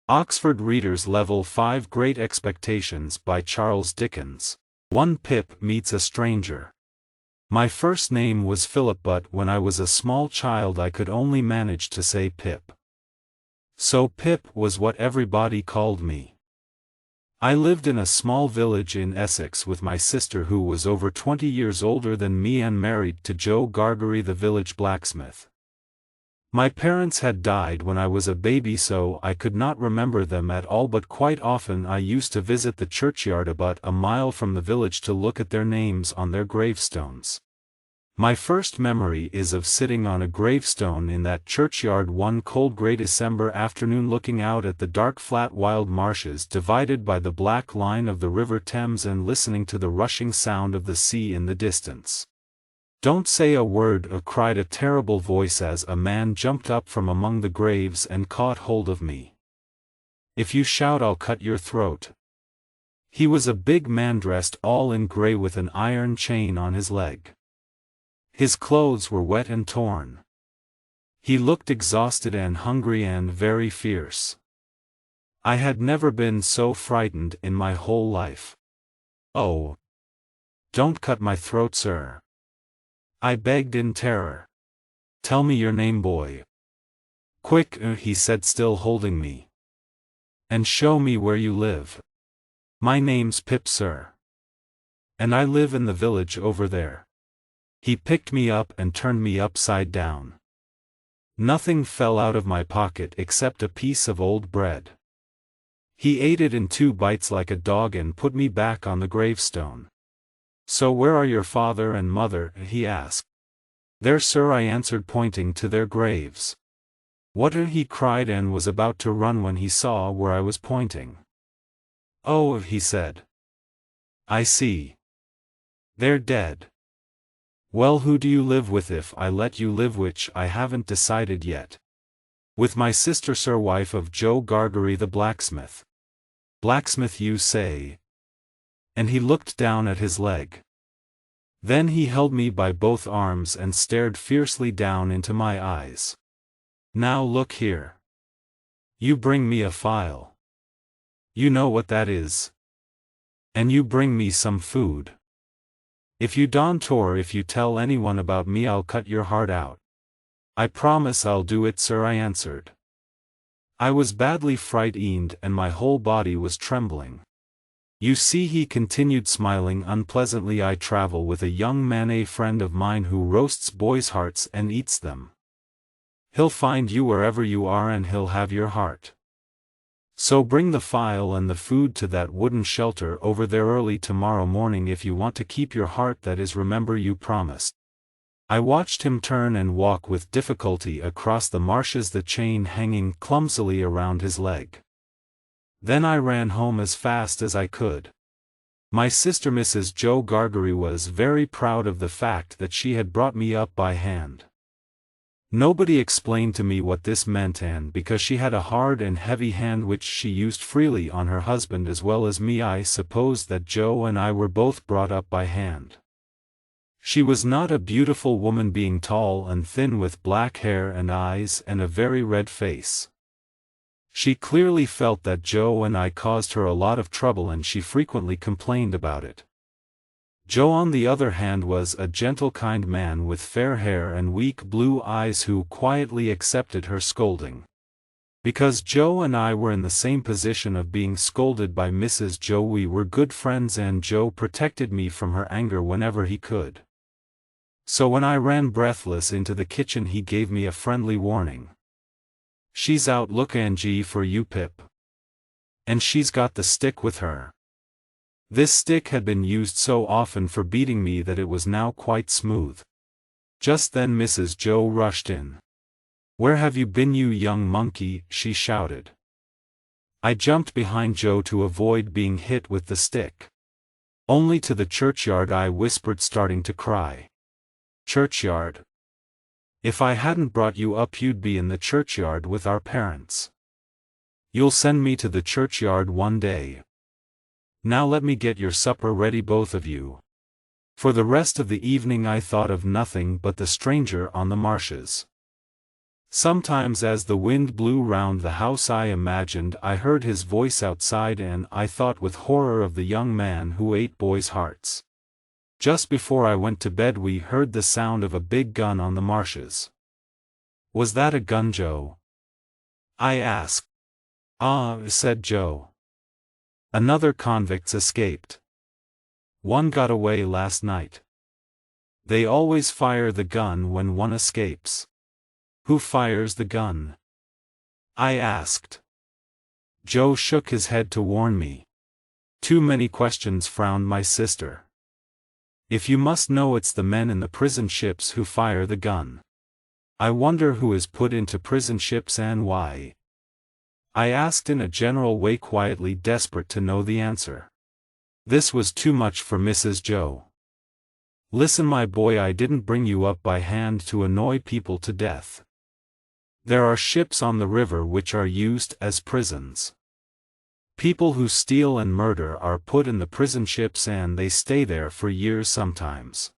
Oxford Readers Level 5 Great Expectations by Charles Dickens. 1 Pip Meets a Stranger. My first name was Philip, but when I was a small child I could only manage to say Pip. So Pip was what everybody called me. I lived in a small village in Essex with my sister, who was over 20 years older than me and married to Joe Gargery, the village blacksmith. My parents had died when I was a baby, so I could not remember them at all, but quite often I used to visit the churchyard about a mile from the village to look at their names on their gravestones. My first memory is of sitting on a gravestone in that churchyard one cold grey December afternoon, looking out at the dark flat wild marshes divided by the black line of the River Thames and listening to the rushing sound of the sea in the distance. "Don't say a word," cried a terrible voice as a man jumped up from among the graves and caught hold of me. "If you shout, I'll cut your throat." He was a big man dressed all in grey with an iron chain on his leg. His clothes were wet and torn. He looked exhausted and hungry and very fierce. I had never been so frightened in my whole life. "Oh, don't cut my throat, sir," I begged in terror. "Tell me your name, boy. Quick," he said, still holding me. "And show me where you live." "My name's Pip, sir. And I live in the village over there." He picked me up and turned me upside down. Nothing fell out of my pocket except a piece of old bread. He ate it in 2 bites like a dog and put me back on the gravestone. "So where are your father and mother?" he asked. "There, sir," I answered, pointing to their graves. "What?" he cried, and was about to run when he saw where I was pointing. "Oh," he said. "I see. They're dead. Well, who do you live with, if I let you live, which I haven't decided yet?" "With my sister, sir, wife of Joe Gargery the blacksmith." "Blacksmith, you say?" And he looked down at his leg. Then he held me by both arms and stared fiercely down into my eyes. "Now look here. You bring me a file. You know what that is. And you bring me some food. If you don't, or if you tell anyone about me, I'll cut your heart out." "I promise I'll do it, sir," I answered. I was badly frightened and my whole body was trembling. "You see," he continued, smiling unpleasantly, "I travel with a young man, a friend of mine, who roasts boys' hearts and eats them. He'll find you wherever you are and he'll have your heart. So bring the file and the food to that wooden shelter over there early tomorrow morning if you want to keep your heart, that is, remember, you promised." I watched him turn and walk with difficulty across the marshes, the chain hanging clumsily around his leg. Then I ran home as fast as I could. My sister, Mrs. Joe Gargery, was very proud of the fact that she had brought me up by hand. Nobody explained to me what this meant, and because she had a hard and heavy hand which she used freely on her husband as well as me, I supposed that Joe and I were both brought up by hand. She was not a beautiful woman, being tall and thin with black hair and eyes and a very red face. She clearly felt that Joe and I caused her a lot of trouble, and she frequently complained about it. Joe, on the other hand, was a gentle, kind man with fair hair and weak blue eyes, who quietly accepted her scolding. Because Joe and I were in the same position of being scolded by Mrs. Joe, we were good friends, and Joe protected me from her anger whenever he could. So when I ran breathless into the kitchen, he gave me a friendly warning. "She's out, look Angie, for you, Pip. And she's got the stick with her." This stick had been used so often for beating me that it was now quite smooth. Just then Mrs. Joe rushed in. "Where have you been, you young monkey?" she shouted. I jumped behind Joe to avoid being hit with the stick. "Only to the churchyard," I whispered, starting to cry. "Churchyard? If I hadn't brought you up, you'd be in the churchyard with our parents. You'll send me to the churchyard one day. Now let me get your supper ready, both of you." For the rest of the evening I thought of nothing but the stranger on the marshes. Sometimes as the wind blew round the house I imagined I heard his voice outside and I thought with horror of the young man who ate boys' hearts. Just before I went to bed we heard the sound of a big gun on the marshes. "Was that a gun, Joe?" I asked. "Ah," said Joe. "Another convict's escaped. One got away last night. They always fire the gun when one escapes." "Who fires the gun?" I asked. Joe shook his head to warn me. "Too many questions," frowned my sister. "If you must know, it's the men in the prison ships who fire the gun." "I wonder who is put into prison ships and why?" I asked in a general way, quietly, desperate to know the answer. This was too much for Mrs. Joe. "Listen, my boy, I didn't bring you up by hand to annoy people to death. There are ships on the river which are used as prisons. People who steal and murder are put in the prison ships and they stay there for years sometimes.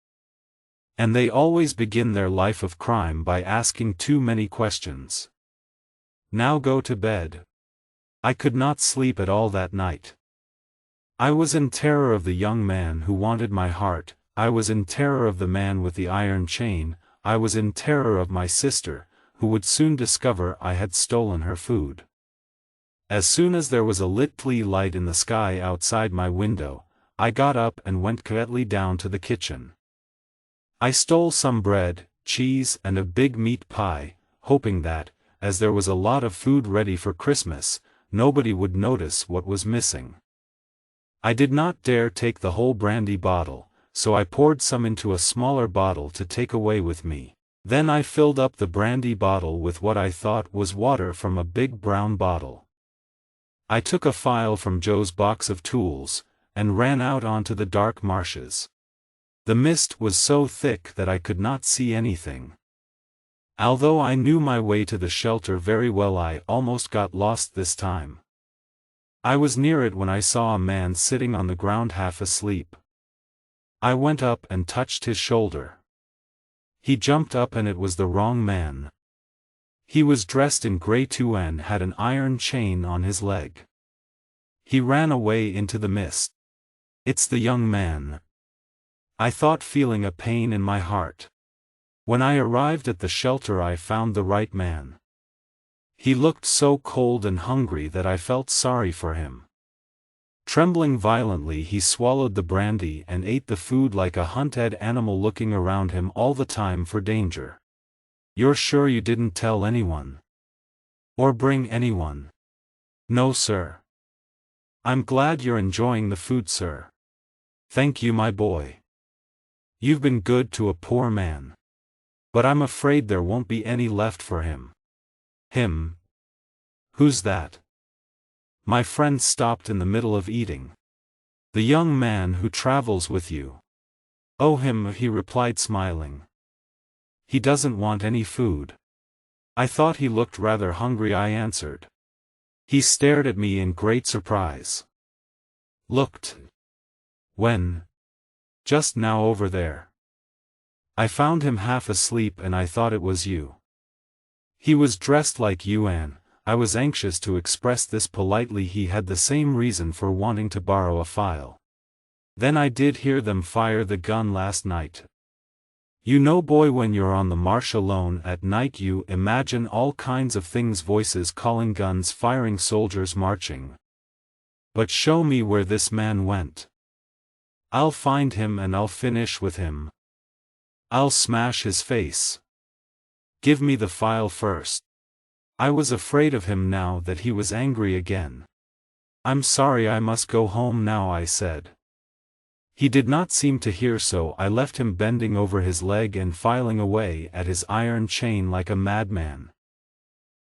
And they always begin their life of crime by asking too many questions. Now go to bed." I could not sleep at all that night. I was in terror of the young man who wanted my heart, I was in terror of the man with the iron chain, I was in terror of my sister, who would soon discover I had stolen her food. As soon as there was a little light in the sky outside my window, I got up and went quietly down to the kitchen. I stole some bread, cheese, and a big meat pie, hoping that, as there was a lot of food ready for Christmas, nobody would notice what was missing. I did not dare take the whole brandy bottle, so I poured some into a smaller bottle to take away with me. Then I filled up the brandy bottle with what I thought was water from a big brown bottle. I took a file from Joe's box of tools, and ran out onto the dark marshes. The mist was so thick that I could not see anything. Although I knew my way to the shelter very well, I almost got lost this time. I was near it when I saw a man sitting on the ground half asleep. I went up and touched his shoulder. He jumped up and it was the wrong man. He was dressed in grey too and had an iron chain on his leg. He ran away into the mist. "It's the young man," I thought, feeling a pain in my heart. When I arrived at the shelter I found the right man. He looked so cold and hungry that I felt sorry for him. Trembling violently he swallowed the brandy and ate the food like a hunted animal, looking around him all the time for danger. "You're sure you didn't tell anyone? Or bring anyone?" "No, sir." "I'm glad you're enjoying the food, sir." "Thank you, my boy. You've been good to a poor man. But I'm afraid there won't be any left for him." "Him? Who's that?" My friend stopped in the middle of eating. "The young man who travels with you." "Oh, him," he replied, smiling. "He doesn't want any food." "I thought he looked rather hungry," I answered. He stared at me in great surprise. "Looked? When?" "Just now, over there. I found him half asleep and I thought it was you." He was dressed like you, and I was anxious to express this politely. He had the same reason for wanting to borrow a file. "Then I did hear them fire the gun last night. You know, boy, when you're on the marsh alone at night you imagine all kinds of things, voices calling, guns firing, soldiers marching. But show me where this man went. I'll find him and I'll finish with him. I'll smash his face. Give me the file first." I was afraid of him now that he was angry again. "I'm sorry, I must go home now," I said. He did not seem to hear, so I left him bending over his leg and filing away at his iron chain like a madman.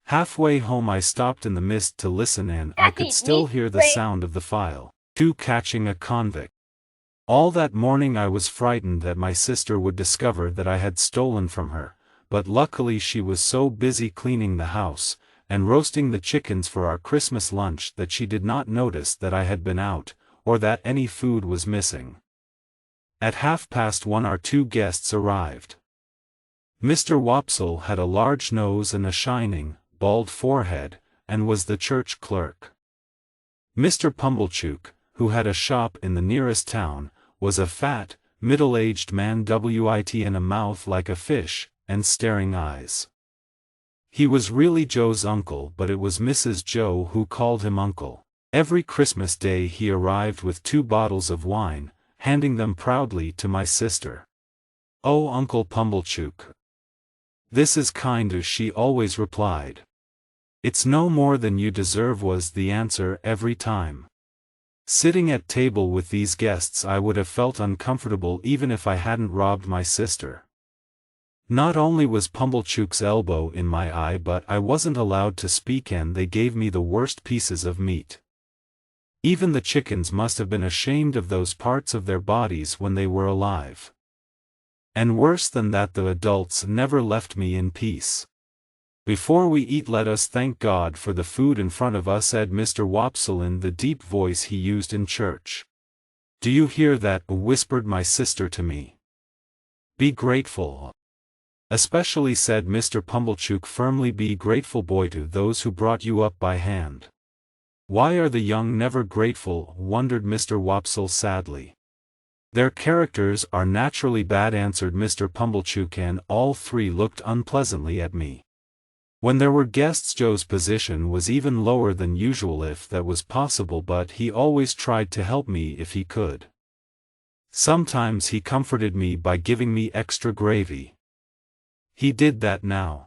Halfway home I stopped in the mist to listen, and I could still hear the sound of the file. "To catching a convict." All that morning I was frightened that my sister would discover that I had stolen from her, but luckily she was so busy cleaning the house, and roasting the chickens for our Christmas lunch, that she did not notice that I had been out, or that any food was missing. At 1:30 our 2 guests arrived. Mr. Wopsle had a large nose and a shining, bald forehead, and was the church clerk. Mr. Pumblechook, who had a shop in the nearest town, was a fat, middle-aged man with a mouth like a fish, and staring eyes. He was really Joe's uncle, but it was Mrs. Joe who called him uncle. Every Christmas Day he arrived with 2 bottles of wine, handing them proudly to my sister. "Oh, Uncle Pumblechook! This is kind," she always replied. "It's no more than you deserve," was the answer every time. Sitting at table with these guests I would have felt uncomfortable even if I hadn't robbed my sister. Not only was Pumblechook's elbow in my eye, but I wasn't allowed to speak, and they gave me the worst pieces of meat. Even the chickens must have been ashamed of those parts of their bodies when they were alive. And worse than that, the adults never left me in peace. "Before we eat, let us thank God for the food in front of us," said Mr. Wopsle in the deep voice he used in church. "Do you hear that?" whispered my sister to me. "Be grateful. Especially," said Mr. Pumblechook firmly, "be grateful, boy, to those who brought you up by hand." "Why are the young never grateful?" wondered Mr. Wopsle sadly. "Their characters are naturally bad," answered Mr. Pumblechook, and all 3 looked unpleasantly at me. When there were guests, Joe's position was even lower than usual if that was possible, but he always tried to help me if he could. Sometimes he comforted me by giving me extra gravy. He did that now.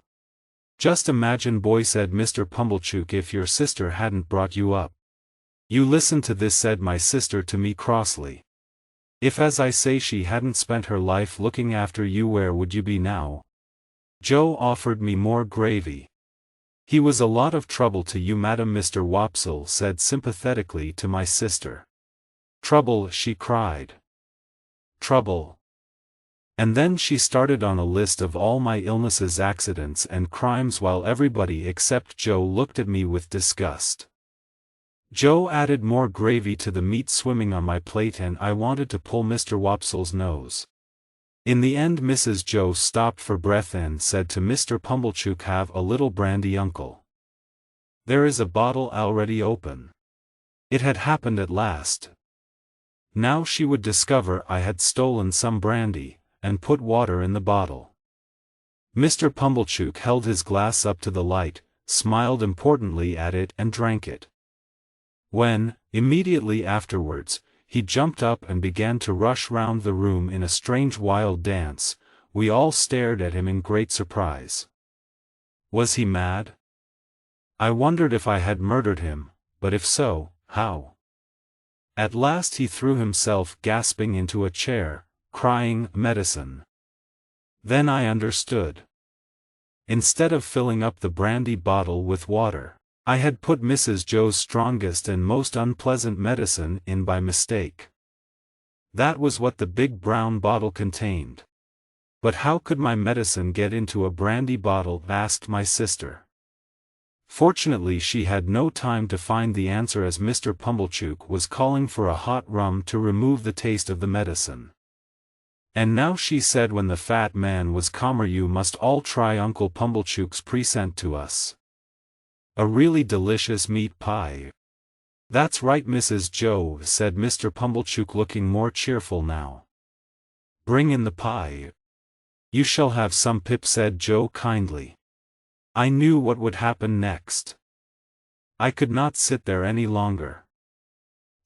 "Just imagine, boy," said Mr. Pumblechook, "if your sister hadn't brought you up." "You listen to this," said my sister to me crossly. "If, as I say, she hadn't spent her life looking after you, where would you be now?" Joe offered me more gravy. "He was a lot of trouble to you, madam," Mr. Wopsle said sympathetically to my sister. "Trouble?" she cried. "Trouble?" And then she started on a list of all my illnesses, accidents, and crimes, while everybody except Joe looked at me with disgust. Joe added more gravy to the meat swimming on my plate, and I wanted to pull Mr. Wopsle's nose. In the end Mrs. Joe stopped for breath and said to Mr. Pumblechook, "Have a little brandy, uncle. There is a bottle already open." It had happened at last. Now she would discover I had stolen some brandy, and put water in the bottle. Mr. Pumblechook held his glass up to the light, smiled importantly at it, and drank it. When, immediately afterwards, he jumped up and began to rush round the room in a strange wild dance, we all stared at him in great surprise. Was he mad? I wondered if I had murdered him, but if so, how? At last he threw himself gasping into a chair, crying, "Medicine." Then I understood. Instead of filling up the brandy bottle with water, I had put Mrs. Joe's strongest and most unpleasant medicine in by mistake. That was what the big brown bottle contained. "But how could my medicine get into a brandy bottle?" asked my sister. Fortunately she had no time to find the answer, as Mr. Pumblechook was calling for a hot rum to remove the taste of the medicine. "And now," she said when the fat man was calmer, "you must all try Uncle Pumblechook's present to us. A really delicious meat pie." "That's right, Mrs. Joe," said Mr. Pumblechook, looking more cheerful now. "Bring in the pie." "You shall have some, Pip," said Joe kindly. I knew what would happen next. I could not sit there any longer.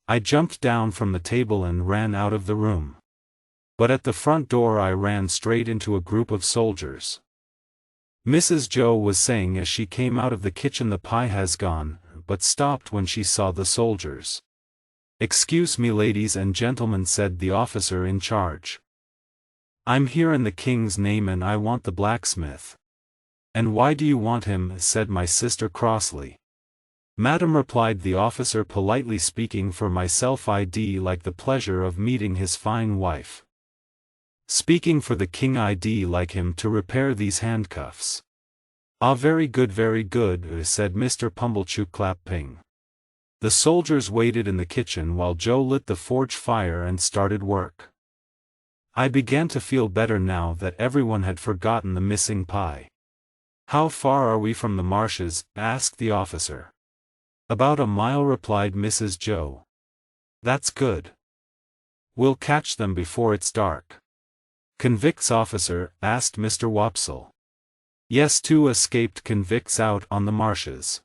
I jumped down from the table and ran out of the room. But at the front door I ran straight into a group of soldiers. Mrs. Joe was saying as she came out of the kitchen, "The pie has gone," but stopped when she saw the soldiers. "Excuse me, ladies and gentlemen," said the officer in charge. "I'm here in the king's name, and I want the blacksmith." "And why do you want him?" said my sister crossly. "Madam," replied the officer politely, "speaking for myself, I'd like the pleasure of meeting his fine wife." "Speaking for the king, I'd like him to repair these handcuffs." "Ah, very good," said Mr. Pumblechook, clapping. The soldiers waited in the kitchen while Joe lit the forge fire and started work. I began to feel better now that everyone had forgotten the missing pie. "How far are we from the marshes?" asked the officer. "About a mile," replied Mrs. Joe. "That's good. We'll catch them before it's dark." "Convicts, officer?" asked Mr. Wopsle. "Yes, 2 escaped convicts out on the marshes."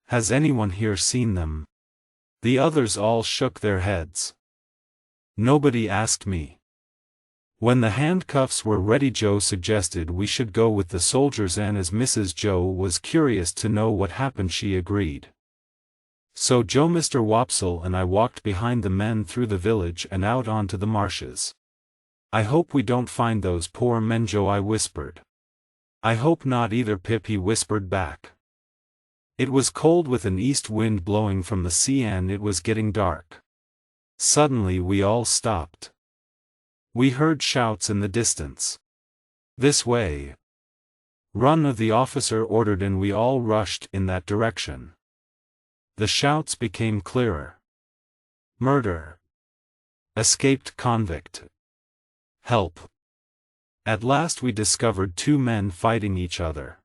"Has anyone here seen them?" The others all shook their heads. "Nobody asked me." When the handcuffs were ready, Joe suggested we should go with the soldiers, and as Mrs. Joe was curious to know what happened, she agreed. So Joe, Mr. Wopsle, and I walked behind the men through the village and out onto the marshes. "I hope we don't find those poor men, Joe," I whispered. "I hope not either, Pip," he whispered back. It was cold with an east wind blowing from the sea and it was getting dark. Suddenly we all stopped. We heard shouts in the distance. "This way! Run!" the officer ordered, and we all rushed in that direction. The shouts became clearer. "Murder! Escaped convict! Help!" At last we discovered 2 men fighting each other.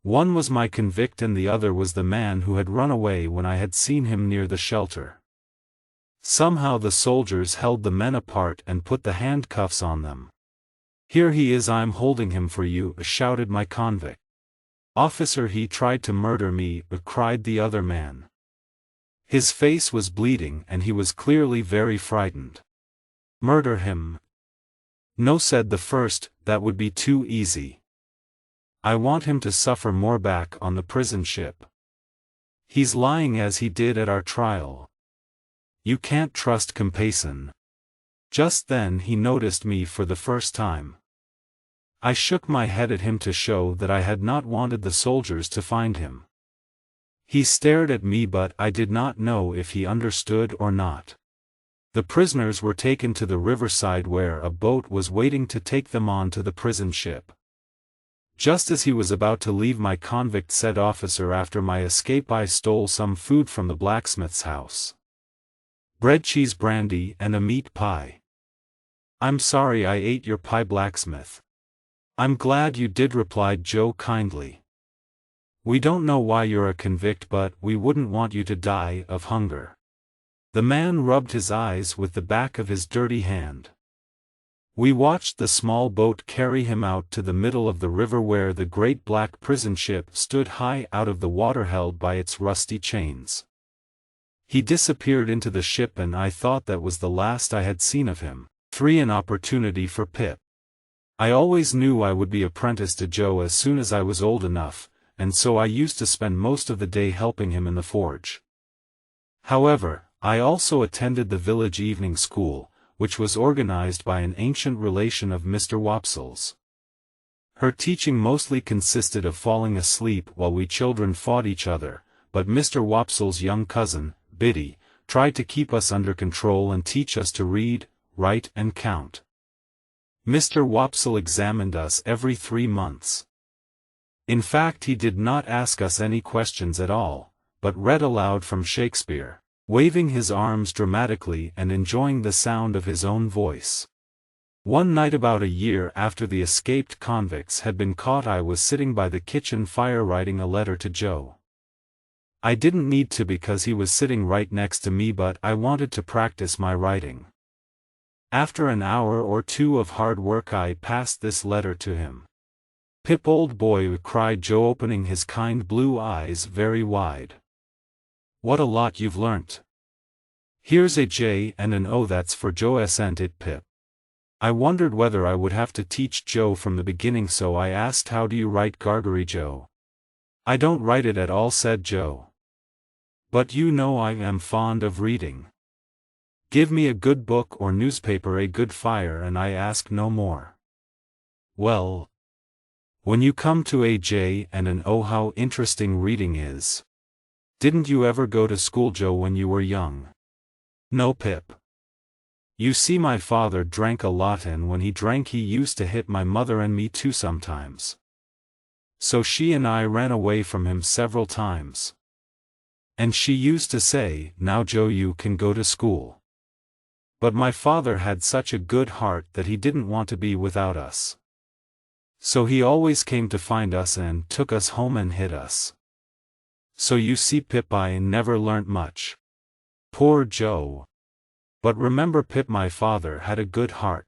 One was my convict and the other was the man who had run away when I had seen him near the shelter. Somehow the soldiers held the men apart and put the handcuffs on them. "Here he is, I'm holding him for you," shouted my convict. "Officer, he tried to murder me," cried the other man. His face was bleeding and he was clearly very frightened. "Murder him?" "No," said the first, "that would be too easy. I want him to suffer more back on the prison ship. He's lying as he did at our trial. You can't trust Compayson." Just then he noticed me for the first time. I shook my head at him to show that I had not wanted the soldiers to find him. He stared at me, but I did not know if he understood or not. The prisoners were taken to the riverside where a boat was waiting to take them on to the prison ship. Just as he was about to leave, my convict said, "Officer, after my escape I stole some food from the blacksmith's house. Bread, cheese, brandy, and a meat pie. I'm sorry I ate your pie, blacksmith." "I'm glad you did," replied Joe kindly. "We don't know why you're a convict, but we wouldn't want you to die of hunger." The man rubbed his eyes with the back of his dirty hand. We watched the small boat carry him out to the middle of the river where the great black prison ship stood high out of the water, held by its rusty chains. He disappeared into the ship and I thought that was the last I had seen of him. 3. An opportunity for Pip. I always knew I would be apprenticed to Joe as soon as I was old enough, and so I used to spend most of the day helping him in the forge. However, I also attended the village evening school, which was organized by an ancient relation of Mr. Wopsle's. Her teaching mostly consisted of falling asleep while we children fought each other, but Mr. Wopsle's young cousin, Biddy, tried to keep us under control and teach us to read, write and count. Mr. Wopsle examined us every 3 months. In fact, he did not ask us any questions at all, but read aloud from Shakespeare, waving his arms dramatically and enjoying the sound of his own voice. One night about a year after the escaped convicts had been caught, I was sitting by the kitchen fire writing a letter to Joe. I didn't need to because he was sitting right next to me, but I wanted to practice my writing. After an hour or 2 of hard work I passed this letter to him. "Pip, old boy," cried Joe, opening his kind blue eyes very wide. "What a lot you've learnt. Here's a J and an O, that's for Joe, sent it, Pip." I wondered whether I would have to teach Joe from the beginning, so I asked, "How do you write Gargery, Joe?" "I don't write it at all," said Joe. "But you know I am fond of reading. Give me a good book or newspaper, a good fire, and I ask no more." "Well, when you come to a J and an O, how interesting reading is. Didn't you ever go to school, Joe, when you were young?" "No, Pip. You see, my father drank a lot, and when he drank he used to hit my mother and me too sometimes. So she and I ran away from him several times. And she used to say, 'Now Joe, you can go to school.' But my father had such a good heart that he didn't want to be without us. So he always came to find us and took us home and hid us. So you see, Pip, I never learnt much. Poor Joe. But remember, Pip, my father had a good heart.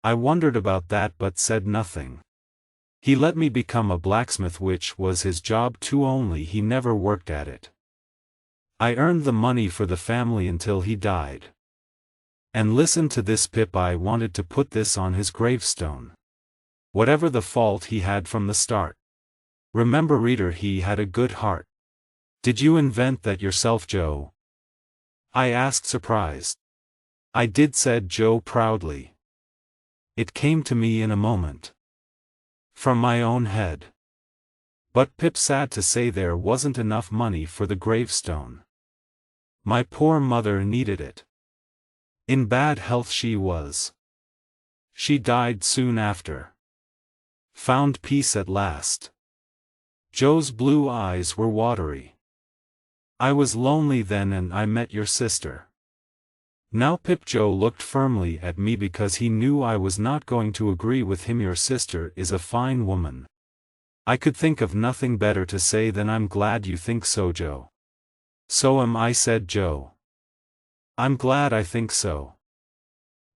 I wondered about that but said nothing. He let me become a blacksmith, which was his job too, only he never worked at it. I earned the money for the family until he died. And listen to this, Pip, I wanted to put this on his gravestone. Whatever the fault he had from the start. Remember, reader, he had a good heart. Did you invent that yourself, Joe? I asked, surprised. I did, said Joe proudly. It came to me in a moment. From my own head. But, Pip, sad to say, there wasn't enough money for the gravestone. My poor mother needed it. In bad health she was. She died soon after. Found peace at last. Joe's blue eyes were watery. I was lonely then and I met your sister. Now, Pip, Joe looked firmly at me because he knew I was not going to agree with him. Your sister is a fine woman. I could think of nothing better to say than I'm glad you think so, Joe. So am I, said Joe. I'm glad I think so.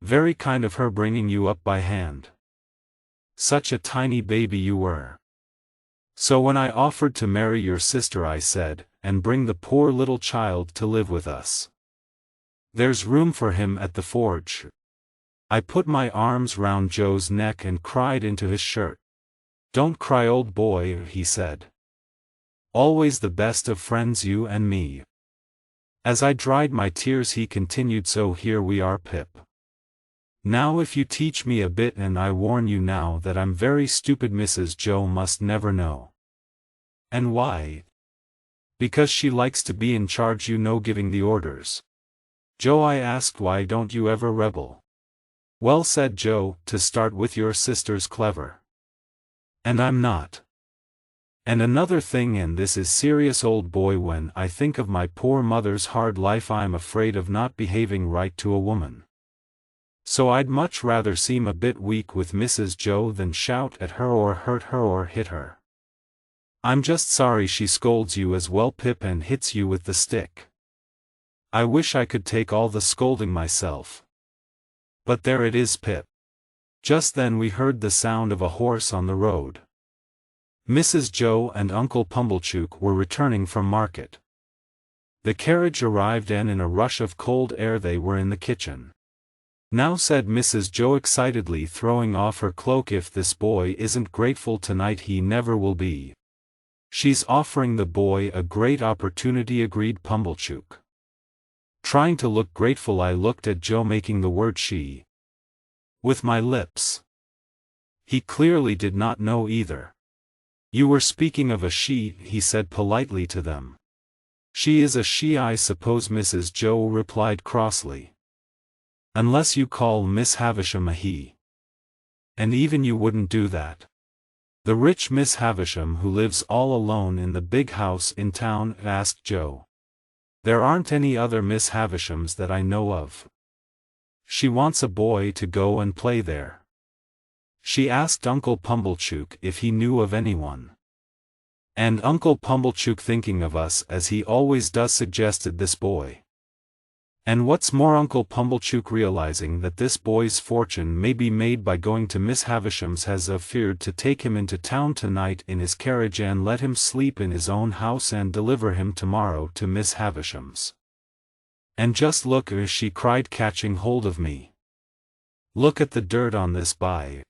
Very kind of her bringing you up by hand. Such a tiny baby you were. So when I offered to marry your sister, I said, and bring the poor little child to live with us. There's room for him at the forge. I put my arms round Joe's neck and cried into his shirt. Don't cry, old boy, he said. Always the best of friends, you and me. As I dried my tears, he continued, so here we are, Pip. Now if you teach me a bit, and I warn you now that I'm very stupid, Mrs. Joe must never know. And why? Because she likes to be in charge, you know, giving the orders. Joe, I asked, why don't you ever rebel? Well, said Joe, to start with, your sister's clever. And I'm not. And another thing, and this is serious, old boy, when I think of my poor mother's hard life, I'm afraid of not behaving right to a woman. So I'd much rather seem a bit weak with Mrs. Joe than shout at her or hurt her or hit her. I'm just sorry she scolds you as well, Pip, and hits you with the stick. I wish I could take all the scolding myself. But there it is, Pip. Just then we heard the sound of a horse on the road. Mrs. Joe and Uncle Pumblechook were returning from market. The carriage arrived, and in a rush of cold air they were in the kitchen. Now, said Mrs. Joe excitedly, throwing off her cloak, if this boy isn't grateful tonight he never will be. She's offering the boy a great opportunity, agreed Pumblechook. Trying to look grateful, I looked at Joe, making the word she with my lips. He clearly did not know either. You were speaking of a she, he said politely to them. She is a she, I suppose, Mrs. Joe replied crossly. Unless you call Miss Havisham a he. And even you wouldn't do that. The rich Miss Havisham who lives all alone in the big house in town, asked Joe. There aren't any other Miss Havishams that I know of. She wants a boy to go and play there. She asked Uncle Pumblechook if he knew of anyone. And Uncle Pumblechook, thinking of us as he always does, suggested this boy. And what's more, Uncle Pumblechook, realizing that this boy's fortune may be made by going to Miss Havisham's, has offered to take him into town tonight in his carriage and let him sleep in his own house and deliver him tomorrow to Miss Havisham's. And just look, she cried, catching hold of me. Look at the dirt on this bye.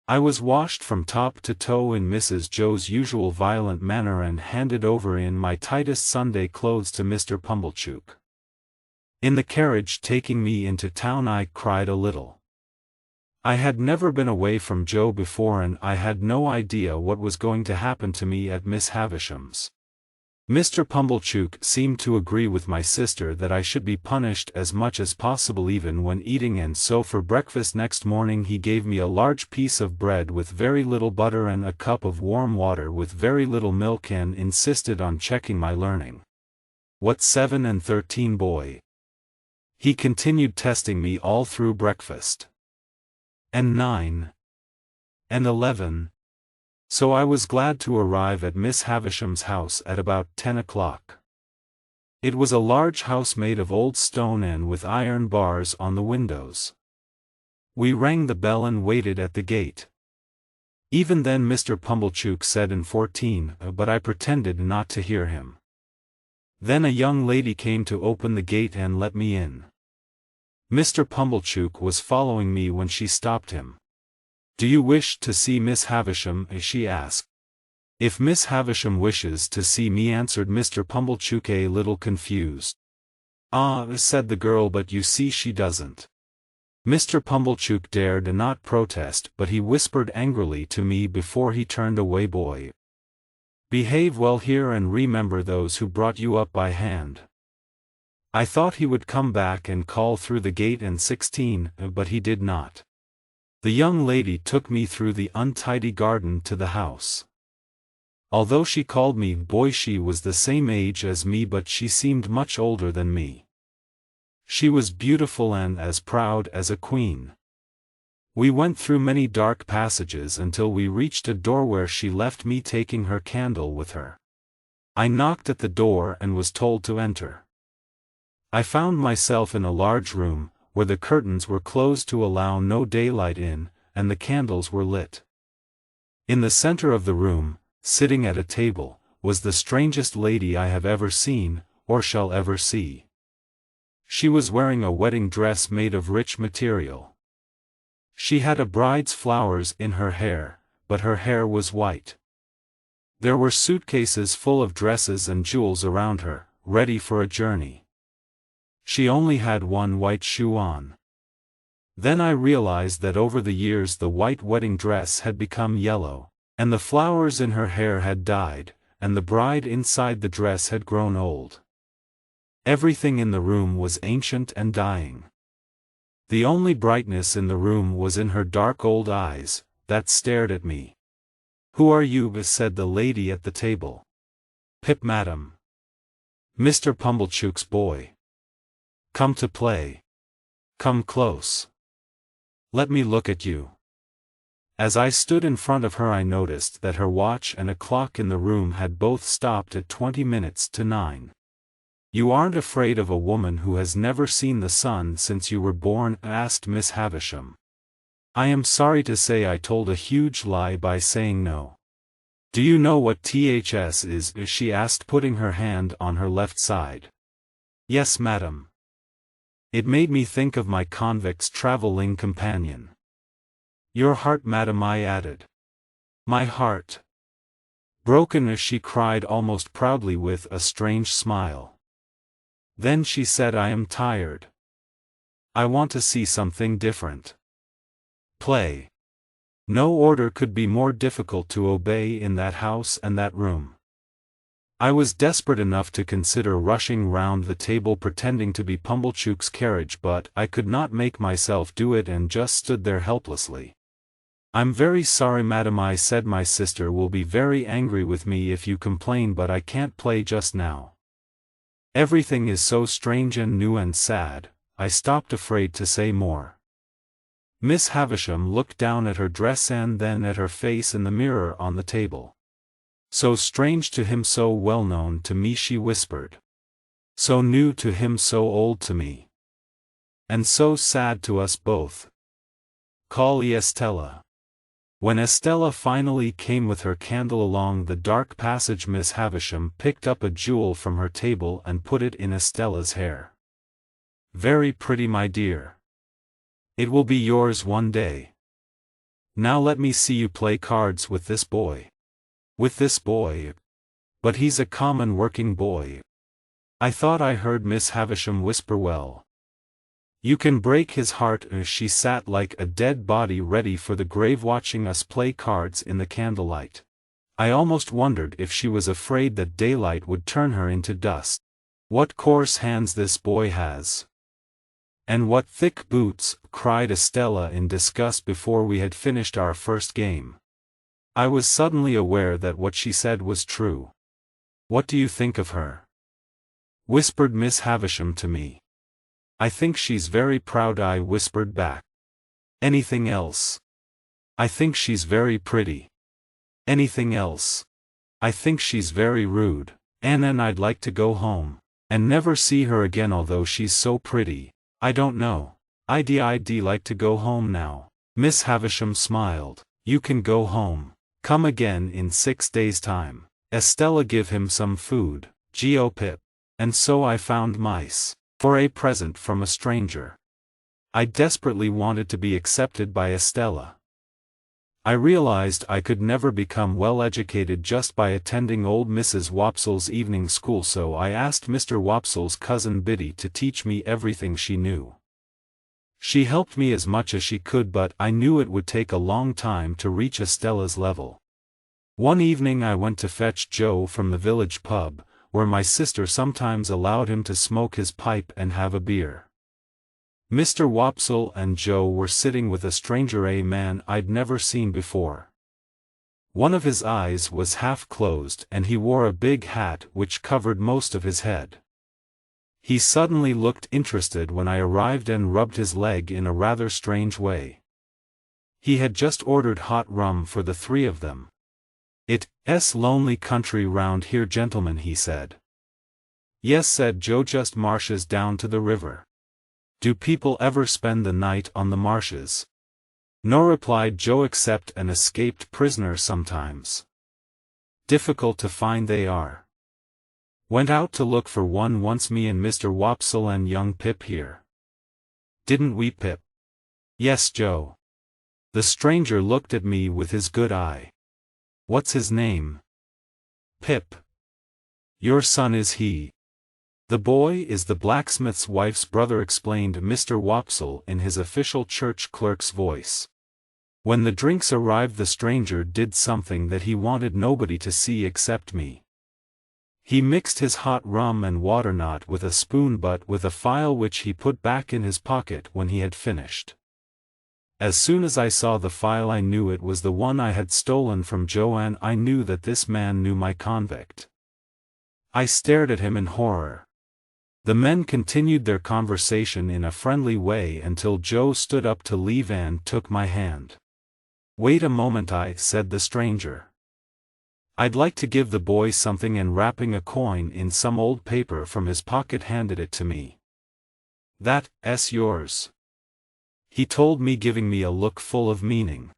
I was washed from top to toe in Mrs. Joe's usual violent manner and handed over in my tightest Sunday clothes to Mr. Pumblechook. In the carriage taking me into town I cried a little. I had never been away from Joe before, and I had no idea what was going to happen to me at Miss Havisham's. Mr. Pumblechook seemed to agree with my sister that I should be punished as much as possible even when eating, and so for breakfast next morning he gave me a large piece of bread with very little butter and a cup of warm water with very little milk, and insisted on checking my learning. What 7 and 13, boy? He continued testing me all through breakfast. And 9. And 11. So I was glad to arrive at Miss Havisham's house at about 10 o'clock. It was a large house made of old stone and with iron bars on the windows. We rang the bell and waited at the gate. Even then Mr. Pumblechook said in 14, but I pretended not to hear him. Then a young lady came to open the gate and let me in. Mr. Pumblechook was following me when she stopped him. "Do you wish to see Miss Havisham?" she asked. "If Miss Havisham wishes to see me," answered Mr. Pumblechook, a little confused. "Ah," said the girl, "but you see she doesn't." Mr. Pumblechook dared not protest, but he whispered angrily to me before he turned away, "Boy, behave well here and remember those who brought you up by hand." I thought he would come back and call through the gate and 16, but he did not. The young lady took me through the untidy garden to the house. Although she called me boy, she was the same age as me, but she seemed much older than me. She was beautiful and as proud as a queen. We went through many dark passages until we reached a door where she left me, taking her candle with her. I knocked at the door and was told to enter. I found myself in a large room, where the curtains were closed to allow no daylight in, and the candles were lit. In the center of the room, sitting at a table, was the strangest lady I have ever seen, or shall ever see. She was wearing a wedding dress made of rich material. She had a bride's flowers in her hair, but her hair was white. There were suitcases full of dresses and jewels around her, ready for a journey. She only had one white shoe on. Then I realized that over the years the white wedding dress had become yellow, and the flowers in her hair had died, and the bride inside the dress had grown old. Everything in the room was ancient and dying. The only brightness in the room was in her dark old eyes, that stared at me. "Who are you?" said the lady at the table. "Pip, madam. Mr. Pumblechook's boy. Come to play. Come close. Let me look at you." As I stood in front of her, I noticed that her watch and a clock in the room had both stopped at 20 minutes to 9. "You aren't afraid of a woman who has never seen the sun since you were born?" asked Miss Havisham. I am sorry to say I told a huge lie by saying no. "Do you know what THS is?" she asked, putting her hand on her left side. "Yes, madam." It made me think of my convict's traveling companion. "Your heart, madam," I added. "My heart." "Broken," as she cried almost proudly with a strange smile. Then she said, "I am tired. I want to see something different. Play." No order could be more difficult to obey in that house and that room. I was desperate enough to consider rushing round the table pretending to be Pumblechook's carriage, but I could not make myself do it and just stood there helplessly. "I'm very sorry, madam," I said. "My sister will be very angry with me if you complain, but I can't play just now. Everything is so strange and new and sad." I stopped, afraid to say more. Miss Havisham looked down at her dress and then at her face in the mirror on the table. "So strange to him, so well known to me," she whispered. "So new to him, so old to me. And so sad to us both. Call Estella." When Estella finally came with her candle along the dark passage, Miss Havisham picked up a jewel from her table and put it in Estella's hair. "Very pretty, my dear. It will be yours one day. Now let me see you play cards with this boy." "With this boy? But he's a common working boy." I thought I heard Miss Havisham whisper, "Well, you can break his heart." She sat like a dead body, ready for the grave, watching us play cards in the candlelight. I almost wondered if she was afraid that daylight would turn her into dust. "What coarse hands this boy has! And what thick boots!" cried Estella in disgust before we had finished our first game. I was suddenly aware that what she said was true. "What do you think of her?" whispered Miss Havisham to me. I think she's very proud, I whispered back. Anything else? I think she's very pretty. Anything else? I think she's very rude, and I'd like to go home and never see her again, although she's so pretty. I don't know. I'd like to go home now. Miss Havisham smiled. You can go home. Come again in 6 days' time. Estella give him some food. Geo Pip. And so I found mice. For a present from a stranger. I desperately wanted to be accepted by Estella. I realized I could never become well educated just by attending old Mrs. Wopsle's evening school, so I asked Mr. Wopsle's cousin Biddy to teach me everything she knew. She helped me as much as she could, but I knew it would take a long time to reach Estella's level. One evening I went to fetch Joe from the village pub, where my sister sometimes allowed him to smoke his pipe and have a beer. Mr. Wopsle and Joe were sitting with a stranger, a man I'd never seen before. One of his eyes was half closed and he wore a big hat which covered most of his head. He suddenly looked interested when I arrived and rubbed his leg in a rather strange way. He had just ordered hot rum for the three of them. "It's lonely country round here, gentlemen," he said. "Yes," said Joe, "just marshes down to the river." "Do people ever spend the night on the marshes?" "No," replied Joe, "except an escaped prisoner sometimes. Difficult to find they are. Went out to look for one once, me and Mr. Wopsle and young Pip here." "Didn't we, Pip?" "Yes, Joe." The stranger looked at me with his good eye. "What's his name?" "Pip." "Your son, is he?" "The boy is the blacksmith's wife's brother," explained Mr. Wopsle in his official church clerk's voice. When the drinks arrived, the stranger did something that he wanted nobody to see except me. He mixed his hot rum and water, not with a spoon but with a file, which he put back in his pocket when he had finished. As soon as I saw the file I knew it was the one I had stolen from Joe, and I knew that this man knew my convict. I stared at him in horror. The men continued their conversation in a friendly way until Joe stood up to leave and took my hand. "Wait a moment," said the stranger. "I'd like to give the boy something," and wrapping a coin in some old paper from his pocket handed it to me. "That's yours," he told me, giving me a look full of meaning.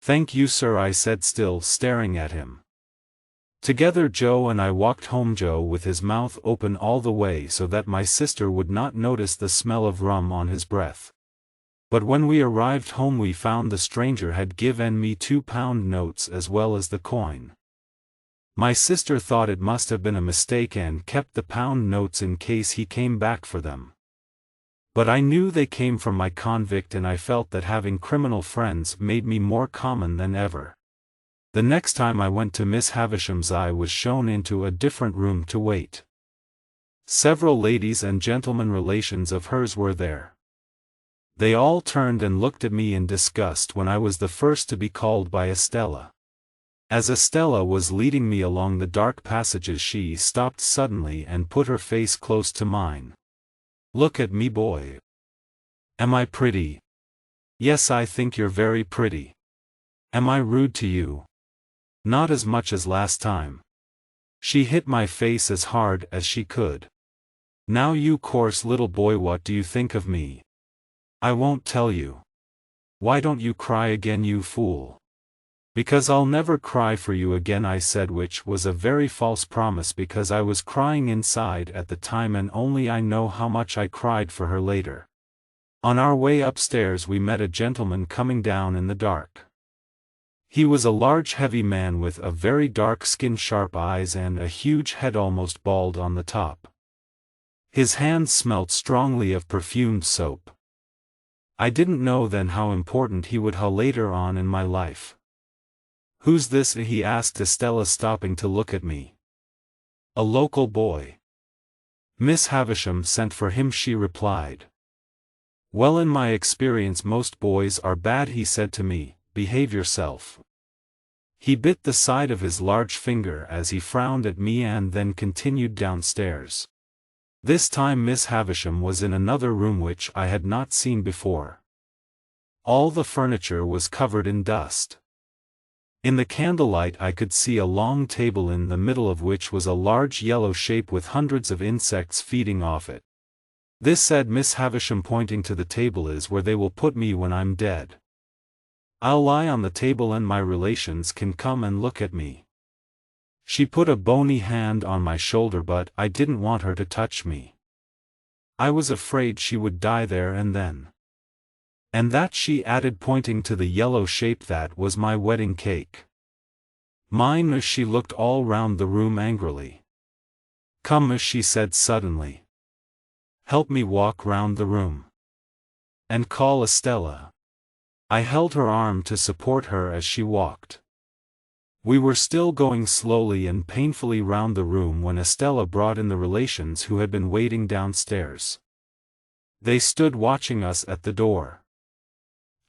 "Thank you, sir," I said, still staring at him. Together Joe and I walked home, Joe with his mouth open all the way so that my sister would not notice the smell of rum on his breath. But when we arrived home we found the stranger had given me £2 notes as well as the coin. My sister thought it must have been a mistake and kept the pound notes in case he came back for them. But I knew they came from my convict, and I felt that having criminal friends made me more common than ever. The next time I went to Miss Havisham's I was shown into a different room to wait. Several ladies and gentlemen relations of hers were there. They all turned and looked at me in disgust when I was the first to be called by Estella. As Estella was leading me along the dark passages she stopped suddenly and put her face close to mine. "Look at me, boy. Am I pretty?" "Yes, I think you're very pretty." "Am I rude to you?" "Not as much as last time." She hit my face as hard as she could. "Now you coarse little boy, what do you think of me?" "I won't tell you." "Why don't you cry again, you fool?" "Because I'll never cry for you again," I said, which was a very false promise because I was crying inside at the time, and only I know how much I cried for her later. On our way upstairs we met a gentleman coming down in the dark. He was a large heavy man with a very dark skin, sharp eyes, and a huge head almost bald on the top. His hands smelt strongly of perfumed soap. I didn't know then how important he would be later on in my life. "Who's this?" he asked Estella, stopping to look at me. "A local boy. Miss Havisham sent for him," she replied. "Well, in my experience most boys are bad," he said to me. "Behave yourself." He bit the side of his large finger as he frowned at me and then continued downstairs. This time Miss Havisham was in another room which I had not seen before. All the furniture was covered in dust. In the candlelight I could see a long table in the middle of which was a large yellow shape with hundreds of insects feeding off it. "This," said Miss Havisham pointing to the table, "is where they will put me when I'm dead. I'll lie on the table and my relations can come and look at me." She put a bony hand on my shoulder, but I didn't want her to touch me. I was afraid she would die there and then. "And that," she added, pointing to the yellow shape, "that was my wedding cake. Mine." She looked all round the room angrily. "Come," she said suddenly. "Help me walk round the room. And call Estella." I held her arm to support her as she walked. We were still going slowly and painfully round the room when Estella brought in the relations who had been waiting downstairs. They stood watching us at the door.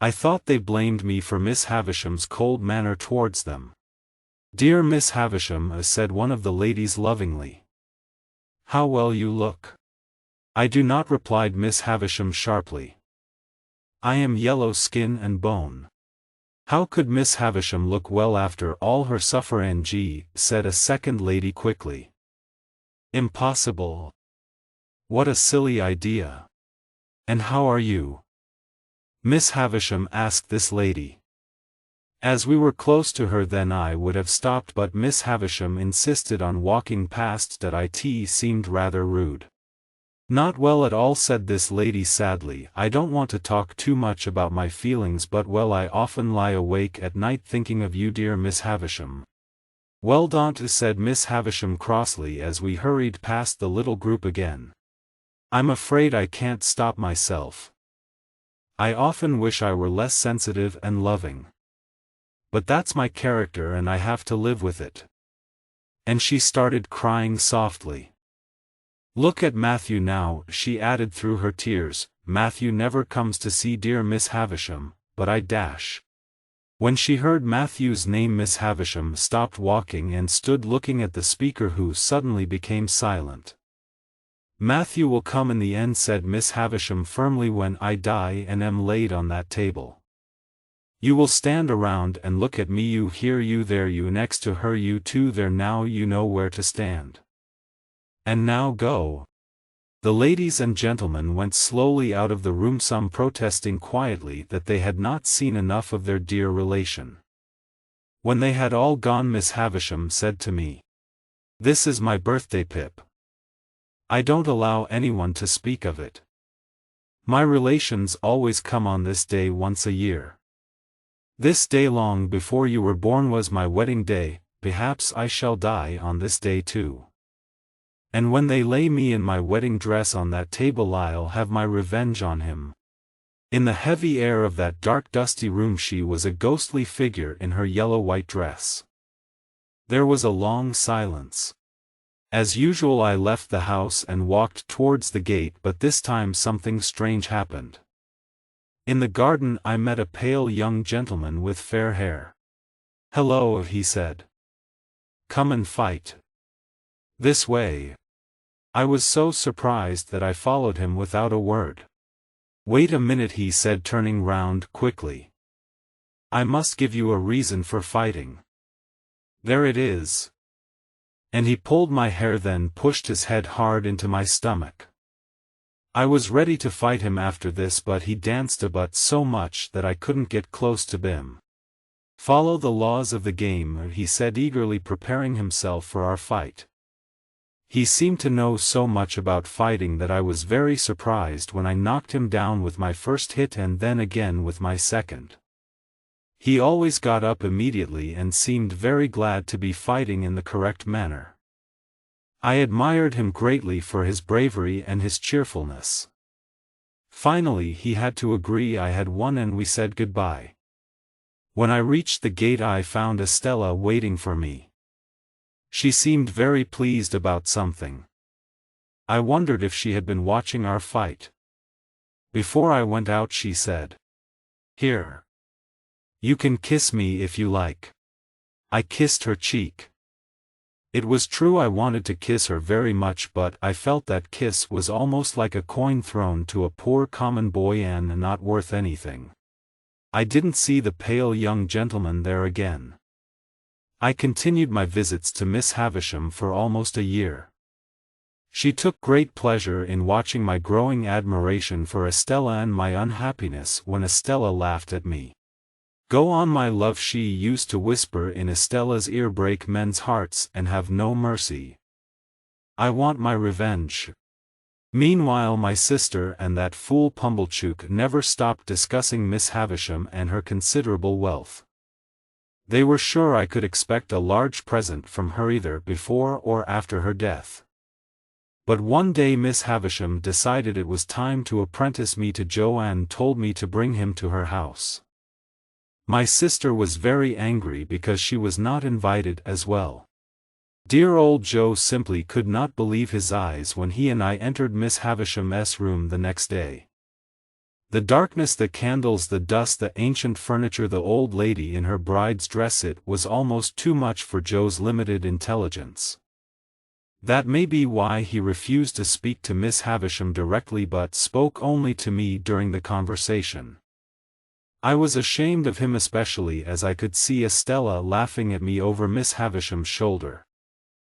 I thought they blamed me for Miss Havisham's cold manner towards them. "Dear Miss Havisham," said one of the ladies lovingly. "How well you look." "I do not," replied Miss Havisham sharply. "I am yellow skin and bone." "How could Miss Havisham look well after all her suffering?" said a second lady quickly. "Impossible. What a silly idea. And how are you, Miss Havisham?" asked this lady. As we were close to her then I would have stopped, but Miss Havisham insisted on walking past. That it seemed rather rude. "Not well at all," said this lady sadly. "I don't want to talk too much about my feelings, but well, I often lie awake at night thinking of you, dear Miss Havisham." "Well, don't," said Miss Havisham crossly as we hurried past the little group again. "I'm afraid I can't stop myself. I often wish I were less sensitive and loving. But that's my character and I have to live with it." And she started crying softly. "Look at Matthew now," she added through her tears. "Matthew never comes to see dear Miss Havisham, but I dash." When she heard Matthew's name, Miss Havisham stopped walking and stood looking at the speaker, who suddenly became silent. "Matthew will come in the end," said Miss Havisham firmly, "when I die and am laid on that table. You will stand around and look at me, you here, you there, you next to her, you two there. Now you know where to stand. And now go." The ladies and gentlemen went slowly out of the room, some protesting quietly that they had not seen enough of their dear relation. When they had all gone, Miss Havisham said to me, "This is my birthday, Pip. I don't allow anyone to speak of it. My relations always come on this day once a year. This day long before you were born was my wedding day. Perhaps I shall die on this day too. And when they lay me in my wedding dress on that table, I'll have my revenge on him." In the heavy air of that dark dusty room she was a ghostly figure in her yellow-white dress. There was a long silence. As usual I left the house and walked towards the gate, but this time something strange happened. In the garden I met a pale young gentleman with fair hair. "Hello," he said. "Come and fight. This way." I was so surprised that I followed him without a word. "Wait a minute," he said, turning round quickly. "I must give you a reason for fighting. There it is." And he pulled my hair, then pushed his head hard into my stomach. I was ready to fight him after this, but he danced about so much that I couldn't get close to him. "Follow the laws of the game," he said eagerly, preparing himself for our fight. He seemed to know so much about fighting that I was very surprised when I knocked him down with my first hit and then again with my second. He always got up immediately and seemed very glad to be fighting in the correct manner. I admired him greatly for his bravery and his cheerfulness. Finally he had to agree I had won and we said goodbye. When I reached the gate I found Estella waiting for me. She seemed very pleased about something. I wondered if she had been watching our fight. Before I went out she said, "Here. You can kiss me if you like." I kissed her cheek. It was true I wanted to kiss her very much, but I felt that kiss was almost like a coin thrown to a poor common boy and not worth anything. I didn't see the pale young gentleman there again. I continued my visits to Miss Havisham for almost a year. She took great pleasure in watching my growing admiration for Estella and my unhappiness when Estella laughed at me. "Go on, my love," she used to whisper in Estella's ear, "break men's hearts and have no mercy. I want my revenge." Meanwhile my sister and that fool Pumblechook never stopped discussing Miss Havisham and her considerable wealth. They were sure I could expect a large present from her either before or after her death. But one day Miss Havisham decided it was time to apprentice me to Joe and told me to bring him to her house. My sister was very angry because she was not invited as well. Dear old Joe simply could not believe his eyes when he and I entered Miss Havisham's room the next day. The darkness, the candles, the dust, the ancient furniture, the old lady in her bride's dress, it was almost too much for Joe's limited intelligence. That may be why he refused to speak to Miss Havisham directly but spoke only to me during the conversation. I was ashamed of him, especially as I could see Estella laughing at me over Miss Havisham's shoulder.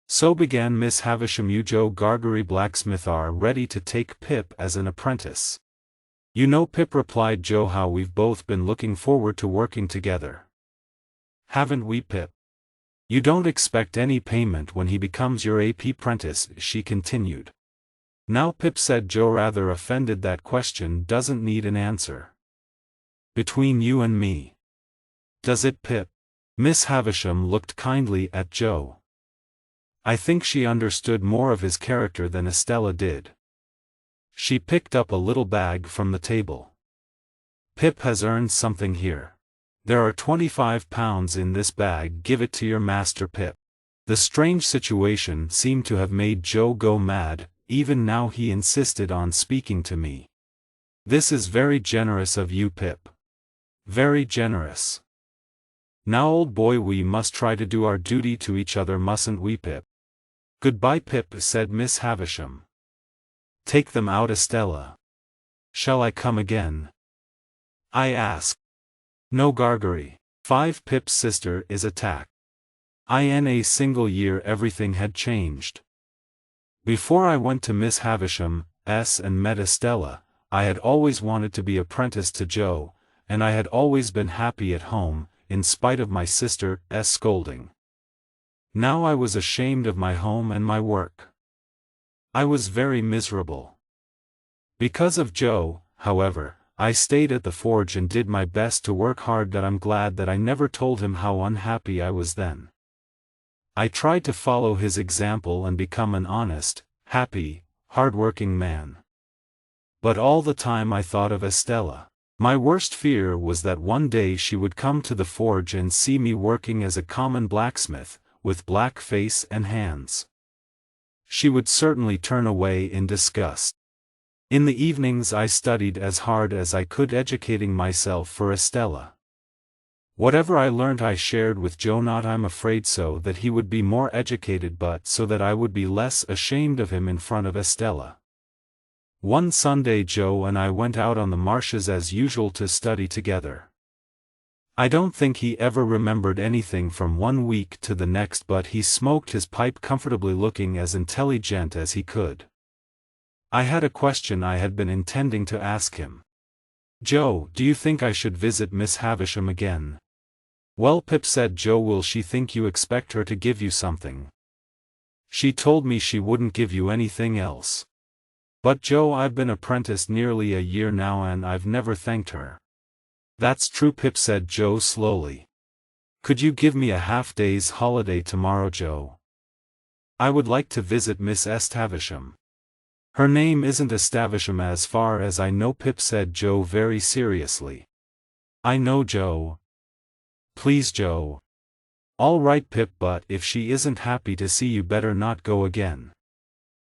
"So," began Miss Havisham, "you Joe Gargery blacksmith are ready to take Pip as an apprentice." "You know, Pip," replied Joe, "how we've both been looking forward to working together. Haven't we, Pip? You don't expect any payment when he becomes your apprentice," she continued. "Now, Pip," said Joe, rather offended, "that question doesn't need an answer. Between you and me. Does it, Pip?" Miss Havisham looked kindly at Joe. I think she understood more of his character than Estella did. She picked up a little bag from the table. "Pip has earned something here. There are £25 in this bag. Give it to your master, Pip." The strange situation seemed to have made Joe go mad. Even now he insisted on speaking to me. "This is very generous of you, Pip. Very generous. Now, old boy, we must try to do our duty to each other, mustn't we, Pip?" "Goodbye, Pip," said Miss Havisham. "Take them out, Estella." "Shall I come again?" I asked. "No, Gargery. 5 Pip's sister is attacked." In a single year everything had changed. Before I went to Miss Havisham's and met Estella, I had always wanted to be apprenticed to Joe, and I had always been happy at home, in spite of my sister's scolding. Now I was ashamed of my home and my work. I was very miserable. Because of Joe, however, I stayed at the forge and did my best to work hard. That I'm glad that I never told him how unhappy I was then. I tried to follow his example and become an honest, happy, hard-working man. But all the time I thought of Estella. My worst fear was that one day she would come to the forge and see me working as a common blacksmith, with black face and hands. She would certainly turn away in disgust. In the evenings I studied as hard as I could, educating myself for Estella. Whatever I learnt I shared with Joe, not, I'm afraid, so that he would be more educated, but so that I would be less ashamed of him in front of Estella. One Sunday Joe and I went out on the marshes as usual to study together. I don't think he ever remembered anything from one week to the next, but he smoked his pipe comfortably, looking as intelligent as he could. I had a question I had been intending to ask him. "Joe, do you think I should visit Miss Havisham again?" "Well, Pip," said Joe, "will she think you expect her to give you something?" "She told me she wouldn't give you anything else." "But Joe, I've been apprenticed nearly a year now and I've never thanked her." "That's true, Pip," said Joe slowly. "Could you give me a half-day's holiday tomorrow, Joe? I would like to visit Miss Havisham." "Her name isn't Havisham as far as I know, Pip," said Joe very seriously. "I know, Joe. Please, Joe." "All right, Pip, but if she isn't happy to see you, better not go again."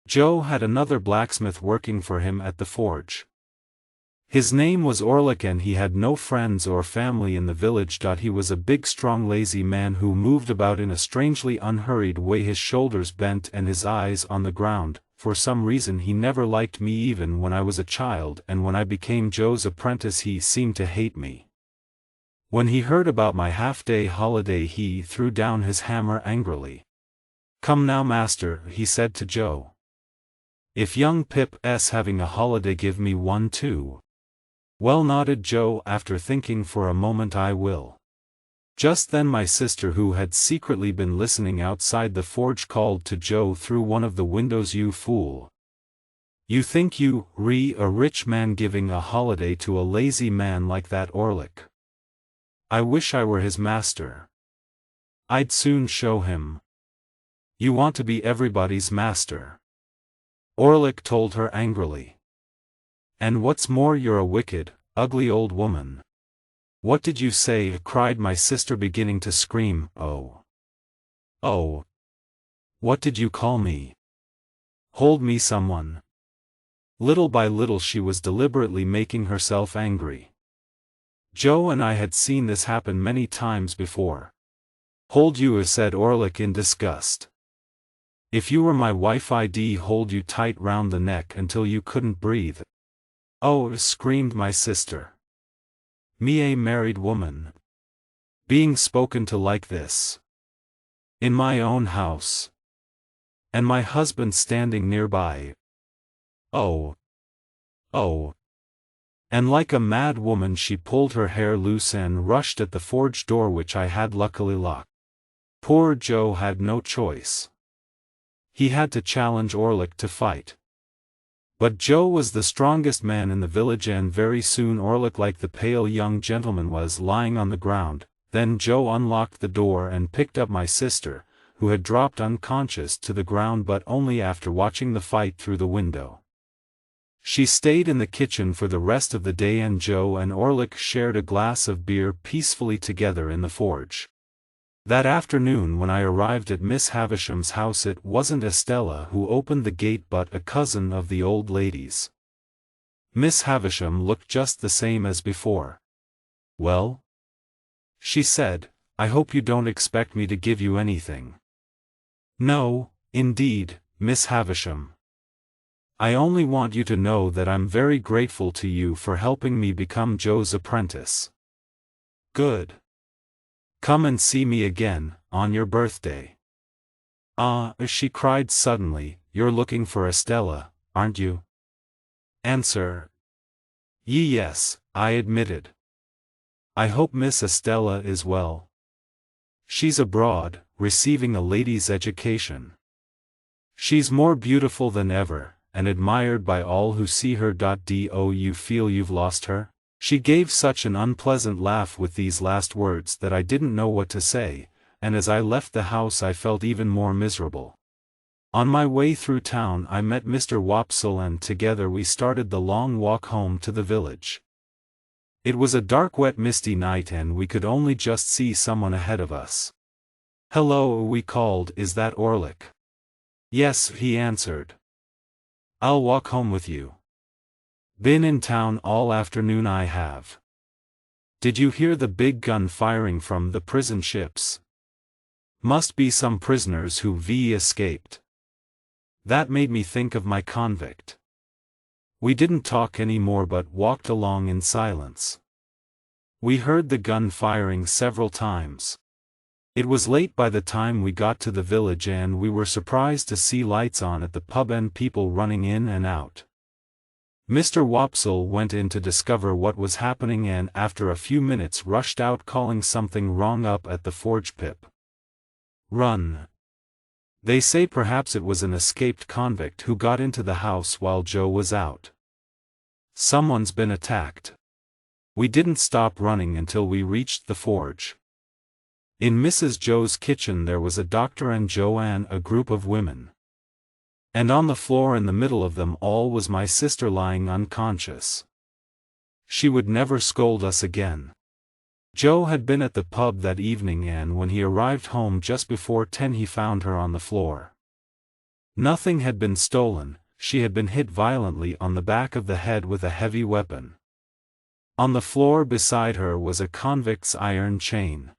Joe had another blacksmith working for him at the forge. His name was Orlick and he had no friends or family in the village. He was a big strong lazy man who moved about in a strangely unhurried way, his shoulders bent and his eyes on the ground. For some reason he never liked me even when I was a child, and when I became Joe's apprentice he seemed to hate me. When he heard about my half-day holiday he threw down his hammer angrily. "Come now, master," he said to Joe. "If young Pip's having a holiday, give me one too." "Well," nodded Joe after thinking for a moment, "I will." Just then my sister, who had secretly been listening outside the forge, called to Joe through one of the windows, "You fool! You think you a rich man giving a holiday to a lazy man like that Orlick? I wish I were his master. I'd soon show him. You want to be everybody's master," Orlick told her angrily. "And what's more, you're a wicked, ugly old woman." "What did you say?" cried my sister, beginning to scream. Oh, what did you call me? Hold me, someone." Little by little she was deliberately making herself angry. Joe and I had seen this happen many times before. "Hold you," said Orlick in disgust. "If you were my wife I'd hold you tight round the neck until you couldn't breathe." "Oh," screamed my sister. "Me a married woman, being spoken to like this, in my own house, and my husband standing nearby. Oh. And like a mad woman she pulled her hair loose and rushed at the forge door, which I had luckily locked. Poor Joe had no choice. He had to challenge Orlick to fight. But Joe was the strongest man in the village, and very soon Orlick, like the pale young gentleman, was lying on the ground. Then Joe unlocked the door and picked up my sister, who had dropped unconscious to the ground, but only after watching the fight through the window. She stayed in the kitchen for the rest of the day, and Joe and Orlick shared a glass of beer peacefully together in the forge. That afternoon when I arrived at Miss Havisham's house, it wasn't Estella who opened the gate but a cousin of the old lady's. Miss Havisham looked just the same as before. "Well?" she said, "I hope you don't expect me to give you anything." "No, indeed, Miss Havisham. I only want you to know that I'm very grateful to you for helping me become Joe's apprentice." "Good. Come and see me again, on your birthday." "Ah," she cried suddenly, "you're looking for Estella, aren't you?" "Answer." "Yes," I admitted. "I hope Miss Estella is well." "She's abroad, receiving a lady's education. She's more beautiful than ever, and admired by all who see her. Do you feel you've lost her?" She gave such an unpleasant laugh with these last words that I didn't know what to say, and as I left the house I felt even more miserable. On my way through town I met Mr. Wopsle, and together we started the long walk home to the village. It was a dark, wet, misty night, and we could only just see someone ahead of us. "Hello," we called, "is that Orlick?" "Yes," he answered. "I'll walk home with you. Been in town all afternoon, I have." "Did you hear the big gun firing from the prison ships? Must be some prisoners who escaped." That made me think of my convict. We didn't talk any more but walked along in silence. We heard the gun firing several times. It was late by the time we got to the village, and we were surprised to see lights on at the pub and people running in and out. Mr. Wopsle went in to discover what was happening, and after a few minutes rushed out calling something wrong up at the forge. "Pip, run. They say perhaps it was an escaped convict who got into the house while Joe was out. Someone's been attacked." We didn't stop running until we reached the forge. In Mrs. Joe's kitchen there was a doctor and Joanne, a group of women. And on the floor in the middle of them all was my sister lying unconscious. She would never scold us again. Joe had been at the pub that evening, and when he arrived home just before 10 he found her on the floor. Nothing had been stolen, she had been hit violently on the back of the head with a heavy weapon. On the floor beside her was a convict's iron chain.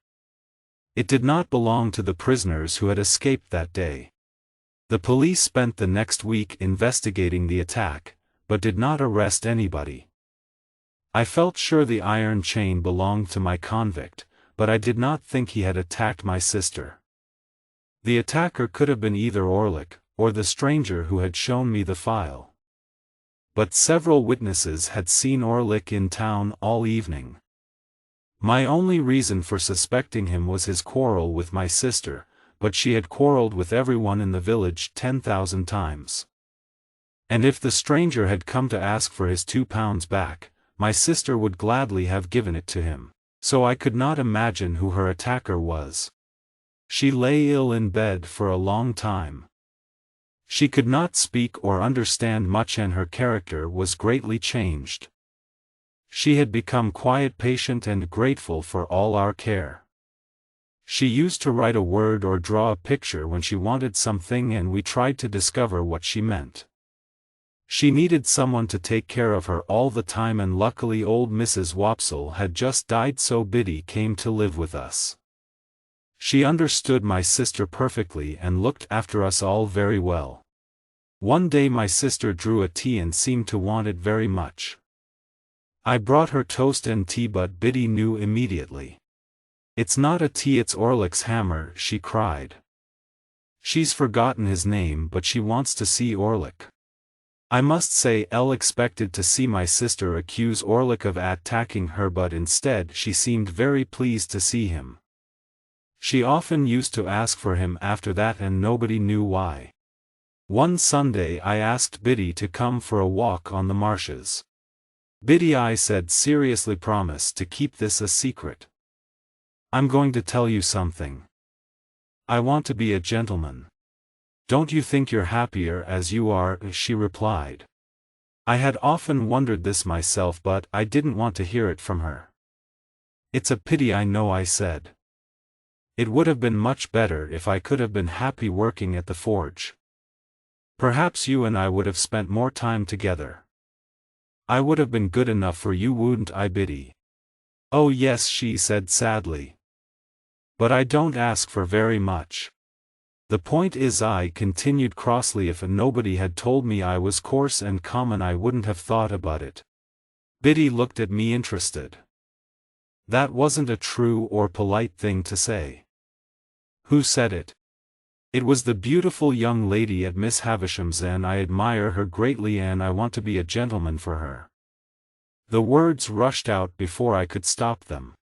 It did not belong to the prisoners who had escaped that day. The police spent the next week investigating the attack, but did not arrest anybody. I felt sure the iron chain belonged to my convict, but I did not think he had attacked my sister. The attacker could have been either Orlick, or the stranger who had shown me the file. But several witnesses had seen Orlick in town all evening. My only reason for suspecting him was his quarrel with my sister, but she had quarreled with everyone in the village 10,000 times. And if the stranger had come to ask for his £2 back, my sister would gladly have given it to him, so I could not imagine who her attacker was. She lay ill in bed for a long time. She could not speak or understand much, and her character was greatly changed. She had become quiet, patient, and grateful for all our care. She used to write a word or draw a picture when she wanted something, and we tried to discover what she meant. She needed someone to take care of her all the time, and luckily old Mrs. Wopsle had just died, so Biddy came to live with us. She understood my sister perfectly and looked after us all very well. One day my sister drew a tea and seemed to want it very much. I brought her toast and tea, but Biddy knew immediately. "It's not a tea, it's Orlick's hammer," she cried. She's forgotten his name, but she wants to see Orlick. I must say Elle expected to see my sister accuse Orlick of attacking her, but instead she seemed very pleased to see him. She often used to ask for him after that, and nobody knew why. One Sunday I asked Biddy to come for a walk on the marshes. "Biddy," I said seriously, "promise to keep this a secret. I'm going to tell you something. I want to be a gentleman. Don't you think you're happier as you are?" she replied. I had often wondered this myself, but I didn't want to hear it from her. "It's a pity, I know," I said. "It would have been much better if I could have been happy working at the forge. Perhaps you and I would have spent more time together. I would have been good enough for you, wouldn't I, Biddy?" "Oh yes," she said sadly. "But I don't ask for very much. The point is," I continued crossly, "if nobody had told me I was coarse and common, I wouldn't have thought about it." Biddy looked at me interested. "That wasn't a true or polite thing to say." "Who said it?" "It was the beautiful young lady at Miss Havisham's, and I admire her greatly, and I want to be a gentleman for her." The words rushed out before I could stop them.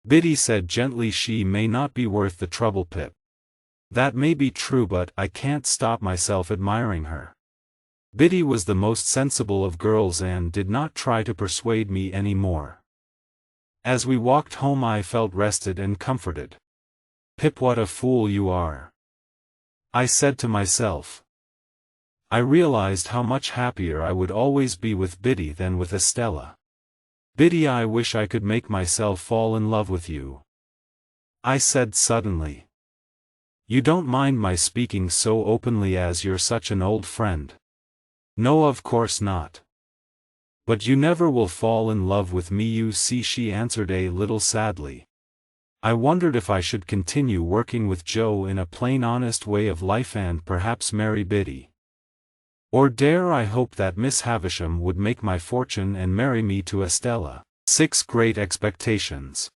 Biddy said gently, "She may not be worth the trouble, Pip. That may be true, but I can't stop myself admiring her." Biddy was the most sensible of girls and did not try to persuade me any more. As we walked home I felt rested and comforted. "Pip, what a fool you are," I said to myself. I realized how much happier I would always be with Biddy than with Estella. "Biddy, I wish I could make myself fall in love with you," I said suddenly. "You don't mind my speaking so openly, as you're such an old friend?" "No, of course not. But you never will fall in love with me, you see," she answered a little sadly. I wondered if I should continue working with Joe in a plain, honest way of life and perhaps marry Biddy. Or dare I hope that Miss Havisham would make my fortune and marry me to Estella. 6 Great Expectations.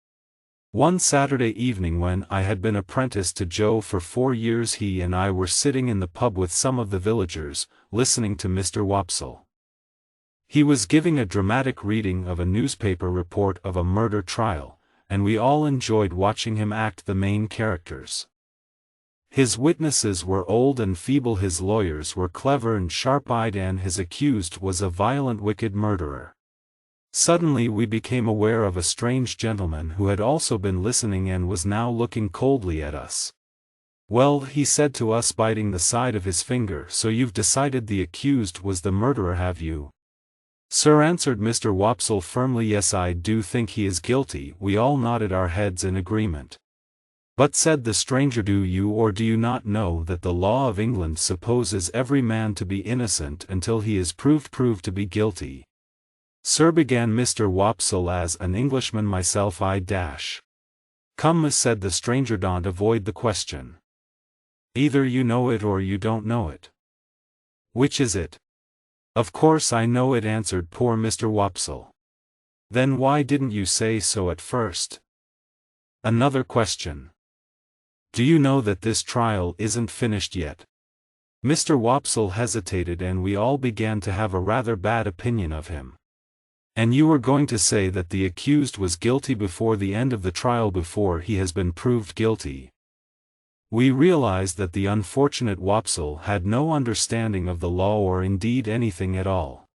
One Saturday evening, when I had been apprenticed to Joe for 4 years, he and I were sitting in the pub with some of the villagers, listening to Mr. Wopsle. He was giving a dramatic reading of a newspaper report of a murder trial, and we all enjoyed watching him act the main characters. His witnesses were old and feeble, his lawyers were clever and sharp-eyed, and his accused was a violent, wicked murderer. Suddenly we became aware of a strange gentleman who had also been listening and was now looking coldly at us. "Well," he said to us, biting the side of his finger, "so you've decided the accused was the murderer, have you?" "Sir," answered Mr. Wopsle firmly, "yes, I do think he is guilty." We all nodded our heads in agreement. "But," said the stranger, "do you or do you not know that the law of England supposes every man to be innocent until he is proved to be guilty?" "Sir," began Mr. Wopsle, "as an Englishman myself I dash." "Come, miss," said the stranger, "don't avoid the question. Either you know it or you don't know it. Which is it?" "Of course I know it," answered poor Mr. Wopsle. "Then why didn't you say so at first?" "Another question. Do you know that this trial isn't finished yet?" Mr. Wopsle hesitated, and we all began to have a rather bad opinion of him. "And you were going to say that the accused was guilty before the end of the trial, before he has been proved guilty?" We realized that the unfortunate Wopsle had no understanding of the law, or indeed anything at all.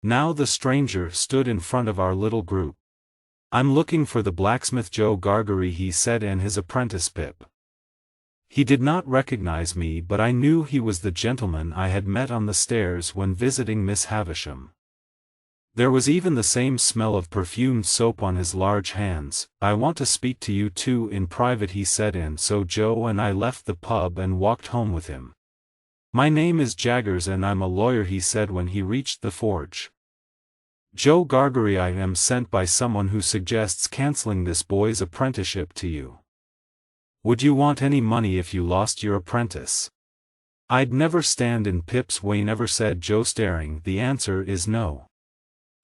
Now the stranger stood in front of our little group. "I'm looking for the blacksmith Joe Gargery," he said, "and his apprentice Pip." He did not recognize me, but I knew he was the gentleman I had met on the stairs when visiting Miss Havisham. There was even the same smell of perfumed soap on his large hands. "I want to speak to you two in private," he said, and so Joe and I left the pub and walked home with him. "My name is Jaggers and I'm a lawyer," he said when he reached the forge. "Joe Gargery, I am sent by someone who suggests canceling this boy's apprenticeship to you. Would you want any money if you lost your apprentice?" "I'd never stand in Pip's way, never," said Joe, staring. "The answer is no."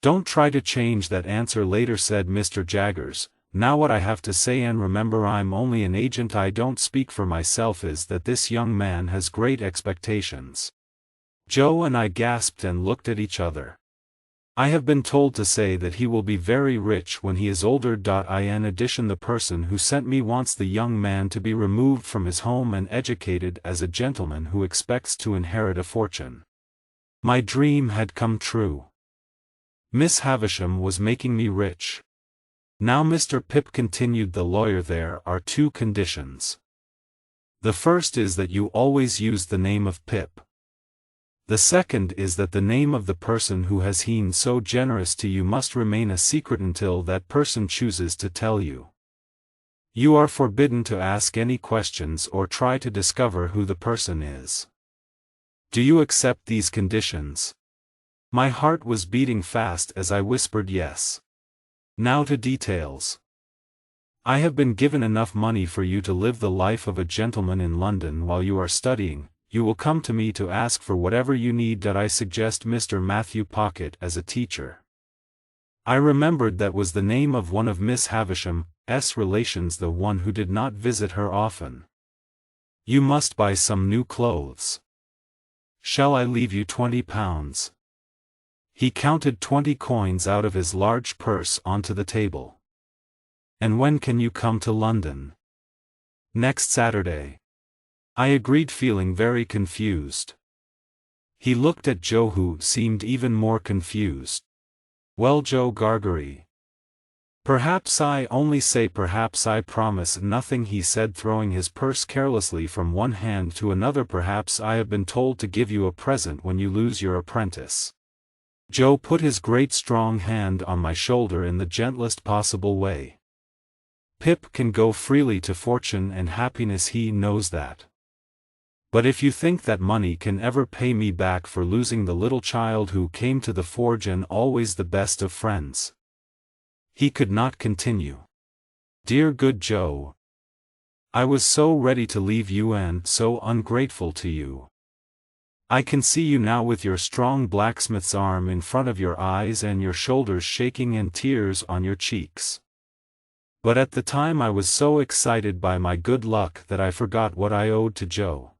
"Don't try to change that answer later," said Mr. Jaggers. "Now what I have to say, and remember I'm only an agent, I don't speak for myself, is that this young man has great expectations." Joe and I gasped and looked at each other. "I have been told to say that he will be very rich when he is older. In addition, the person who sent me wants the young man to be removed from his home and educated as a gentleman who expects to inherit a fortune." My dream had come true. Miss Havisham was making me rich. "Now, Mr. Pip," continued the lawyer, "there are two conditions. The first is that you always use the name of Pip. The second is that the name of the person who has been so generous to you must remain a secret until that person chooses to tell you. You are forbidden to ask any questions or try to discover who the person is. Do you accept these conditions?" My heart was beating fast as I whispered yes. "Now to details. I have been given enough money for you to live the life of a gentleman in London while you are studying. You will come to me to ask for whatever you need. I suggest Mr. Matthew Pocket as a teacher." I remembered that was the name of one of Miss Havisham's relations, the one who did not visit her often. "You must buy some new clothes. Shall I leave you £20? He counted 20 coins out of his large purse onto the table. "And when can you come to London?" "Next Saturday." I agreed, feeling very confused. He looked at Joe, who seemed even more confused. "Well, Joe Gargery, perhaps I only say perhaps I promise nothing," he said, throwing his purse carelessly from one hand to another. "Perhaps I have been told to give you a present when you lose your apprentice." Joe put his great strong hand on my shoulder in the gentlest possible way. "Pip can go freely to fortune and happiness, he knows that. But if you think that money can ever pay me back for losing the little child who came to the forge and always the best of friends—" He could not continue. "Dear good Joe, I was so ready to leave you and so ungrateful to you. I can see you now with your strong blacksmith's arm in front of your eyes and your shoulders shaking and tears on your cheeks. But at the time I was so excited by my good luck that I forgot what I owed to Joe."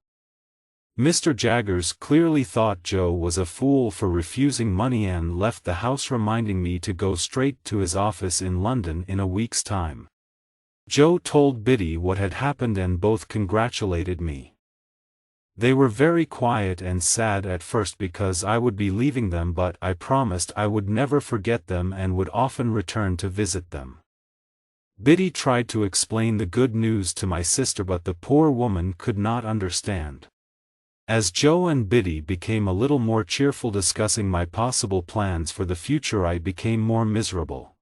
Mr. Jaggers clearly thought Joe was a fool for refusing money and left the house, reminding me to go straight to his office in London in a week's time. Joe told Biddy what had happened and both congratulated me. They were very quiet and sad at first because I would be leaving them, but I promised I would never forget them and would often return to visit them. Biddy tried to explain the good news to my sister, but the poor woman could not understand. As Joe and Biddy became a little more cheerful discussing my possible plans for the future, I became more miserable.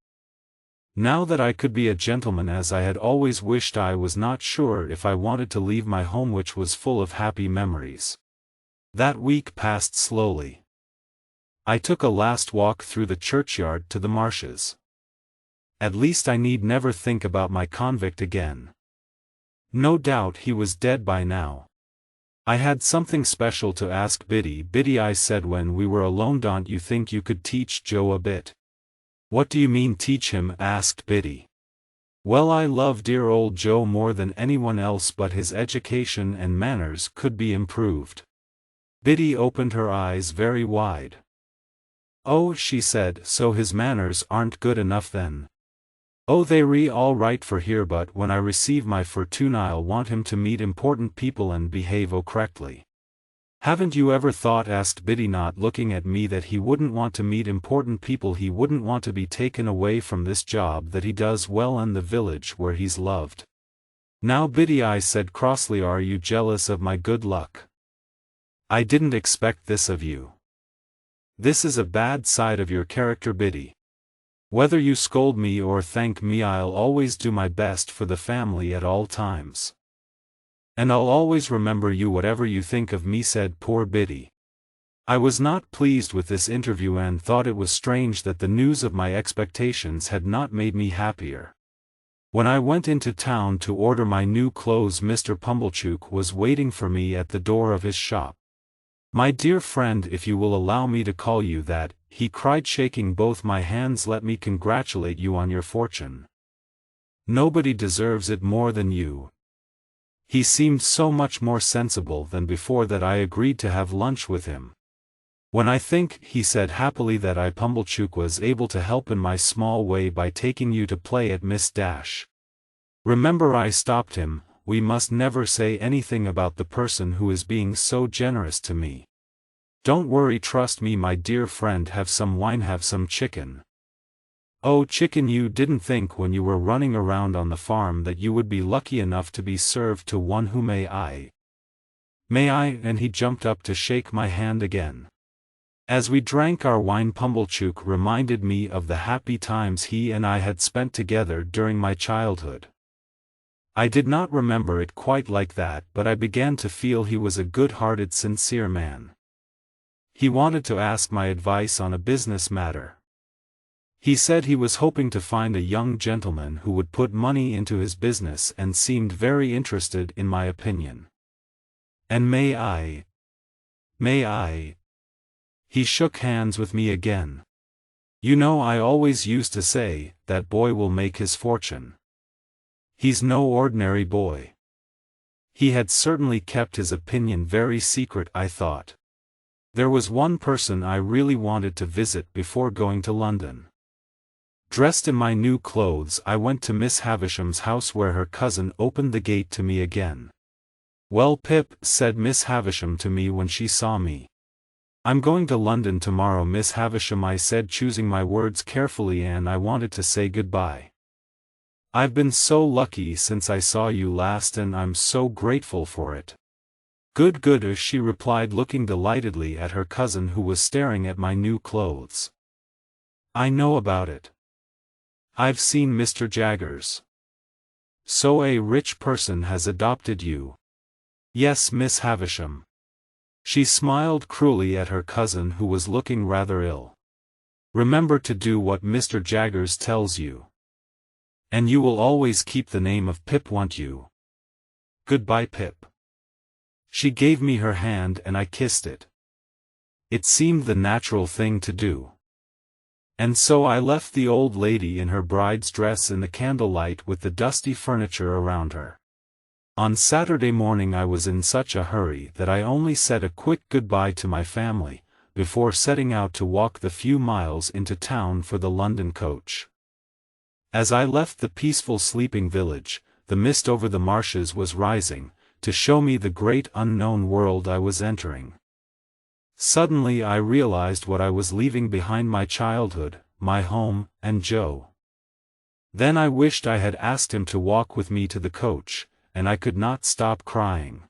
Now that I could be a gentleman as I had always wished, I was not sure if I wanted to leave my home, which was full of happy memories. That week passed slowly. I took a last walk through the churchyard to the marshes. At least I need never think about my convict again. No doubt he was dead by now. I had something special to ask Biddy. Biddy, I said when we were alone, don't you think you could teach Joe a bit? What do you mean teach him? Asked Biddy. Well, I love dear old Joe more than anyone else, but his education and manners could be improved. Biddy opened her eyes very wide. Oh, she said, so his manners aren't good enough then? Oh, they're all right for here, but when I receive my fortune I'll want him to meet important people and behave correctly. Haven't you ever thought, asked Biddy, not looking at me, that he wouldn't want to meet important people? He wouldn't want to be taken away from this job that he does well and the village where he's loved. Now Biddy, I said crossly, are you jealous of my good luck? I didn't expect this of you. This is a bad side of your character, Biddy. Whether you scold me or thank me, I'll always do my best for the family at all times. And I'll always remember you whatever you think of me, said poor Biddy. I was not pleased with this interview and thought it was strange that the news of my expectations had not made me happier. When I went into town to order my new clothes, Mr. Pumblechook was waiting for me at the door of his shop. My dear friend, if you will allow me to call you that, he cried, shaking both my hands, let me congratulate you on your fortune. Nobody deserves it more than you. He seemed so much more sensible than before that I agreed to have lunch with him. When I think, he said happily, that I, Pumblechook, was able to help in my small way by taking you to play at Miss Dash. Remember, I stopped him, we must never say anything about the person who is being so generous to me. Don't worry, trust me, my dear friend. Have some wine, have some chicken. Oh, chicken, you didn't think when you were running around on the farm that you would be lucky enough to be served to one who may I? And he jumped up to shake my hand again. As we drank our wine, Pumblechook reminded me of the happy times he and I had spent together during my childhood. I did not remember it quite like that, but I began to feel he was a good-hearted, sincere man. He wanted to ask my advice on a business matter. He said he was hoping to find a young gentleman who would put money into his business and seemed very interested in my opinion. And may I? He shook hands with me again. You know, I always used to say, that boy will make his fortune. He's no ordinary boy. He had certainly kept his opinion very secret, I thought. There was one person I really wanted to visit before going to London. Dressed in my new clothes, I went to Miss Havisham's house, where her cousin opened the gate to me again. Well, Pip, said Miss Havisham to me when she saw me. I'm going to London tomorrow, Miss Havisham, I said, choosing my words carefully, and I wanted to say goodbye. I've been so lucky since I saw you last, and I'm so grateful for it. Good, she replied, looking delightedly at her cousin, who was staring at my new clothes. I know about it. I've seen Mr. Jaggers. So a rich person has adopted you. Yes, Miss Havisham. She smiled cruelly at her cousin, who was looking rather ill. Remember to do what Mr. Jaggers tells you. And you will always keep the name of Pip, won't you? Goodbye, Pip. She gave me her hand and I kissed it. It seemed the natural thing to do. And so I left the old lady in her bride's dress in the candlelight with the dusty furniture around her. On Saturday morning I was in such a hurry that I only said a quick goodbye to my family, before setting out to walk the few miles into town for the London coach. As I left the peaceful sleeping village, the mist over the marshes was rising, to show me the great unknown world I was entering. Suddenly I realized what I was leaving behind: my childhood, my home, and Joe. Then I wished I had asked him to walk with me to the coach, and I could not stop crying.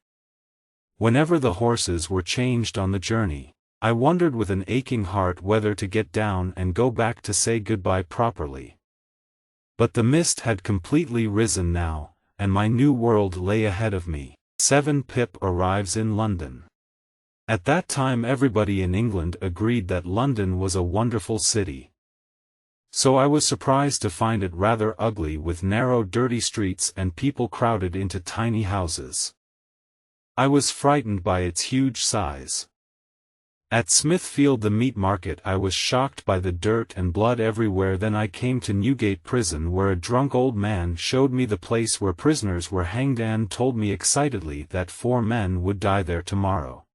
Whenever the horses were changed on the journey, I wondered with an aching heart whether to get down and go back to say goodbye properly. But the mist had completely risen now, and my new world lay ahead of me. 7. Pip arrives in London. At that time everybody in England agreed that London was a wonderful city. So I was surprised to find it rather ugly, with narrow dirty streets and people crowded into tiny houses. I was frightened by its huge size. At Smithfield, the meat market, I was shocked by the dirt and blood everywhere. Then I came to Newgate Prison, where a drunk old man showed me the place where prisoners were hanged and told me excitedly that 4 men would die there tomorrow.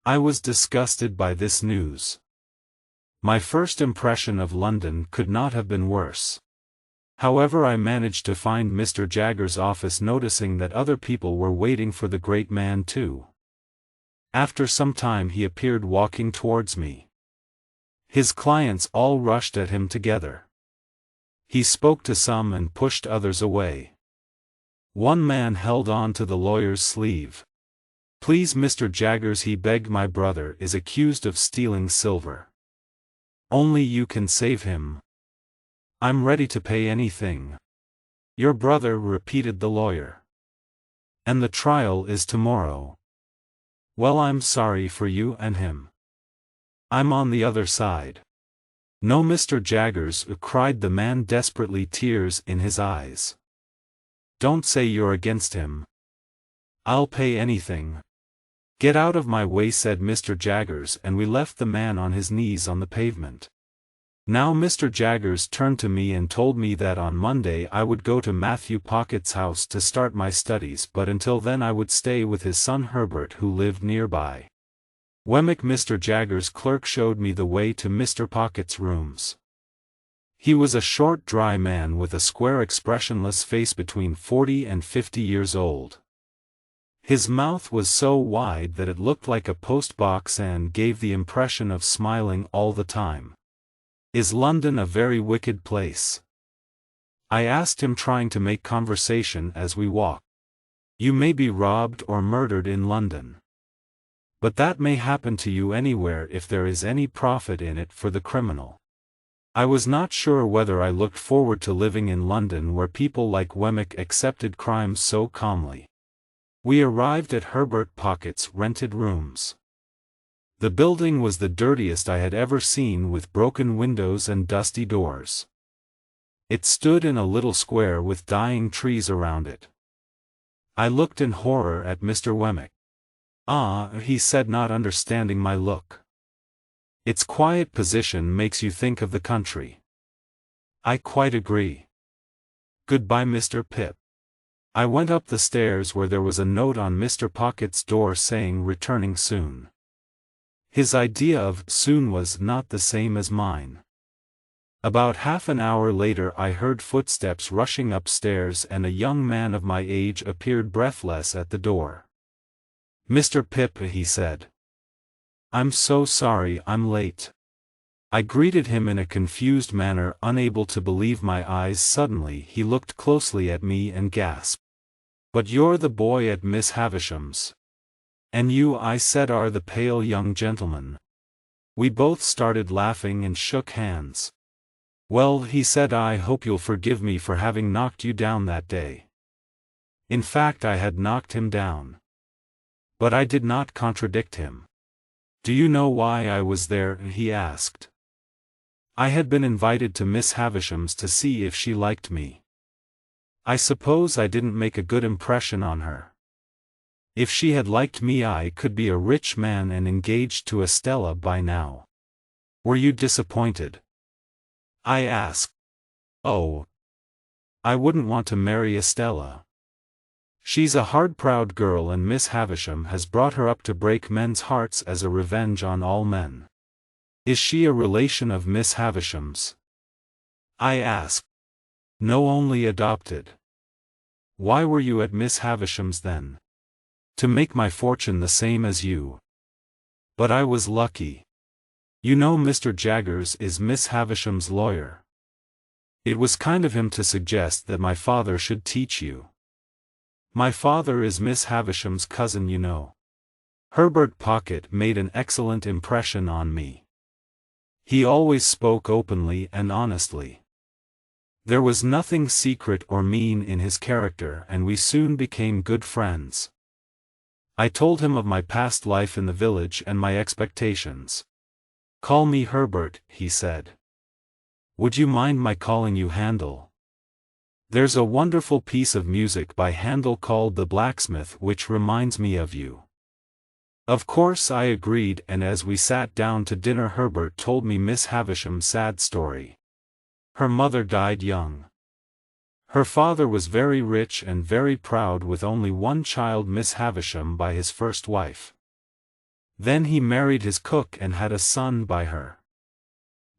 I was disgusted by this news. My first impression of London could not have been worse. However, I managed to find Mr. Jaggers' office, noticing that other people were waiting for the great man too. After some time he appeared walking towards me. His clients all rushed at him together. He spoke to some and pushed others away. One man held on to the lawyer's sleeve. "Please, Mr. Jaggers," he begged, "my brother is accused of stealing silver. Only you can save him. I'm ready to pay anything." "Your brother," repeated the lawyer. "And the trial is tomorrow." "Well, I'm sorry for you and him. I'm on the other side." "No, Mr. Jaggers," cried the man desperately, tears in his eyes. "Don't say you're against him. I'll pay anything." "Get out of my way," said Mr. Jaggers, and we left the man on his knees on the pavement. Now Mr. Jaggers turned to me and told me that on Monday I would go to Matthew Pocket's house to start my studies, but until then I would stay with his son Herbert, who lived nearby. Wemmick, Mr. Jaggers' clerk, showed me the way to Mr. Pocket's rooms. He was a short, dry man with a square, expressionless face, between 40 and 50 years old. His mouth was so wide that it looked like a post-box and gave the impression of smiling all the time. "Is London a very wicked place?" I asked him, trying to make conversation as we walked. "You may be robbed or murdered in London. But that may happen to you anywhere if there is any profit in it for the criminal." I was not sure whether I looked forward to living in London, where people like Wemmick accepted crime so calmly. We arrived at Herbert Pocket's rented rooms. The building was the dirtiest I had ever seen, with broken windows and dusty doors. It stood in a little square with dying trees around it. I looked in horror at Mr. Wemmick. "Ah," he said, not understanding my look. "Its quiet position makes you think of the country." "I quite agree. Goodbye, Mr. Pip." I went up the stairs, where there was a note on Mr. Pocket's door saying "returning soon." His idea of "soon" was not the same as mine. About half an hour later I heard footsteps rushing upstairs, and a young man of my age appeared breathless at the door. "Mr. Pip," he said. "I'm so sorry I'm late." I greeted him in a confused manner, unable to believe my eyes. Suddenly he looked closely at me and gasped. "But you're the boy at Miss Havisham's." "And you," I said, "are the pale young gentleman." We both started laughing and shook hands. "Well," he said, "I hope you'll forgive me for having knocked you down that day." In fact, I had knocked him down. But I did not contradict him. "Do you know why I was there?" he asked. "I had been invited to Miss Havisham's to see if she liked me. I suppose I didn't make a good impression on her. If she had liked me, I could be a rich man and engaged to Estella by now." "Were you disappointed?" I asked. "Oh, I wouldn't want to marry Estella. She's a hard, proud girl, and Miss Havisham has brought her up to break men's hearts as a revenge on all men." "Is she a relation of Miss Havisham's?" I asked. "No, only adopted." "Why were you at Miss Havisham's then?" "To make my fortune the same as you." "But I was lucky. You know, Mr. Jaggers is Miss Havisham's lawyer. It was kind of him to suggest that my father should teach you. My father is Miss Havisham's cousin, you know." Herbert Pocket made an excellent impression on me. He always spoke openly and honestly. There was nothing secret or mean in his character, and we soon became good friends. I told him of my past life in the village and my expectations. "Call me Herbert," he said. "Would you mind my calling you Handel? There's a wonderful piece of music by Handel called The Blacksmith which reminds me of you." Of course I agreed, and as we sat down to dinner Herbert told me Miss Havisham's sad story. Her mother died young. Her father was very rich and very proud with only one child, Miss Havisham, by his first wife. Then he married his cook and had a son by her.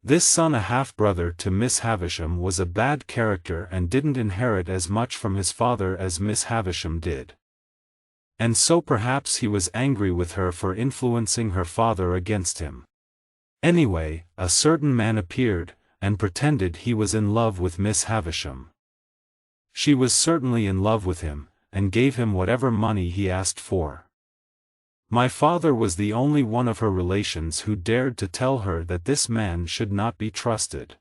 This son, a half-brother to Miss Havisham, was a bad character and didn't inherit as much from his father as Miss Havisham did. And so perhaps he was angry with her for influencing her father against him. Anyway, a certain man appeared, and pretended he was in love with Miss Havisham. She was certainly in love with him, and gave him whatever money he asked for. My father was the only one of her relations who dared to tell her that this man should not be trusted.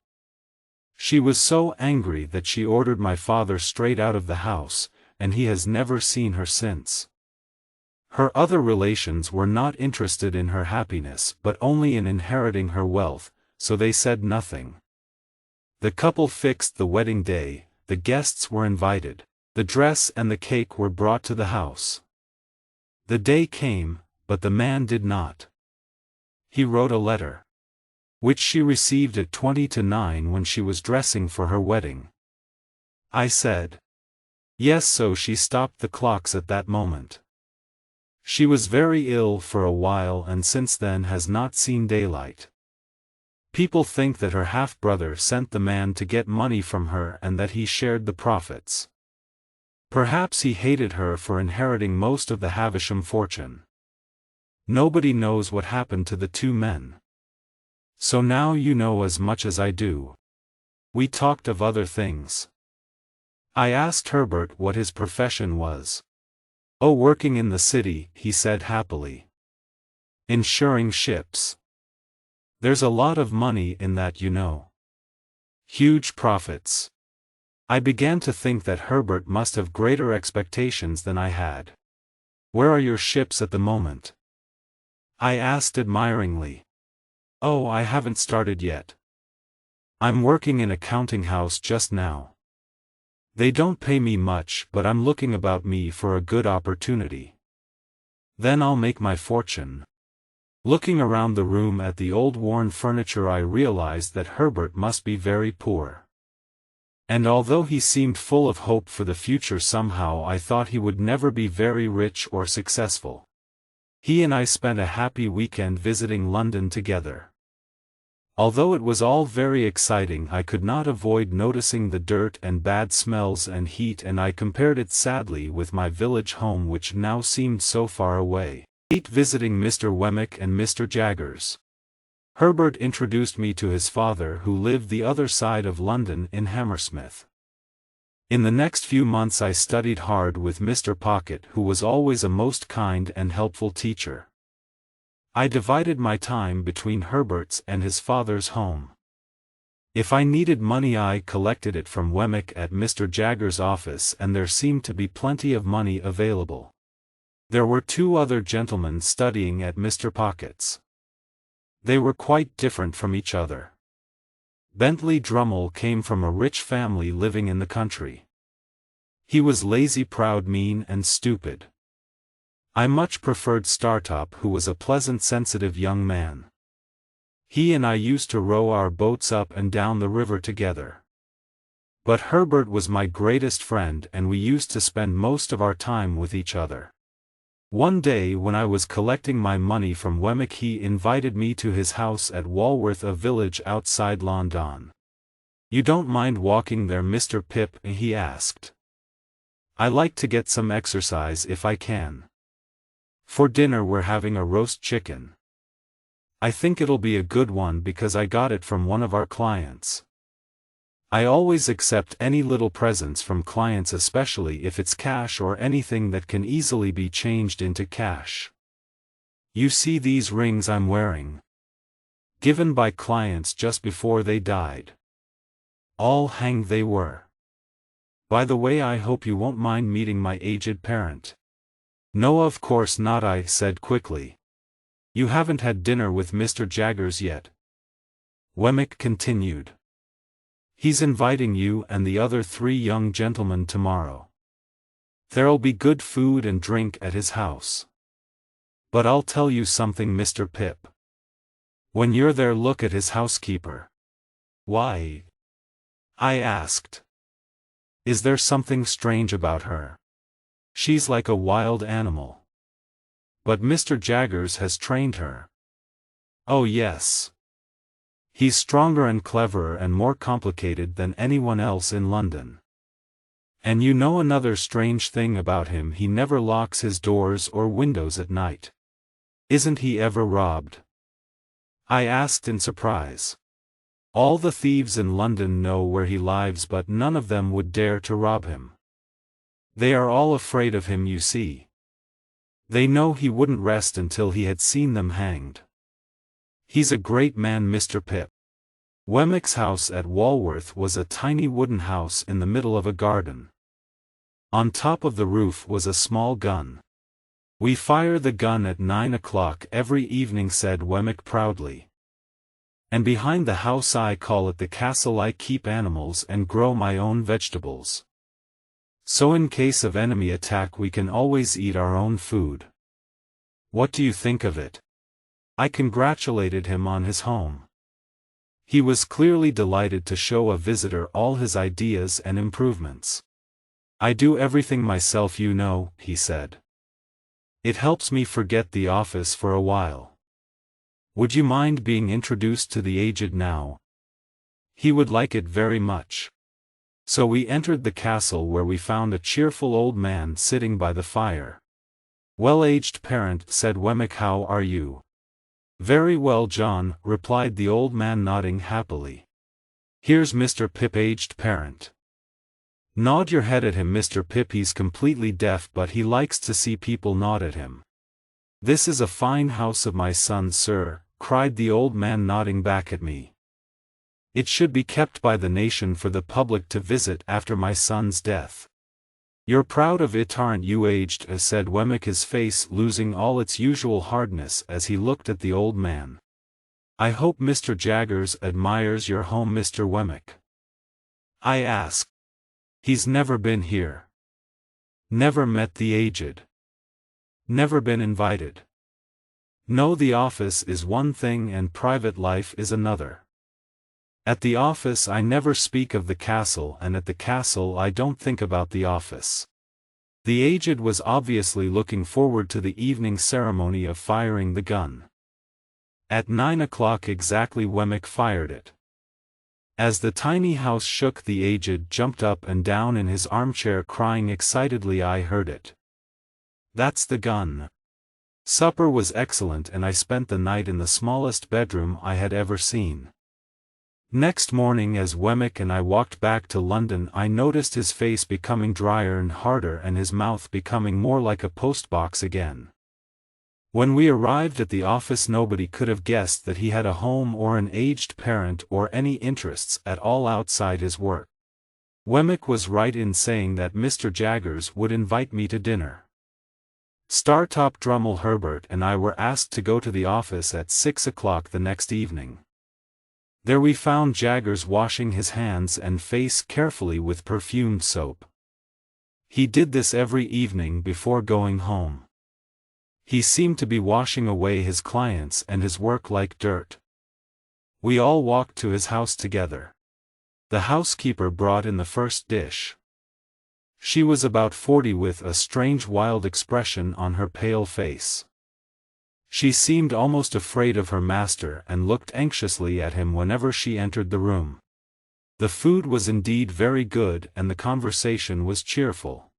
She was so angry that she ordered my father straight out of the house, and he has never seen her since. Her other relations were not interested in her happiness but only in inheriting her wealth, so they said nothing. The couple fixed the wedding day, the guests were invited, the dress and the cake were brought to the house. The day came, but the man did not. He wrote a letter, which she received at 8:50 when she was dressing for her wedding. I said, "Yes," so she stopped the clocks at that moment. She was very ill for a while and since then has not seen daylight. People think that her half-brother sent the man to get money from her and that he shared the profits. Perhaps he hated her for inheriting most of the Havisham fortune. Nobody knows what happened to the two men. So now you know as much as I do. We talked of other things. I asked Herbert what his profession was. "Oh, working in the city," he said happily. "Insuring ships. There's a lot of money in that, you know. Huge profits." I began to think that Herbert must have greater expectations than I had. "Where are your ships at the moment?" I asked admiringly. "Oh, I haven't started yet. I'm working in a counting house just now. They don't pay me much, but I'm looking about me for a good opportunity. Then I'll make my fortune." Looking around the room at the old worn furniture, I realized that Herbert must be very poor. And although he seemed full of hope for the future, somehow I thought he would never be very rich or successful. He and I spent a happy weekend visiting London together. Although it was all very exciting, I could not avoid noticing the dirt and bad smells and heat, and I compared it sadly with my village home which now seemed so far away. Visiting Mr. Wemmick and Mr. Jaggers. Herbert introduced me to his father, who lived the other side of London in Hammersmith. In the next few months I studied hard with Mr. Pocket, who was always a most kind and helpful teacher. I divided my time between Herbert's and his father's home. If I needed money I collected it from Wemmick at Mr. Jaggers' office, and there seemed to be plenty of money available. There were two other gentlemen studying at Mr. Pocket's. They were quite different from each other. Bentley Drummle came from a rich family living in the country. He was lazy, proud, mean, and stupid. I much preferred Startop, who was a pleasant, sensitive young man. He and I used to row our boats up and down the river together. But Herbert was my greatest friend, and we used to spend most of our time with each other. One day when I was collecting my money from Wemmick, he invited me to his house at Walworth, a village outside London. "You don't mind walking there, Mr. Pip?" he asked. "I like to get some exercise if I can. For dinner we're having a roast chicken. I think it'll be a good one because I got it from one of our clients. I always accept any little presents from clients, especially if it's cash or anything that can easily be changed into cash. You see these rings I'm wearing? Given by clients just before they died. All hanged they were. By the way, I hope you won't mind meeting my aged parent. No, of course not, I said quickly. You haven't had dinner with Mr. Jaggers yet. Wemmick continued. He's inviting you and the other 3 young gentlemen tomorrow. There'll be good food and drink at his house. But I'll tell you something, Mr. Pip. When you're there, look at his housekeeper. Why? I asked. Is there something strange about her? She's like a wild animal. But Mr. Jaggers has trained her. Oh yes. He's stronger and cleverer and more complicated than anyone else in London. And you know another strange thing about him, he never locks his doors or windows at night. Isn't he ever robbed? I asked in surprise. All the thieves in London know where he lives, but none of them would dare to rob him. They are all afraid of him, you see. They know he wouldn't rest until he had seen them hanged. He's a great man, Mr. Pip. Wemmick's house at Walworth was a tiny wooden house in the middle of a garden. On top of the roof was a small gun. We fire the gun at 9 o'clock every evening, said Wemmick proudly. And behind the house I call it the castle. I keep animals and grow my own vegetables. So in case of enemy attack we can always eat our own food. What do you think of it? I congratulated him on his home. He was clearly delighted to show a visitor all his ideas and improvements. I do everything myself, you know, he said. It helps me forget the office for a while. Would you mind being introduced to the aged now? He would like it very much. So we entered the castle, where we found a cheerful old man sitting by the fire. Well, aged parent, said Wemmick, how are you? Very well, John, replied the old man, nodding happily. Here's Mr. Pip, aged parent. Nod your head at him, Mr. Pip. He's completely deaf, but he likes to see people nod at him. This is a fine house of my son, sir, cried the old man, nodding back at me. It should be kept by the nation for the public to visit after my son's death. You're proud of it, aren't you, aged? Said Wemmick, his face losing all its usual hardness as he looked at the old man. I hope Mr. Jaggers admires your home, Mr. Wemmick. I asked. He's never been here. Never met the aged. Never been invited. No, the office is one thing and private life is another. At the office I never speak of the castle, and at the castle I don't think about the office. The aged was obviously looking forward to the evening ceremony of firing the gun. At 9 o'clock exactly Wemmick fired it. As the tiny house shook, the aged jumped up and down in his armchair, crying excitedly. I heard it. That's the gun. Supper was excellent, and I spent the night in the smallest bedroom I had ever seen. Next morning, as Wemmick and I walked back to London, I noticed his face becoming drier and harder and his mouth becoming more like a postbox again. When we arrived at the office, nobody could have guessed that he had a home or an aged parent or any interests at all outside his work. Wemmick was right in saying that Mr. Jaggers would invite me to dinner. Startop Drummle Herbert and I were asked to go to the office at 6 o'clock the next evening. There we found Jaggers washing his hands and face carefully with perfumed soap. He did this every evening before going home. He seemed to be washing away his clients and his work like dirt. We all walked to his house together. The housekeeper brought in the first dish. She was about 40, with a strange wild expression on her pale face. She seemed almost afraid of her master and looked anxiously at him whenever she entered the room. The food was indeed very good and the conversation was cheerful.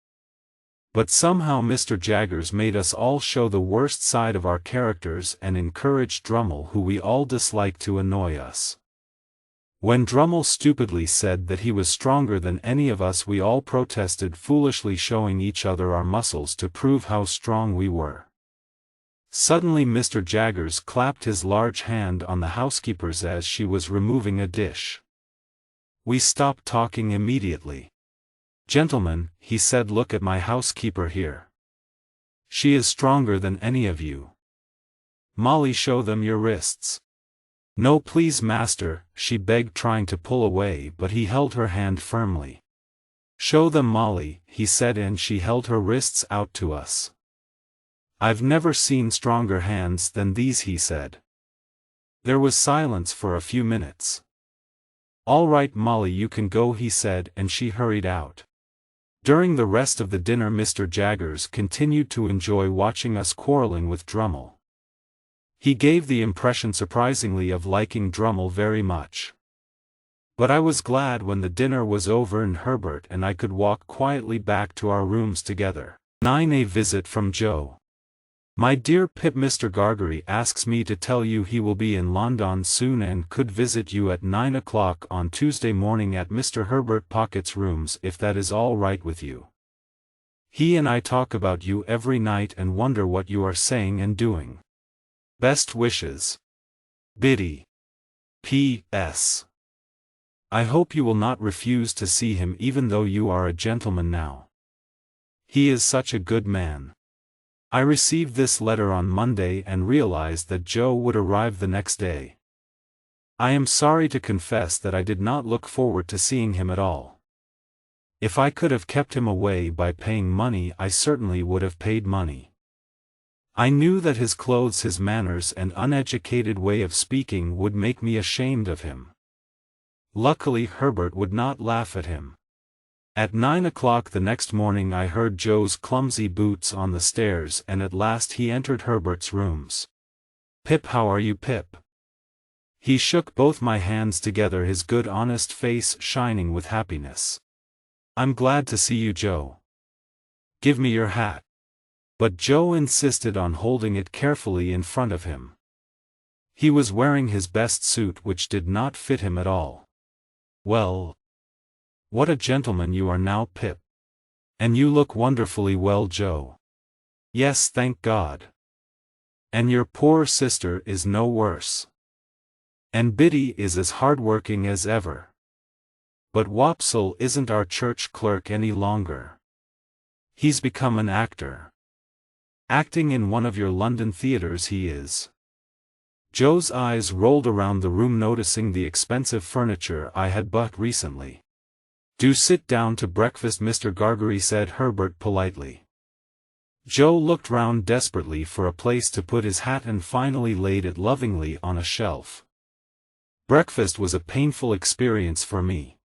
But somehow Mr. Jaggers made us all show the worst side of our characters and encouraged Drummle, who we all disliked, to annoy us. When Drummle stupidly said that he was stronger than any of us, we all protested, foolishly showing each other our muscles to prove how strong we were. Suddenly Mr. Jaggers clapped his large hand on the housekeeper's as she was removing a dish. We stopped talking immediately. Gentlemen, he said, look at my housekeeper here. She is stronger than any of you. Molly, show them your wrists. No, please, master, she begged, trying to pull away, but he held her hand firmly. Show them, Molly, he said, and she held her wrists out to us. I've never seen stronger hands than these, he said. There was silence for a few minutes. All right, Molly, you can go, he said, and she hurried out. During the rest of the dinner, Mr. Jaggers continued to enjoy watching us quarreling with Drummle. He gave the impression, surprisingly, of liking Drummle very much. But I was glad when the dinner was over and Herbert and I could walk quietly back to our rooms together. 9. A visit from Joe. My dear Pip, Mr. Gargery asks me to tell you he will be in London soon and could visit you at 9 o'clock on Tuesday morning at Mr. Herbert Pocket's rooms, if that is all right with you. He and I talk about you every night and wonder what you are saying and doing. Best wishes. Biddy. P.S. I hope you will not refuse to see him, even though you are a gentleman now. He is such a good man. I received this letter on Monday and realized that Joe would arrive the next day. I am sorry to confess that I did not look forward to seeing him at all. If I could have kept him away by paying money, I certainly would have paid money. I knew that his clothes, his manners, and uneducated way of speaking would make me ashamed of him. Luckily, Herbert would not laugh at him. At 9 o'clock the next morning I heard Joe's clumsy boots on the stairs, and at last he entered Herbert's rooms. Pip, how are you, Pip? He shook both my hands together, his good honest face shining with happiness. I'm glad to see you, Joe. Give me your hat. But Joe insisted on holding it carefully in front of him. He was wearing his best suit, which did not fit him at all. Well, what a gentleman you are now, Pip. And you look wonderfully well, Joe. Yes, thank God. And your poor sister is no worse. And Biddy is as hard-working as ever. But Wopsle isn't our church clerk any longer. He's become an actor. Acting in one of your London theaters, he is. Joe's eyes rolled around the room, noticing the expensive furniture I had bought recently. Do sit down to breakfast, Mr. Gargery, said Herbert politely. Joe looked round desperately for a place to put his hat and finally laid it lovingly on a shelf. Breakfast was a painful experience for me.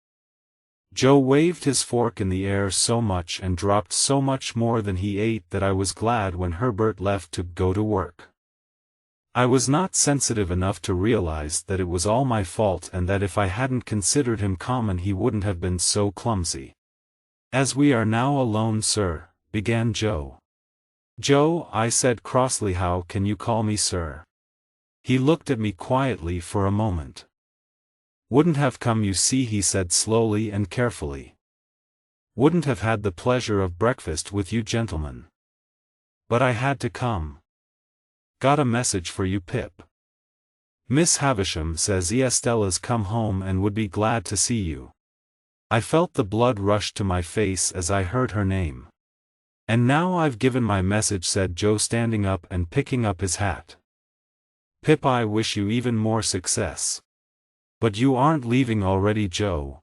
Joe waved his fork in the air so much and dropped so much more than he ate that I was glad when Herbert left to go to work. I was not sensitive enough to realize that it was all my fault, and that if I hadn't considered him common he wouldn't have been so clumsy. As we are now alone, sir, began Joe. Joe, I said crossly, how can you call me sir? He looked at me quietly for a moment. Wouldn't have come, you see, he said slowly and carefully. Wouldn't have had the pleasure of breakfast with you gentlemen. But I had to come. Got a message for you, Pip. Miss Havisham says Estella's come home and would be glad to see you. I felt the blood rush to my face as I heard her name. And now I've given my message, said Joe, standing up and picking up his hat. Pip, I wish you even more success. But you aren't leaving already, Joe?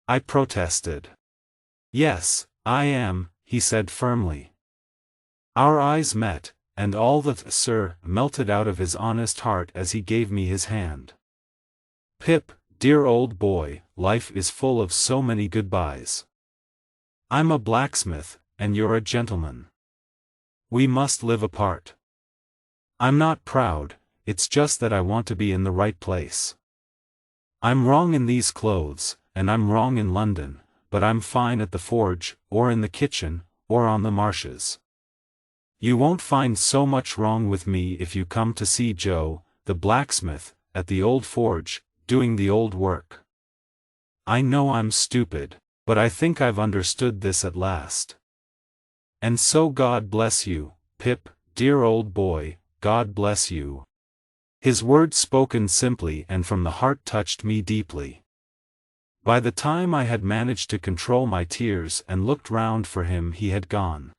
I protested. Yes, I am, he said firmly. Our eyes met, and all the sir melted out of his honest heart as he gave me his hand. Pip, dear old boy, life is full of so many goodbyes. I'm a blacksmith, and you're a gentleman. We must live apart. I'm not proud, it's just that I want to be in the right place. I'm wrong in these clothes, and I'm wrong in London, but I'm fine at the forge, or in the kitchen, or on the marshes. You won't find so much wrong with me if you come to see Joe, the blacksmith, at the old forge, doing the old work. I know I'm stupid, but I think I've understood this at last. And so God bless you, Pip, dear old boy, God bless you. His words spoken simply and from the heart touched me deeply. By the time I had managed to control my tears and looked round for him, he had gone.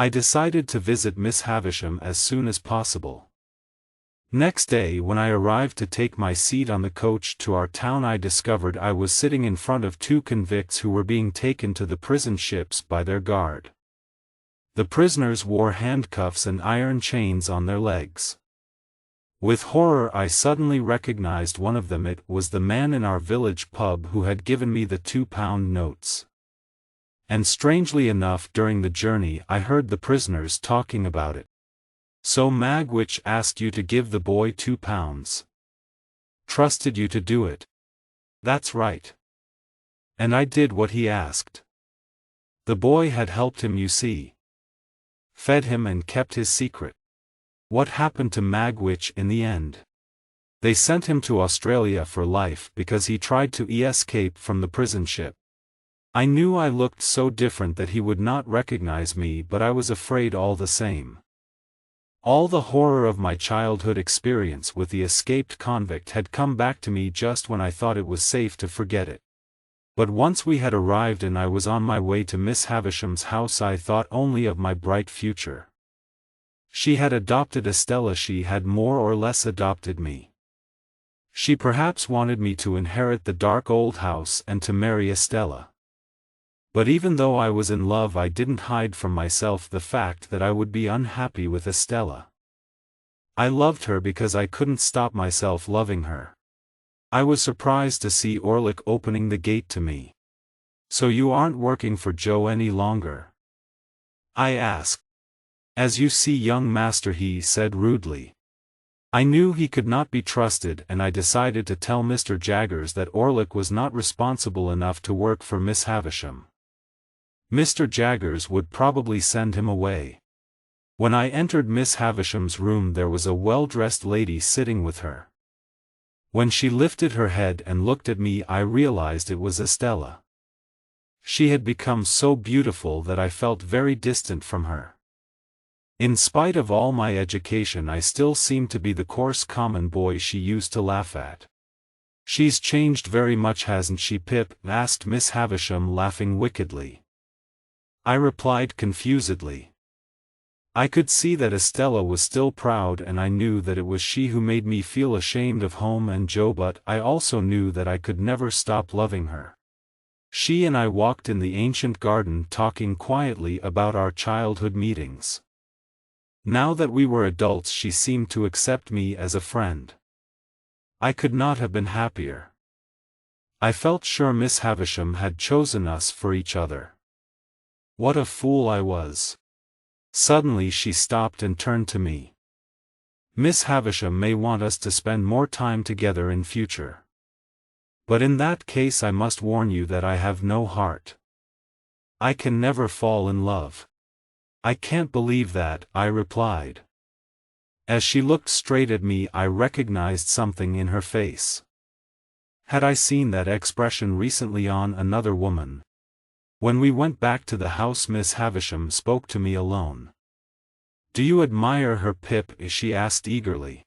I decided to visit Miss Havisham as soon as possible. Next day when I arrived to take my seat on the coach to our town, I discovered I was sitting in front of two convicts who were being taken to the prison ships by their guard. The prisoners wore handcuffs and iron chains on their legs. With horror I suddenly recognized one of them. It was the man in our village pub who had given me the £2 notes. And strangely enough, during the journey I heard the prisoners talking about it. So Magwitch asked you to give the boy £2. Trusted you to do it. That's right. And I did what he asked. The boy had helped him, you see. Fed him and kept his secret. What happened to Magwitch in the end? They sent him to Australia for life because he tried to escape from the prison ship. I knew I looked so different that he would not recognize me, but I was afraid all the same. All the horror of my childhood experience with the escaped convict had come back to me just when I thought it was safe to forget it. But once we had arrived and I was on my way to Miss Havisham's house, I thought only of my bright future. She had adopted Estella. She had more or less adopted me. She perhaps wanted me to inherit the dark old house and to marry Estella. But even though I was in love, I didn't hide from myself the fact that I would be unhappy with Estella. I loved her because I couldn't stop myself loving her. I was surprised to see Orlick opening the gate to me. "So you aren't working for Joe any longer?" I asked. "As you see, young master," he said rudely. I knew he could not be trusted, and I decided to tell Mr. Jaggers that Orlick was not responsible enough to work for Miss Havisham. Mr. Jaggers would probably send him away. When I entered Miss Havisham's room, there was a well-dressed lady sitting with her. When she lifted her head and looked at me, I realized it was Estella. She had become so beautiful that I felt very distant from her. In spite of all my education, I still seemed to be the coarse common boy she used to laugh at. "She's changed very much, hasn't she, Pip?" asked Miss Havisham, laughing wickedly. I replied confusedly. I could see that Estella was still proud, and I knew that it was she who made me feel ashamed of home and Joe, but I also knew that I could never stop loving her. She and I walked in the ancient garden, talking quietly about our childhood meetings. Now that we were adults, she seemed to accept me as a friend. I could not have been happier. I felt sure Miss Havisham had chosen us for each other. What a fool I was. Suddenly she stopped and turned to me. "Miss Havisham may want us to spend more time together in future. But in that case I must warn you that I have no heart. I can never fall in love." "I can't believe that," I replied. As she looked straight at me, I recognized something in her face. Had I seen that expression recently on another woman? When we went back to the house, Miss Havisham spoke to me alone. "Do you admire her, Pip?" she asked eagerly.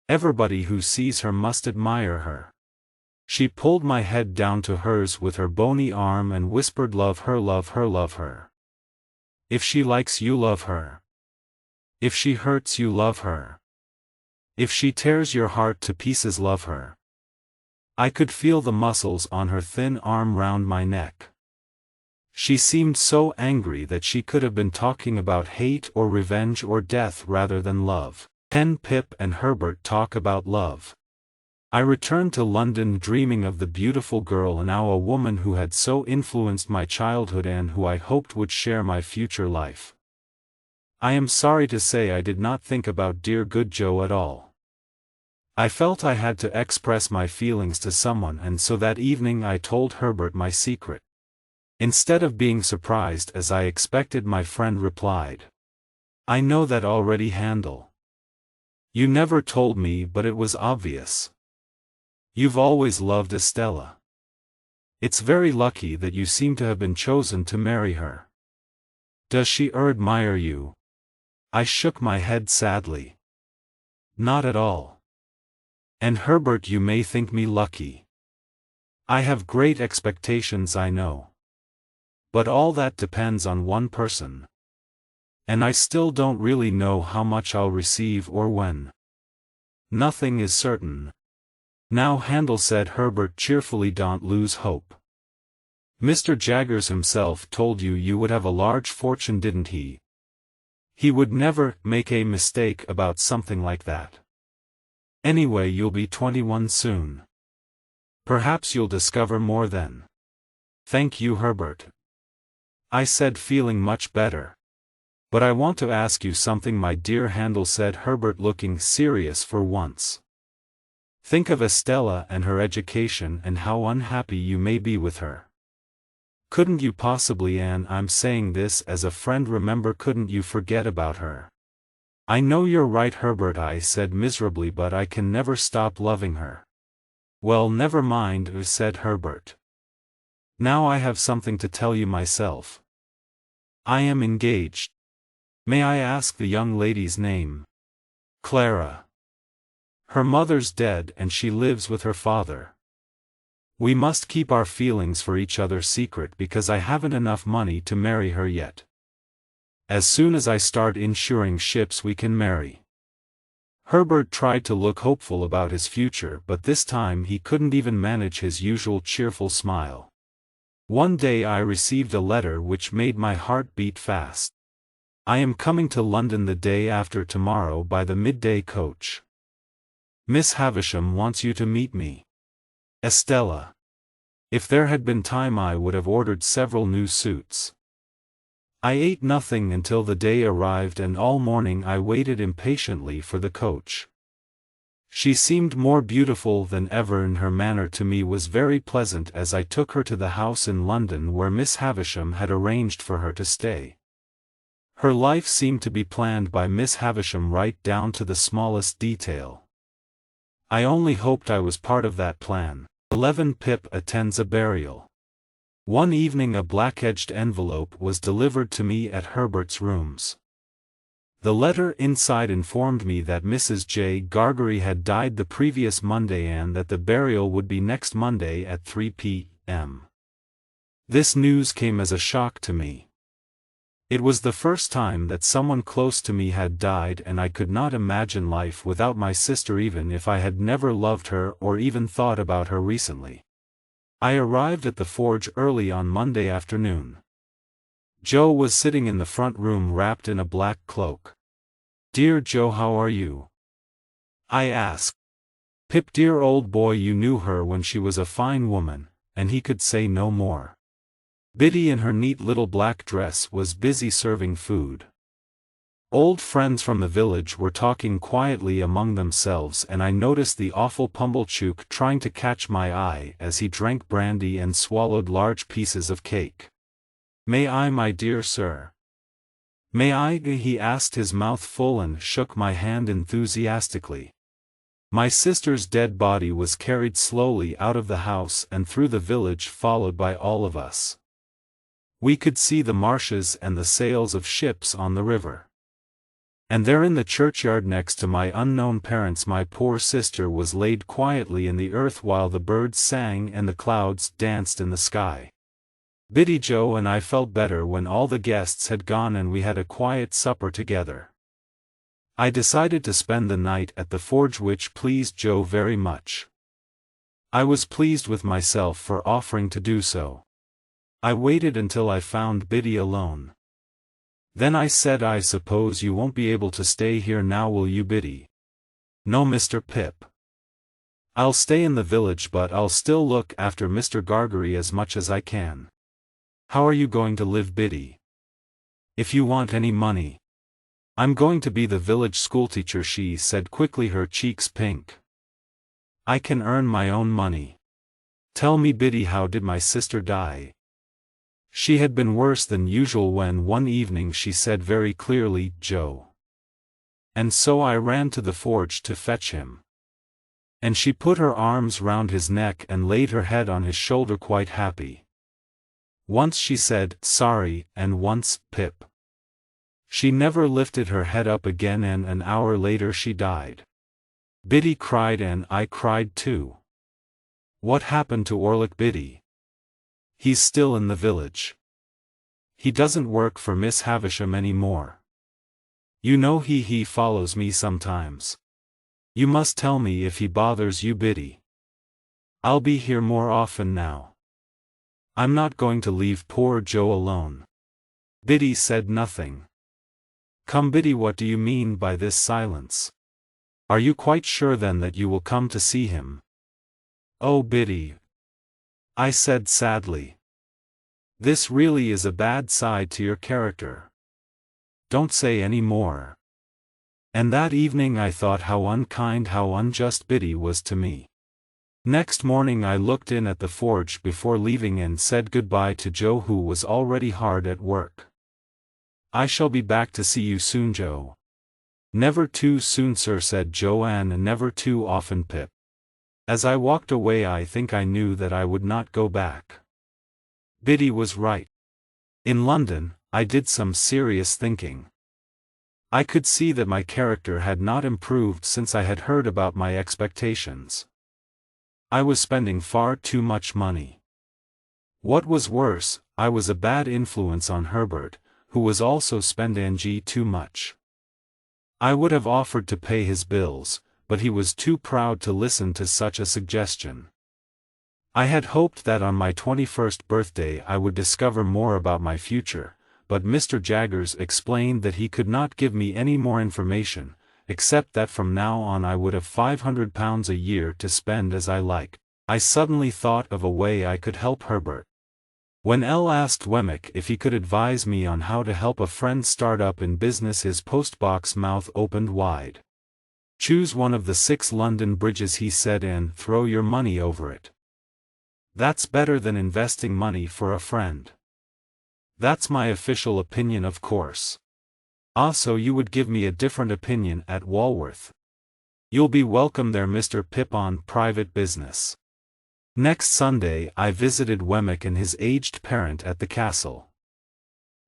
"Everybody who sees her must admire her." She pulled my head down to hers with her bony arm and whispered, "Love her, love her, love her. If she likes you, love her. If she hurts you, love her. If she tears your heart to pieces, love her." I could feel the muscles on her thin arm round my neck. She seemed so angry that she could have been talking about hate or revenge or death rather than love. Pip and Herbert talk about love. I returned to London dreaming of the beautiful girl, and now a woman who had so influenced my childhood and who I hoped would share my future life. I am sorry to say I did not think about dear good Joe at all. I felt I had to express my feelings to someone, and so that evening I told Herbert my secret. Instead of being surprised as I expected, my friend replied, "I know that already, Handel. You never told me, but it was obvious. You've always loved Estella. It's very lucky that you seem to have been chosen to marry her. Does she admire you?" I shook my head sadly. "Not at all. And Herbert, you may think me lucky. I have great expectations, I know. But all that depends on one person." And I still don't really know how much I'll receive or when. Nothing is certain. Now Handel, said Herbert cheerfully, don't lose hope. Mr. Jaggers himself told you you would have a large fortune, didn't he? He would never make a mistake about something like that. Anyway, you'll be 21 soon. Perhaps you'll discover more then. Thank you, Herbert, I said, feeling much better. But I want to ask you something, my dear Handel, said Herbert, looking serious for once. Think of Estella and her education and how unhappy you may be with her. Couldn't you possibly, and I'm saying this as a friend, remember, couldn't you forget about her? I know you're right, Herbert, I said miserably, but I can never stop loving her. Well, never mind, said Herbert. Now I have something to tell you myself. I am engaged. May I ask the young lady's name? Clara. Her mother's dead and she lives with her father. We must keep our feelings for each other secret because I haven't enough money to marry her yet. As soon as I start insuring ships we can marry. Herbert tried to look hopeful about his future, but this time he couldn't even manage his usual cheerful smile. One day I received a letter which made my heart beat fast. I am coming to London the day after tomorrow by the midday coach. Miss Havisham wants you to meet me. Estella. If there had been time I would have ordered several new suits. I ate nothing until the day arrived, and all morning I waited impatiently for the coach. She seemed more beautiful than ever, and her manner to me was very pleasant as I took her to the house in London where Miss Havisham had arranged for her to stay. Her life seemed to be planned by Miss Havisham right down to the smallest detail. I only hoped I was part of that plan. 11. Pip attends a burial. One evening a black-edged envelope was delivered to me at Herbert's rooms. The letter inside informed me that Mrs. J. Gargery had died the previous Monday and that the burial would be next Monday at 3 p.m. This news came as a shock to me. It was the first time that someone close to me had died, and I could not imagine life without my sister, even if I had never loved her or even thought about her recently. I arrived at the forge early on Monday afternoon. Joe was sitting in the front room wrapped in a black cloak. "Dear Joe, how are you?" I asked. "Pip, dear old boy, you knew her when she was a fine woman," and he could say no more. Biddy in her neat little black dress was busy serving food. Old friends from the village were talking quietly among themselves, and I noticed the awful Pumblechook trying to catch my eye as he drank brandy and swallowed large pieces of cake. "May I, my dear sir?" "May I?" he asked, his mouth full, and shook my hand enthusiastically. My sister's dead body was carried slowly out of the house and through the village, followed by all of us. We could see the marshes and the sails of ships on the river. And there in the churchyard next to my unknown parents my poor sister was laid quietly in the earth while the birds sang and the clouds danced in the sky. Biddy, Joe, and I felt better when all the guests had gone and we had a quiet supper together. I decided to spend the night at the forge, which pleased Joe very much. I was pleased with myself for offering to do so. I waited until I found Biddy alone. Then I said, "I suppose you won't be able to stay here now, will you, Biddy?" "No, Mr. Pip. I'll stay in the village, but I'll still look after Mr. Gargery as much as I can." "How are you going to live, Biddy?" "If you want any money." "I'm going to be the village schoolteacher," she said quickly, her cheeks pink. "I can earn my own money. Tell me, Biddy, how did my sister die?" She had been worse than usual when one evening she said very clearly, "Joe." And so I ran to the forge to fetch him. And she put her arms round his neck and laid her head on his shoulder, quite happy. Once she said, "Sorry," and once, "Pip." She never lifted her head up again, and an hour later she died. Biddy cried and I cried too. "What happened to Orlick, Biddy?" "He's still in the village. He doesn't work for Miss Havisham any more." You know he follows me sometimes. You must tell me if he bothers you, Biddy. I'll be here more often now. I'm not going to leave poor Joe alone." Biddy said nothing. "Come, Biddy, what do you mean by this silence? Are you quite sure then that you will come to see him?" "Oh, Biddy," I said sadly. "This really is a bad side to your character. Don't say any more." And that evening I thought how unkind, how unjust Biddy was to me. Next morning I looked in at the forge before leaving and said goodbye to Joe, who was already hard at work. "I shall be back to see you soon, Joe." "Never too soon, sir," said Joanne, "and never too often, Pip." As I walked away I think I knew that I would not go back. Biddy was right. In London, I did some serious thinking. I could see that my character had not improved since I had heard about my expectations. I was spending far too much money. What was worse, I was a bad influence on Herbert, who was also spending too much. I would have offered to pay his bills, but he was too proud to listen to such a suggestion. I had hoped that on my 21st birthday I would discover more about my future, but Mr. Jaggers explained that he could not give me any more information, except that from now on I would have £500 a year to spend as I like. I suddenly thought of a way I could help Herbert. When L asked Wemmick if he could advise me on how to help a friend start up in business, his postbox mouth opened wide. "Choose one of the 6 London bridges," he said, "and throw your money over it. That's better than investing money for a friend." That's my official opinion, of course. "Ah, so you would give me a different opinion at Walworth. You'll be welcome there, Mr. Pip, on private business." Next Sunday I visited Wemmick and his aged parent at the castle.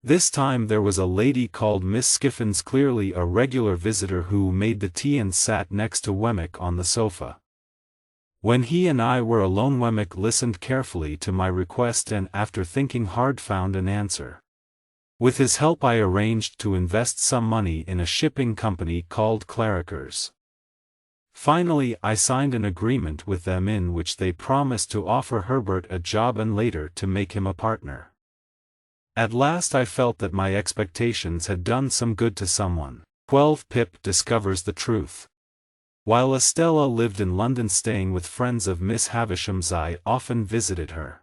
This time there was a lady called Miss Skiffins, clearly a regular visitor, who made the tea and sat next to Wemmick on the sofa. When he and I were alone, Wemmick listened carefully to my request and, after thinking hard, found an answer. With his help I arranged to invest some money in a shipping company called Claricers. Finally I signed an agreement with them in which they promised to offer Herbert a job and later to make him a partner. At last I felt that my expectations had done some good to someone. 12. Pip discovers the truth. While Estella lived in London staying with friends of Miss Havisham's, I often visited her.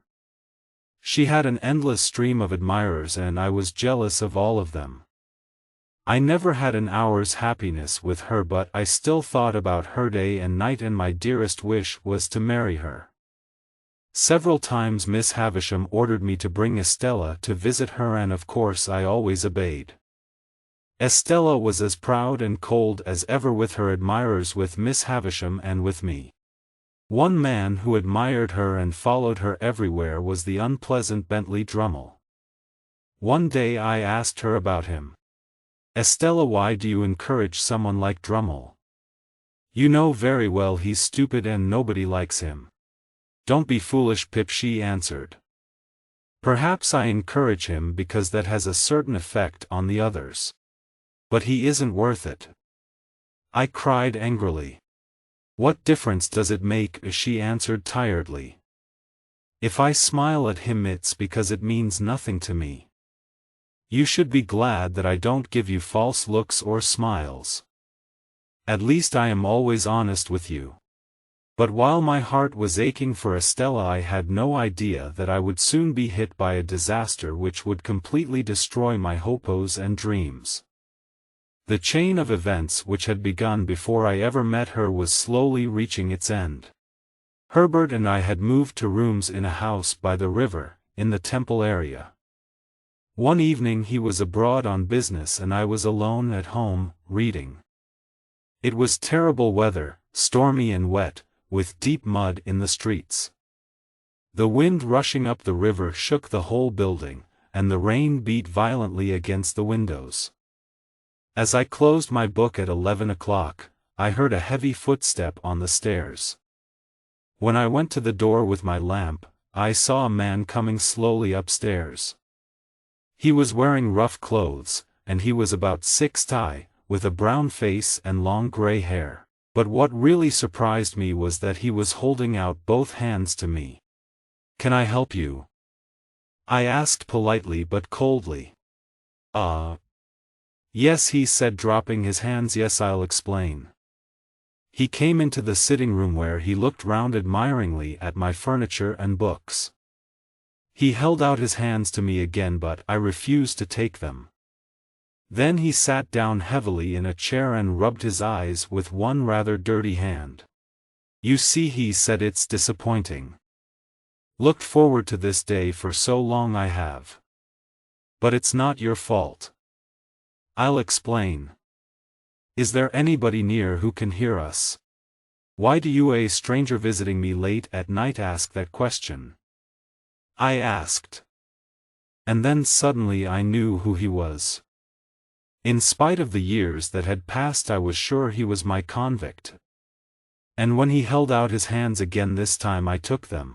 She had an endless stream of admirers and I was jealous of all of them. I never had an hour's happiness with her, but I still thought about her day and night, and my dearest wish was to marry her. Several times Miss Havisham ordered me to bring Estella to visit her, and of course I always obeyed. Estella was as proud and cold as ever with her admirers, with Miss Havisham and with me. One man who admired her and followed her everywhere was the unpleasant Bentley Drummle. One day I asked her about him. "Estella, why do you encourage someone like Drummle? You know very well he's stupid and nobody likes him." "Don't be foolish, Pip," she answered. "Perhaps I encourage him because that has a certain effect on the others. But he isn't worth it." I cried angrily. "What difference does it make?" she answered tiredly. "If I smile at him it's because it means nothing to me. You should be glad that I don't give you false looks or smiles. At least I am always honest with you." But while my heart was aching for Estella, I had no idea that I would soon be hit by a disaster which would completely destroy my hopes and dreams. The chain of events which had begun before I ever met her was slowly reaching its end. Herbert and I had moved to rooms in a house by the river, in the Temple area. One evening he was abroad on business and I was alone at home, reading. It was terrible weather, stormy and wet, with deep mud in the streets. The wind rushing up the river shook the whole building, and the rain beat violently against the windows. As I closed my book at 11 o'clock, I heard a heavy footstep on the stairs. When I went to the door with my lamp, I saw a man coming slowly upstairs. He was wearing rough clothes, and he was about 6', with a brown face and long gray hair. But what really surprised me was that he was holding out both hands to me. "Can I help you?" I asked politely but coldly. Yes," he said, dropping his hands. "Yes, I'll explain." He came into the sitting room where he looked round admiringly at my furniture and books. He held out his hands to me again, but I refused to take them. Then he sat down heavily in a chair and rubbed his eyes with one rather dirty hand. "You see," he said, "it's disappointing. Looked forward to this day for so long I have. But it's not your fault. I'll explain. Is there anybody near who can hear us? Why do you, a stranger visiting me late at night, ask that question?" I asked. And then suddenly I knew who he was. In spite of the years that had passed, I was sure he was my convict. And when he held out his hands again this time, I took them.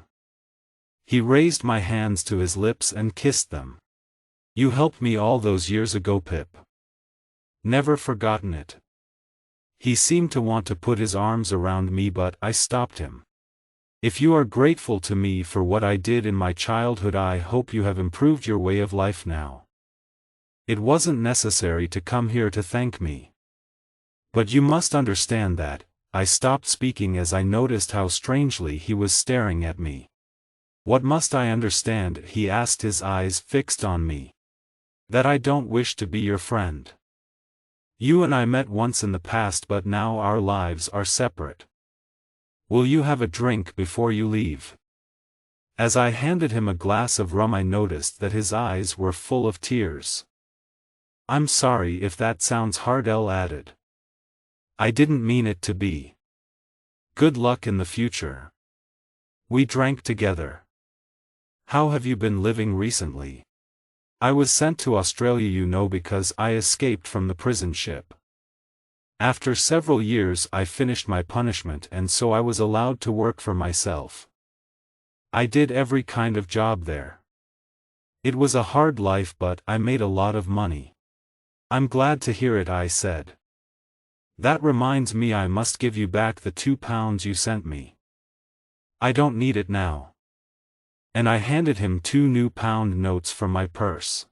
He raised my hands to his lips and kissed them. "You helped me all those years ago, Pip. Never forgotten it." He seemed to want to put his arms around me, but I stopped him. "If you are grateful to me for what I did in my childhood, I hope you have improved your way of life now. It wasn't necessary to come here to thank me. But you must understand that." I stopped speaking as I noticed how strangely he was staring at me. "What must I understand?" he asked, his eyes fixed on me. "That I don't wish to be your friend. You and I met once in the past, but now our lives are separate. Will you have a drink before you leave?" As I handed him a glass of rum, I noticed that his eyes were full of tears. "I'm sorry if that sounds hard," L added. "I didn't mean it to be. Good luck in the future." We drank together. "How have you been living recently?" "I was sent to Australia, you know, because I escaped from the prison ship. After several years I finished my punishment, and so I was allowed to work for myself. I did every kind of job there. It was a hard life, but I made a lot of money." "I'm glad to hear it," I said. "That reminds me, I must give you back the £2 you sent me. I don't need it now." And I handed him 2 new pound notes from my purse.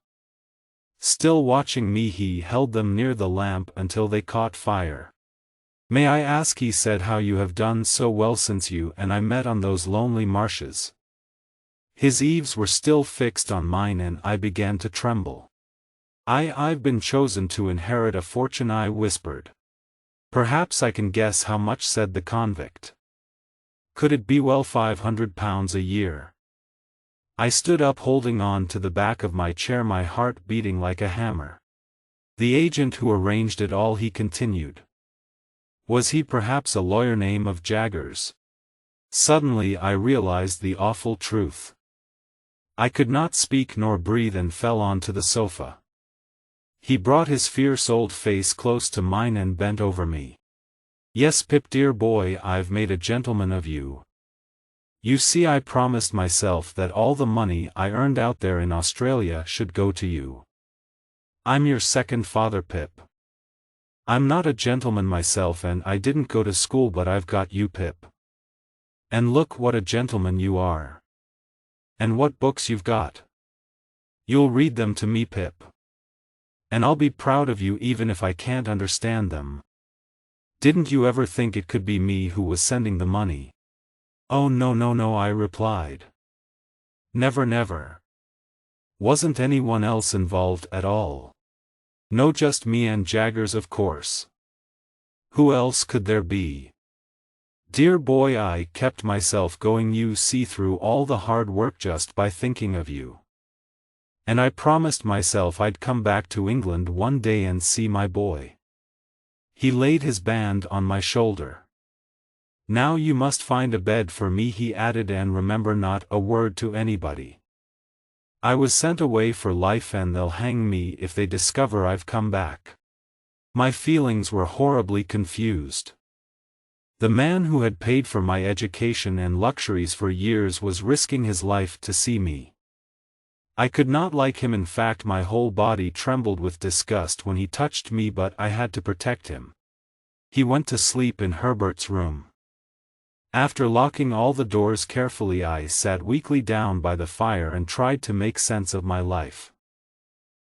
Still watching me, he held them near the lamp until they caught fire. "May I ask," he said, "how you have done so well since you and I met on those lonely marshes?" His eyes were still fixed on mine, and I began to tremble. I've been chosen to inherit a fortune," I whispered. "Perhaps I can guess how much," said the convict. "Could it be, well, £500 a year?" I stood up, holding on to the back of my chair, my heart beating like a hammer. "The agent who arranged it all," he continued. "Was he perhaps a lawyer name of Jaggers?" Suddenly I realized the awful truth. I could not speak nor breathe, and fell onto the sofa. He brought his fierce old face close to mine and bent over me. "Yes, Pip, dear boy, I've made a gentleman of you. You see, I promised myself that all the money I earned out there in Australia should go to you. I'm your second father, Pip. I'm not a gentleman myself, and I didn't go to school, but I've got you, Pip. And look what a gentleman you are. And what books you've got. You'll read them to me, Pip. And I'll be proud of you even if I can't understand them. Didn't you ever think it could be me who was sending the money?" "Oh, no, no, no," I replied. "Never, never. Wasn't anyone else involved at all?" "No, just me and Jaggers, of course. Who else could there be?" "Dear boy, I kept myself going, you see, through all the hard work just by thinking of you. And I promised myself I'd come back to England one day and see my boy." He laid his hand on my shoulder. "Now you must find a bed for me," he added, "and remember, not a word to anybody. I was sent away for life, and they'll hang me if they discover I've come back." My feelings were horribly confused. The man who had paid for my education and luxuries for years was risking his life to see me. I could not like him, in fact my whole body trembled with disgust when he touched me, but I had to protect him. He went to sleep in Herbert's room. After locking all the doors carefully, I sat weakly down by the fire and tried to make sense of my life.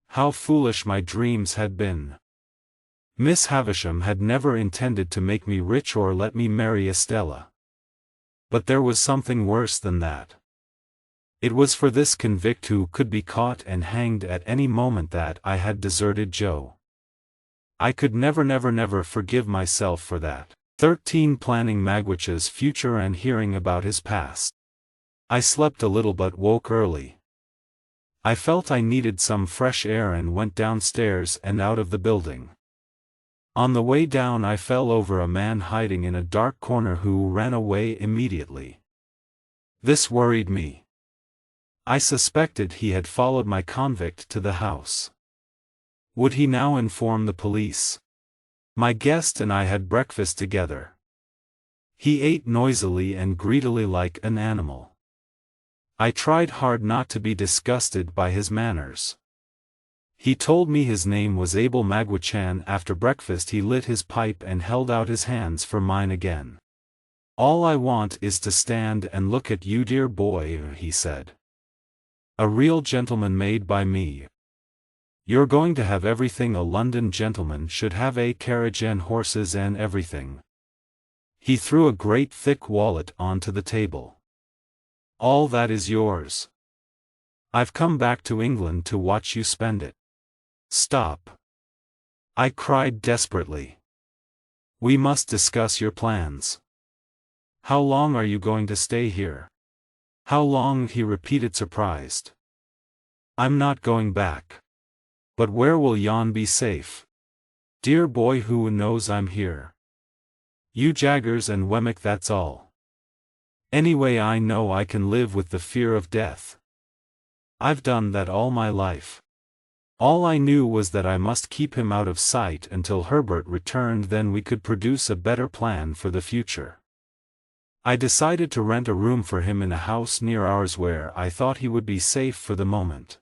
How foolish my dreams had been. Miss Havisham had never intended to make me rich or let me marry Estella. But there was something worse than that. It was for this convict who could be caught and hanged at any moment that I had deserted Joe. I could never forgive myself for that. 13. Planning Magwitch's future and hearing about his past. I slept a little but woke early. I felt I needed some fresh air and went downstairs and out of the building. On the way down I fell over a man hiding in a dark corner who ran away immediately. This worried me. I suspected he had followed my convict to the house. Would he now inform the police? My guest and I had breakfast together. He ate noisily and greedily like an animal. I tried hard not to be disgusted by his manners. He told me his name was Abel Magwitch. After breakfast he lit his pipe and held out his hands for mine again. "All I want is to stand and look at you, dear boy," he said. "A real gentleman made by me. You're going to have everything a London gentleman should have, a carriage and horses and everything." He threw a great thick wallet onto the table. "All that is yours. I've come back to England to watch you spend it." "Stop!" I cried desperately. "We must discuss your plans. How long are you going to stay here?" "How long?" he repeated, surprised. "I'm not going back." "But where will yon be safe?" "Dear boy, who knows? I'm here. You Jaggers and Wemmick, that's all. Anyway, I know I can live with the fear of death. I've done that all my life. All I knew was that I must keep him out of sight until Herbert returned, then we could produce a better plan for the future. I decided to rent a room for him in a house near ours where I thought he would be safe for the moment.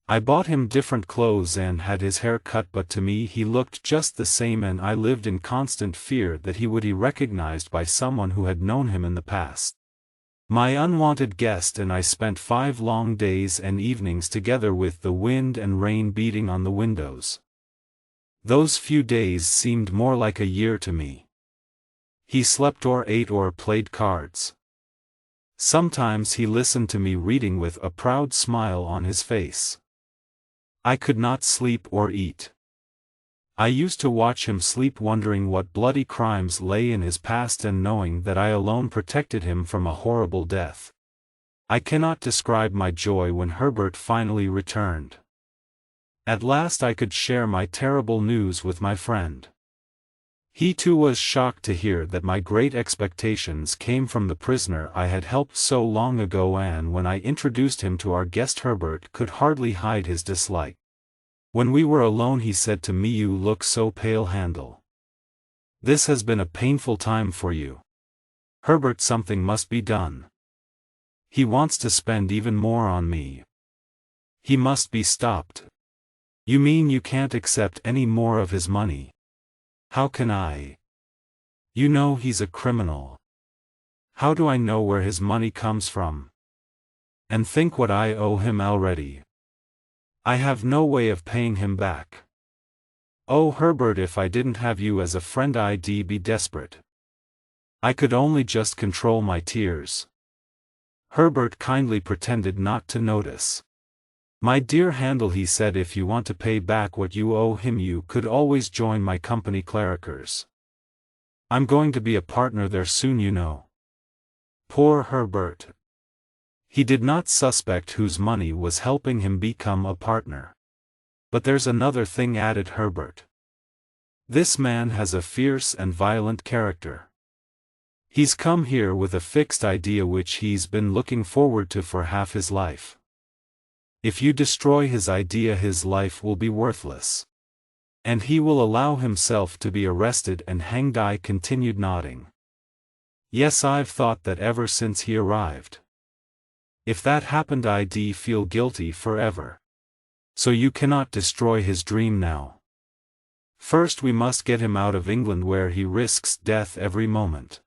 I bought him different clothes and had his hair cut, but to me he looked just the same, and I lived in constant fear that he would be recognized by someone who had known him in the past. My unwanted guest and I spent 5 long days and evenings together with the wind and rain beating on the windows. Those few days seemed more like a year to me. He slept or ate or played cards. Sometimes he listened to me reading with a proud smile on his face. I could not sleep or eat. I used to watch him sleep, wondering what bloody crimes lay in his past and knowing that I alone protected him from a horrible death. I cannot describe my joy when Herbert finally returned. At last I could share my terrible news with my friend. He too was shocked to hear that my great expectations came from the prisoner I had helped so long ago, and when I introduced him to our guest Herbert could hardly hide his dislike. When we were alone he said to me, "You look so pale, Handel. This has been a painful time for you. Herbert, something must be done. He wants to spend even more on me. He must be stopped." "You mean you can't accept any more of his money?" "How can I? You know he's a criminal. How do I know where his money comes from? And think what I owe him already. I have no way of paying him back. Oh Herbert, if I didn't have you as a friend I'd be desperate." I could only just control my tears. Herbert kindly pretended not to notice. "My dear Handel," he said, "if you want to pay back what you owe him you could always join my company, Clericers. I'm going to be a partner there soon, you know." Poor Herbert. He did not suspect whose money was helping him become a partner. "But there's another thing," added Herbert. "This man has a fierce and violent character. He's come here with a fixed idea which he's been looking forward to for half his life. If you destroy his idea his life will be worthless. And he will allow himself to be arrested and hanged." I continued, nodding. "Yes, I've thought that ever since he arrived. If that happened I'd feel guilty forever. So you cannot destroy his dream now. First we must get him out of England where he risks death every moment.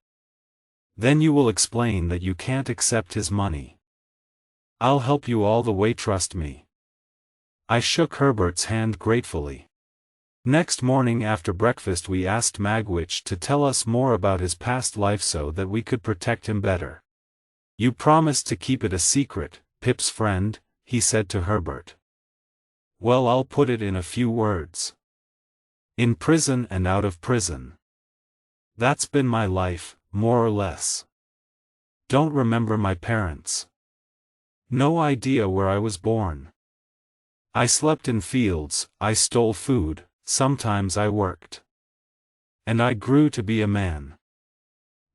Then you will explain that you can't accept his money. I'll help you all the way, trust me. I shook Herbert's hand gratefully. Next morning after breakfast we asked Magwitch to tell us more about his past life so that we could protect him better. You promised to keep it a secret, Pip's friend, he said to Herbert. Well, I'll put it in a few words. In prison and out of prison. That's been my life, more or less. Don't remember my parents. No idea where I was born. I slept in fields, I stole food, sometimes I worked. And I grew to be a man.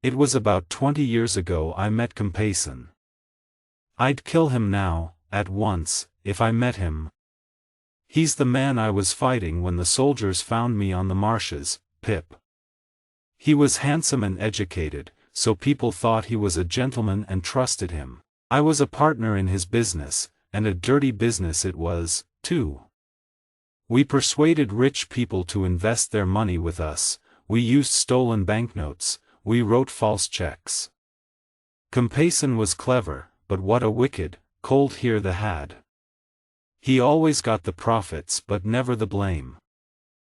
It was about 20 years ago I met Compayson. I'd kill him now, at once, if I met him. He's the man I was fighting when the soldiers found me on the marshes, Pip. He was handsome and educated, so people thought he was a gentleman and trusted him. I was a partner in his business, and a dirty business it was, too. We persuaded rich people to invest their money with us, we used stolen banknotes, we wrote false checks. Compayson was clever, but what a wicked, cold ear he had. He always got the profits but never the blame.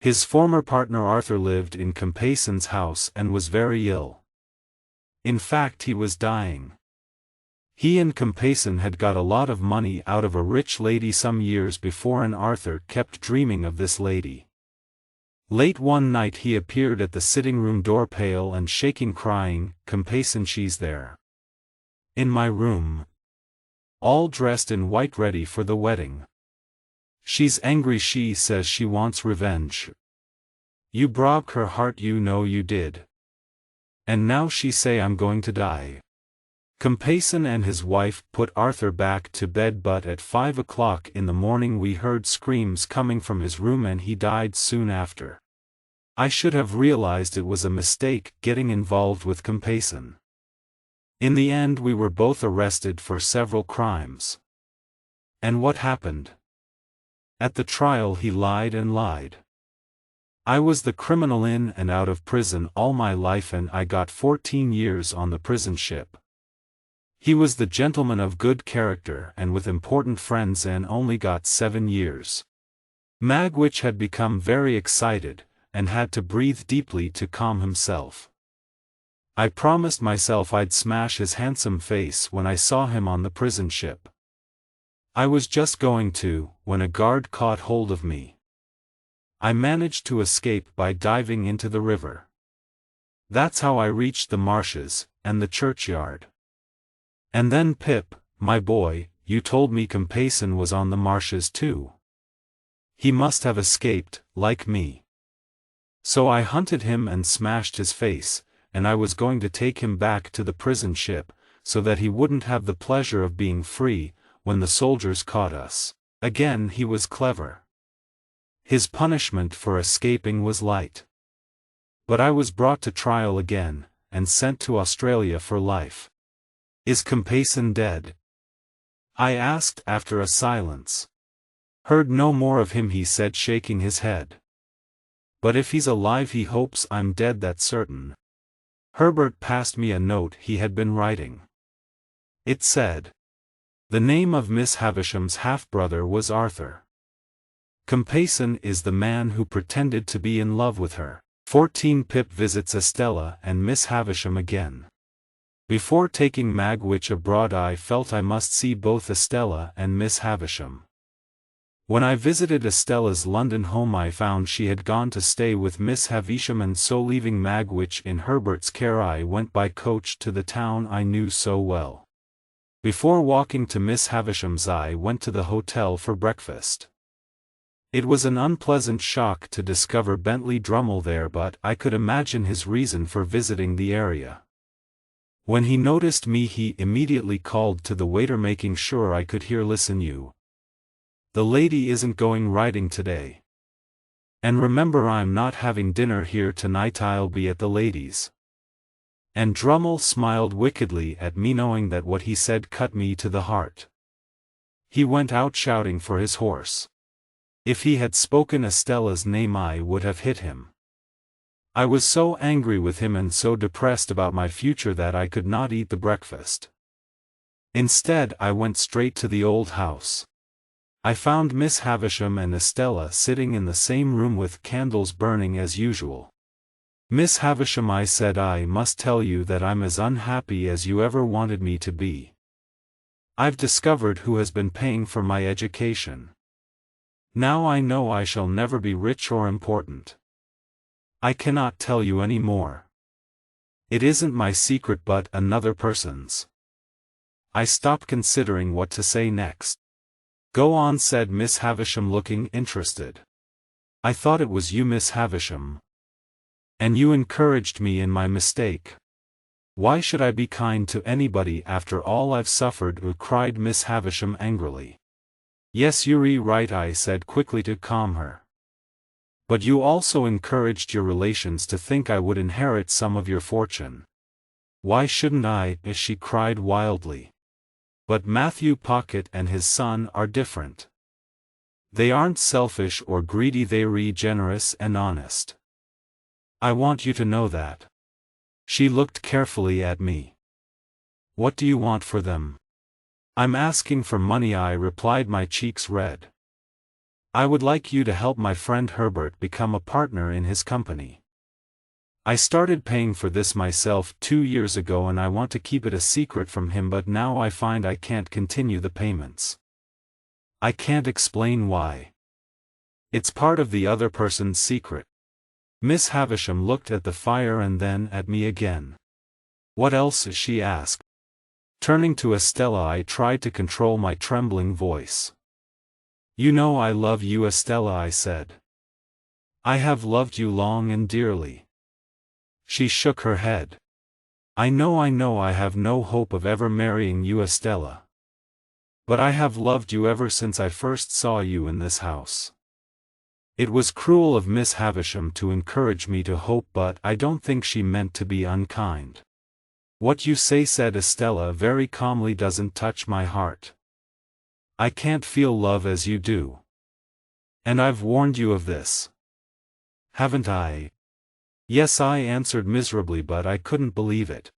His former partner Arthur lived in Compayson's house and was very ill. In fact, he was dying. He and Compayson had got a lot of money out of a rich lady some years before, and Arthur kept dreaming of this lady. Late one night he appeared at the sitting room door pale and shaking, crying, "Compayson, she's there. In my room. All dressed in white, ready for the wedding. She's angry, she says she wants revenge. You broke her heart, you know you did. And now she say I'm going to die." Compayson and his wife put Arthur back to bed, but at 5 o'clock in the morning we heard screams coming from his room and he died soon after. I should have realized it was a mistake getting involved with Compayson. In the end we were both arrested for several crimes. And what happened? At the trial he lied and lied. I was the criminal in and out of prison all my life, and I got 14 years on the prison ship. He was the gentleman of good character and with important friends and only got 7 years. Magwitch had become very excited, and had to breathe deeply to calm himself. I promised myself I'd smash his handsome face when I saw him on the prison ship. I was just going to, when a guard caught hold of me. I managed to escape by diving into the river. That's how I reached the marshes, and the churchyard. And then Pip, my boy, you told me Compayson was on the marshes too. He must have escaped, like me. So I hunted him and smashed his face, and I was going to take him back to the prison ship, so that he wouldn't have the pleasure of being free, when the soldiers caught us. Again he was clever. His punishment for escaping was light. But I was brought to trial again, and sent to Australia for life. Is Compayson dead? I asked after a silence. Heard no more of him, he said, shaking his head. But if he's alive he hopes I'm dead, that's certain. Herbert passed me a note he had been writing. It said, "The name of Miss Havisham's half-brother was Arthur. Compayson is the man who pretended to be in love with her." 14 Pip visits Estella and Miss Havisham again. Before taking Magwitch abroad I felt I must see both Estella and Miss Havisham. When I visited Estella's London home I found she had gone to stay with Miss Havisham, and so leaving Magwitch in Herbert's care I went by coach to the town I knew so well. Before walking to Miss Havisham's I went to the hotel for breakfast. It was an unpleasant shock to discover Bentley Drummle there, but I could imagine his reason for visiting the area. When he noticed me he immediately called to the waiter, making sure I could hear, "Listen you. The lady isn't going riding today. And remember I'm not having dinner here tonight, I'll be at the ladies'." And Drummle smiled wickedly at me, knowing that what he said cut me to the heart. He went out shouting for his horse. If he had spoken Estella's name I would have hit him. I was so angry with him and so depressed about my future that I could not eat the breakfast. Instead, I went straight to the old house. I found Miss Havisham and Estella sitting in the same room with candles burning as usual. "Miss Havisham," I said, "I must tell you that I'm as unhappy as you ever wanted me to be. I've discovered who has been paying for my education. Now I know I shall never be rich or important. I cannot tell you any more. It isn't my secret but another person's." I stopped, considering what to say next. "Go on," said Miss Havisham, looking interested. "I thought it was you, Miss Havisham. And you encouraged me in my mistake. Why should I be kind to anybody after all I've suffered?" cried Miss Havisham angrily. "Yes, you're right," I said quickly to calm her. "But you also encouraged your relations to think I would inherit some of your fortune." "Why shouldn't I?" she cried wildly. "But Matthew Pocket and his son are different. They aren't selfish or greedy, they're generous and honest. I want you to know that." She looked carefully at me. "What do you want for them?" "I'm asking for money," I replied, my cheeks red. "I would like you to help my friend Herbert become a partner in his company. I started paying for this myself 2 years ago and I want to keep it a secret from him, but now I find I can't continue the payments. I can't explain why. It's part of the other person's secret." Miss Havisham looked at the fire and then at me again. "What else?" she asked. Turning to Estella, I tried to control my trembling voice. "You know I love you, Estella," I said. "I have loved you long and dearly." She shook her head. I know I have no hope of ever marrying you, Estella. But I have loved you ever since I first saw you in this house." It was cruel of Miss Havisham to encourage me to hope, but I don't think she meant to be unkind. "What you say," said Estella very calmly, "doesn't touch my heart. I can't feel love as you do. And I've warned you of this. Haven't I?" "Yes," I answered miserably, but I couldn't believe it.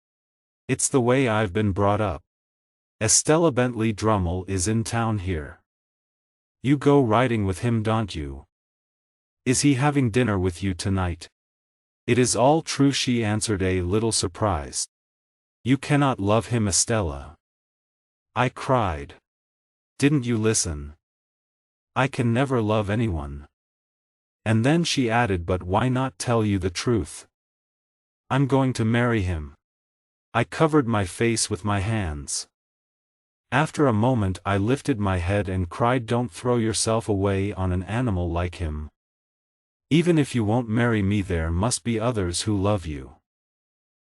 "It's the way I've been brought up. Estella Bentley Drummle is in town here. You go riding with him, don't you? Is he having dinner with you tonight?" "It is all true," she answered, a little surprised. "You cannot love him, Estella," I cried. "Didn't you listen? I can never love anyone." And then she added, "But why not tell you the truth? I'm going to marry him." I covered my face with my hands. After a moment I lifted my head and cried, "Don't throw yourself away on an animal like him. Even if you won't marry me, there must be others who love you.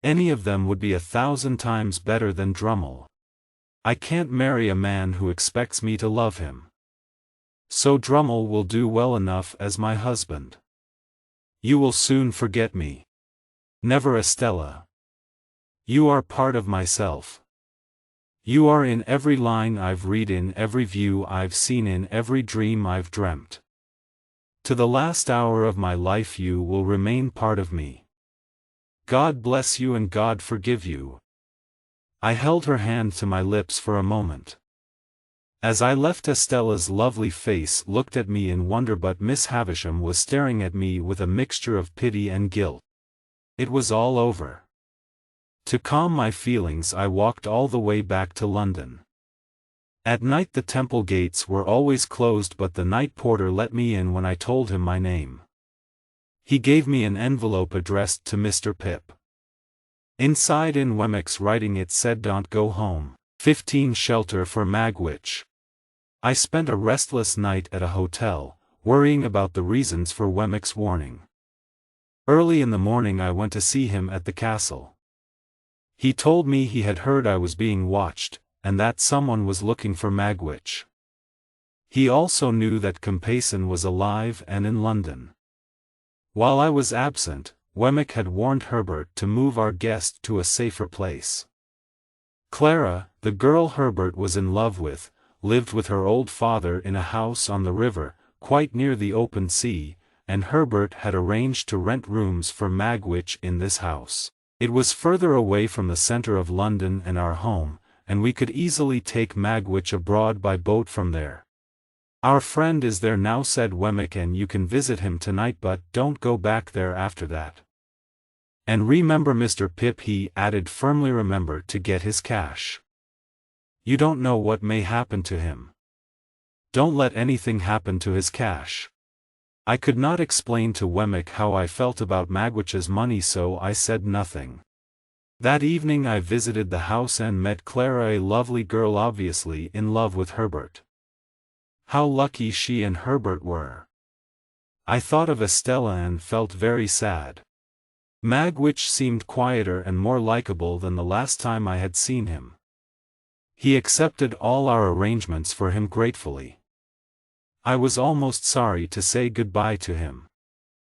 Any of them would be 1,000 times better than Drummle. I can't marry a man who expects me to love him. So Drummle will do well enough as my husband. You will soon forget me." "Never, Estella. You are part of myself. You are in every line I've read, in every view I've seen, in every dream I've dreamt. To the last hour of my life you will remain part of me. God bless you and God forgive you." I held her hand to my lips for a moment. As I left, Estella's lovely face looked at me in wonder, but Miss Havisham was staring at me with a mixture of pity and guilt. It was all over. To calm my feelings I walked all the way back to London. At night the temple gates were always closed, but the night porter let me in when I told him my name. He gave me an envelope addressed to Mr. Pip. Inside, in Wemmick's writing, it said, "Don't go home. 15 shelter for Magwitch." I spent a restless night at a hotel, worrying about the reasons for Wemmick's warning. Early in the morning I went to see him at the castle. He told me he had heard I was being watched, and that someone was looking for Magwitch. He also knew that Compeyson was alive and in London. While I was absent, Wemmick had warned Herbert to move our guest to a safer place. Clara, the girl Herbert was in love with, lived with her old father in a house on the river, quite near the open sea, and Herbert had arranged to rent rooms for Magwitch in this house. It was further away from the center of London and our home, and we could easily take Magwitch abroad by boat from there. "Our friend is there now," said Wemmick, "and you can visit him tonight, but don't go back there after that. And remember, Mr. Pip," he added firmly, "remember to get his cash. You don't know what may happen to him. Don't let anything happen to his cash." I could not explain to Wemmick how I felt about Magwitch's money, so I said nothing. That evening I visited the house and met Clara, a lovely girl obviously in love with Herbert. How lucky she and Herbert were. I thought of Estella and felt very sad. Magwitch seemed quieter and more likable than the last time I had seen him. He accepted all our arrangements for him gratefully. I was almost sorry to say goodbye to him.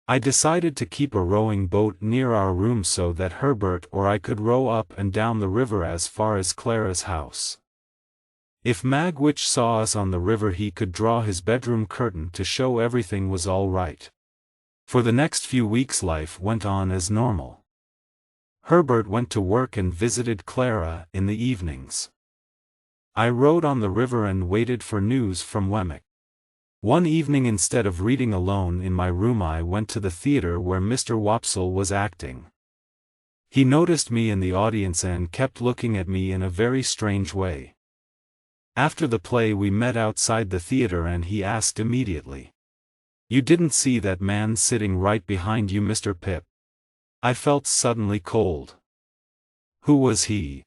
I decided to keep a rowing boat near our room so that Herbert or I could row up and down the river as far as Clara's house. If Magwitch saw us on the river, he could draw his bedroom curtain to show everything was all right. For the next few weeks life went on as normal. Herbert went to work and visited Clara in the evenings. I rowed on the river and waited for news from Wemmick. One evening, instead of reading alone in my room, I went to the theater where Mr. Wopsle was acting. He noticed me in the audience and kept looking at me in a very strange way. After the play we met outside the theater and he asked immediately, "You didn't see that man sitting right behind you, Mr. Pip?" I felt suddenly cold. "Who was he?"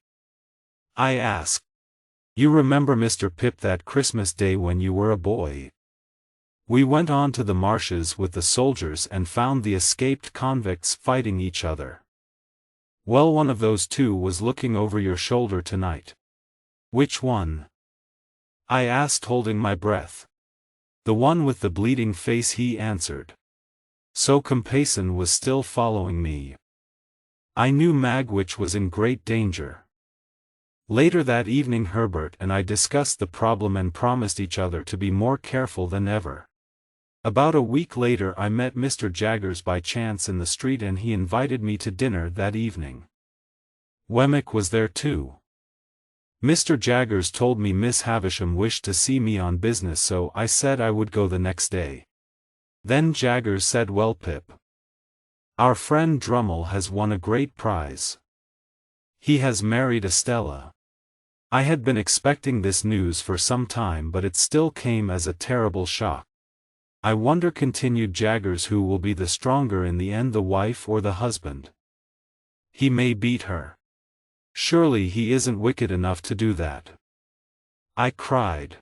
I asked. "You remember, Mr. Pip, that Christmas day when you were a boy? We went on to the marshes with the soldiers and found the escaped convicts fighting each other. Well, one of those two was looking over your shoulder tonight." "Which one?" I asked, holding my breath. "The one with the bleeding face," he answered. So Compeyson was still following me. I knew Magwitch was in great danger. Later that evening Herbert and I discussed the problem and promised each other to be more careful than ever. About a week later I met Mr. Jaggers by chance in the street and he invited me to dinner that evening. Wemmick was there too. Mr. Jaggers told me Miss Havisham wished to see me on business, so I said I would go the next day. Then Jaggers said, "Well, Pip, our friend Drummle has won a great prize. He has married Estella." I had been expecting this news for some time, but it still came as a terrible shock. "I wonder," continued Jaggers, "who will be the stronger in the end, the wife or the husband? He may beat her. Surely he isn't wicked enough to do that?" I cried.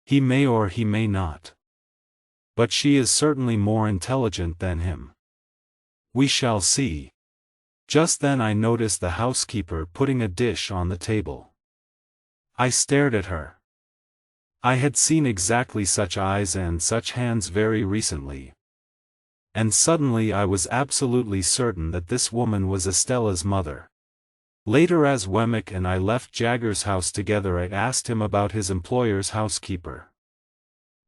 "He may or he may not. But she is certainly more intelligent than him. We shall see." Just then I noticed the housekeeper putting a dish on the table. I stared at her. I had seen exactly such eyes and such hands very recently. And suddenly I was absolutely certain that this woman was Estella's mother. Later, as Wemmick and I left Jaggers' house together, I asked him about his employer's housekeeper.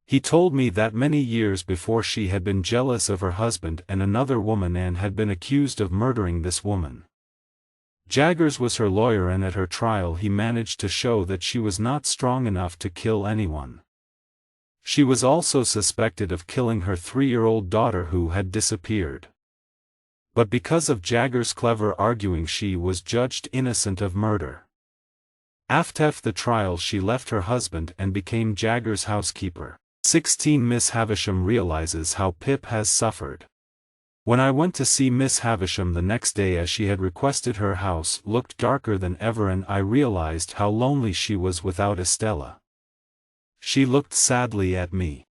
He told me that many years before she had been jealous of her husband and another woman and had been accused of murdering this woman. Jaggers was her lawyer, and at her trial he managed to show that she was not strong enough to kill anyone. She was also suspected of killing her 3-year-old daughter who had disappeared. But because of Jaggers' clever arguing, she was judged innocent of murder. After the trial she left her husband and became Jaggers' housekeeper. 16 Miss Havisham realizes how Pip has suffered. When I went to see Miss Havisham the next day as she had requested, her house looked darker than ever and I realized how lonely she was without Estella. She looked sadly at me.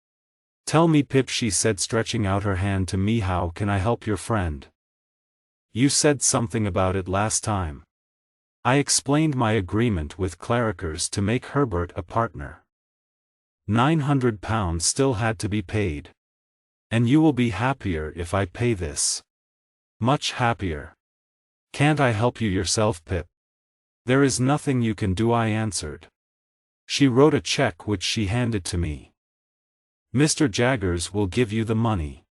"Tell me, Pip," she said, stretching out her hand to me, "how can I help your friend? You said something about it last time." I explained my agreement with Claricers to make Herbert a partner. £900 still had to be paid. "And you will be happier if I pay this." Much happier. Can't I help you yourself, Pip? There is nothing you can do, I answered. She wrote a check which she handed to me. Mr. Jaggers will give you the money.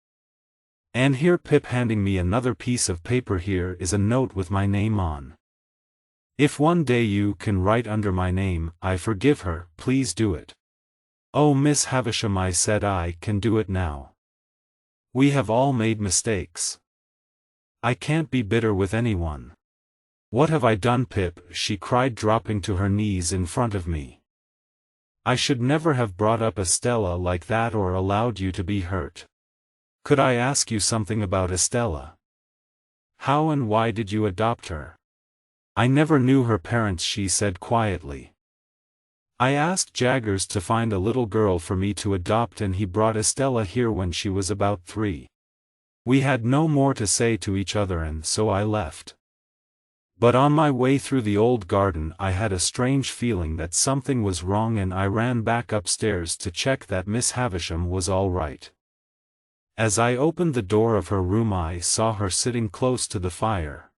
And here, Pip handing me another piece of paper, here is a note with my name on. If one day you can write under my name, I forgive her, please do it. Oh, Miss Havisham, I said, I can do it now. We have all made mistakes. I can't be bitter with anyone. What have I done, Pip? She cried, dropping to her knees in front of me. I should never have brought up Estella like that or allowed you to be hurt. Could I ask you something about Estella? How and why did you adopt her? I never knew her parents, she said quietly. I asked Jaggers to find a little girl for me to adopt, and he brought Estella here when she was about 3. We had no more to say to each other, and so I left. But on my way through the old garden I had a strange feeling that something was wrong, and I ran back upstairs to check that Miss Havisham was all right. As I opened the door of her room I saw her sitting close to the fire.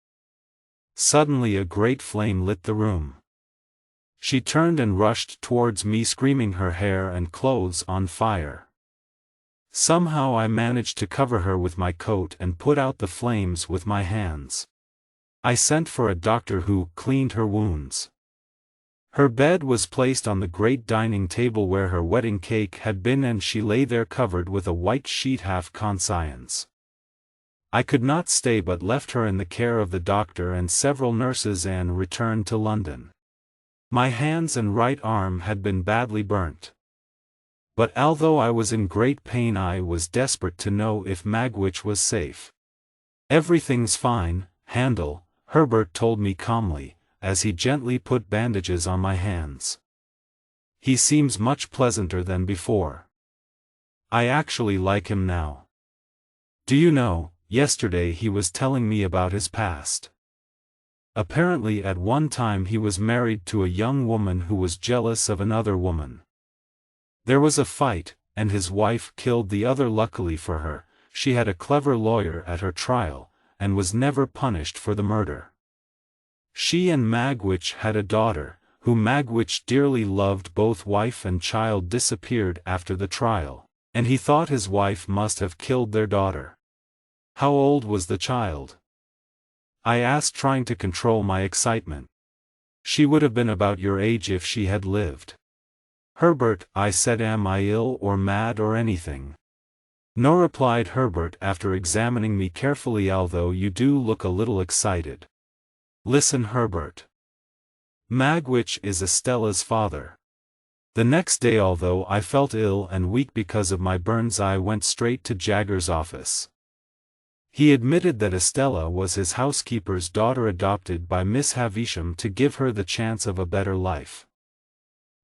Suddenly a great flame lit the room. She turned and rushed towards me, screaming, her hair and clothes on fire. Somehow I managed to cover her with my coat and put out the flames with my hands. I sent for a doctor who cleaned her wounds. Her bed was placed on the great dining table where her wedding cake had been, and she lay there covered with a white sheet, half conscience. I could not stay but left her in the care of the doctor and several nurses and returned to London. My hands and right arm had been badly burnt. But although I was in great pain I was desperate to know if Magwitch was safe. Everything's fine, Handel, Herbert told me calmly, as he gently put bandages on my hands. He seems much pleasanter than before. I actually like him now. Do you know, yesterday he was telling me about his past. Apparently at one time he was married to a young woman who was jealous of another woman. There was a fight, and his wife killed the other. Luckily for her, she had a clever lawyer at her trial, and was never punished for the murder. She and Magwitch had a daughter, whom Magwitch dearly loved. Both wife and child disappeared after the trial, and he thought his wife must have killed their daughter. How old was the child? I asked, trying to control my excitement. She would have been about your age if she had lived. Herbert, I said, am I ill or mad or anything? No, replied Herbert after examining me carefully, although you do look a little excited. Listen, Herbert. Magwitch is Estella's father. The next day, although I felt ill and weak because of my burns, I went straight to Jaggers' office. He admitted that Estella was his housekeeper's daughter, adopted by Miss Havisham to give her the chance of a better life.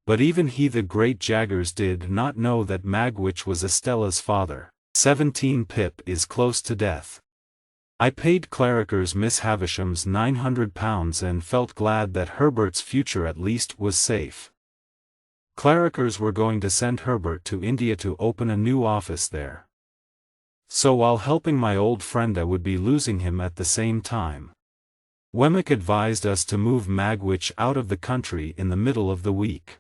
But even he, the great Jaggers, did not know that Magwitch was Estella's father. 17 Pip is close to death. I paid Clarriker's Miss Havisham's £900 and felt glad that Herbert's future at least was safe. Clarriker's were going to send Herbert to India to open a new office there. So while helping my old friend I would be losing him at the same time. Wemmick advised us to move Magwitch out of the country in the middle of the week.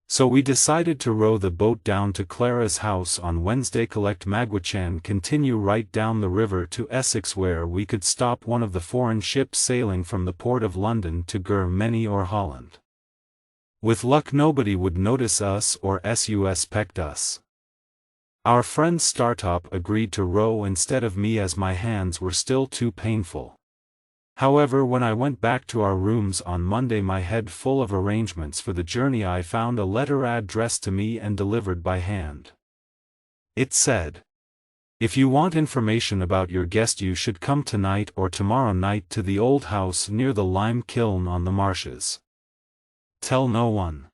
So we decided to row the boat down to Clara's house on Wednesday, collect Magwitch and continue right down the river to Essex, where we could stop one of the foreign ships sailing from the port of London to Germany or Holland. With luck nobody would notice us or suspect us. Our friend Startop agreed to row instead of me as my hands were still too painful. However, when I went back to our rooms on Monday, my head full of arrangements for the journey, I found a letter addressed to me and delivered by hand. It said, "If you want information about your guest you should come tonight or tomorrow night to the old house near the lime kiln on the marshes. Tell no one.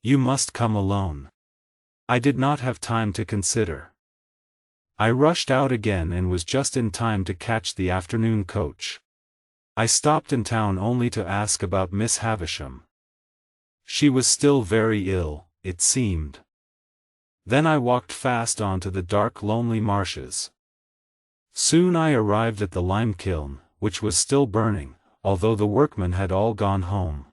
You must come alone." I did not have time to consider. I rushed out again and was just in time to catch the afternoon coach. I stopped in town only to ask about Miss Havisham. She was still very ill, it seemed. Then I walked fast on to the dark, lonely marshes. Soon I arrived at the lime kiln, which was still burning, although the workmen had all gone home.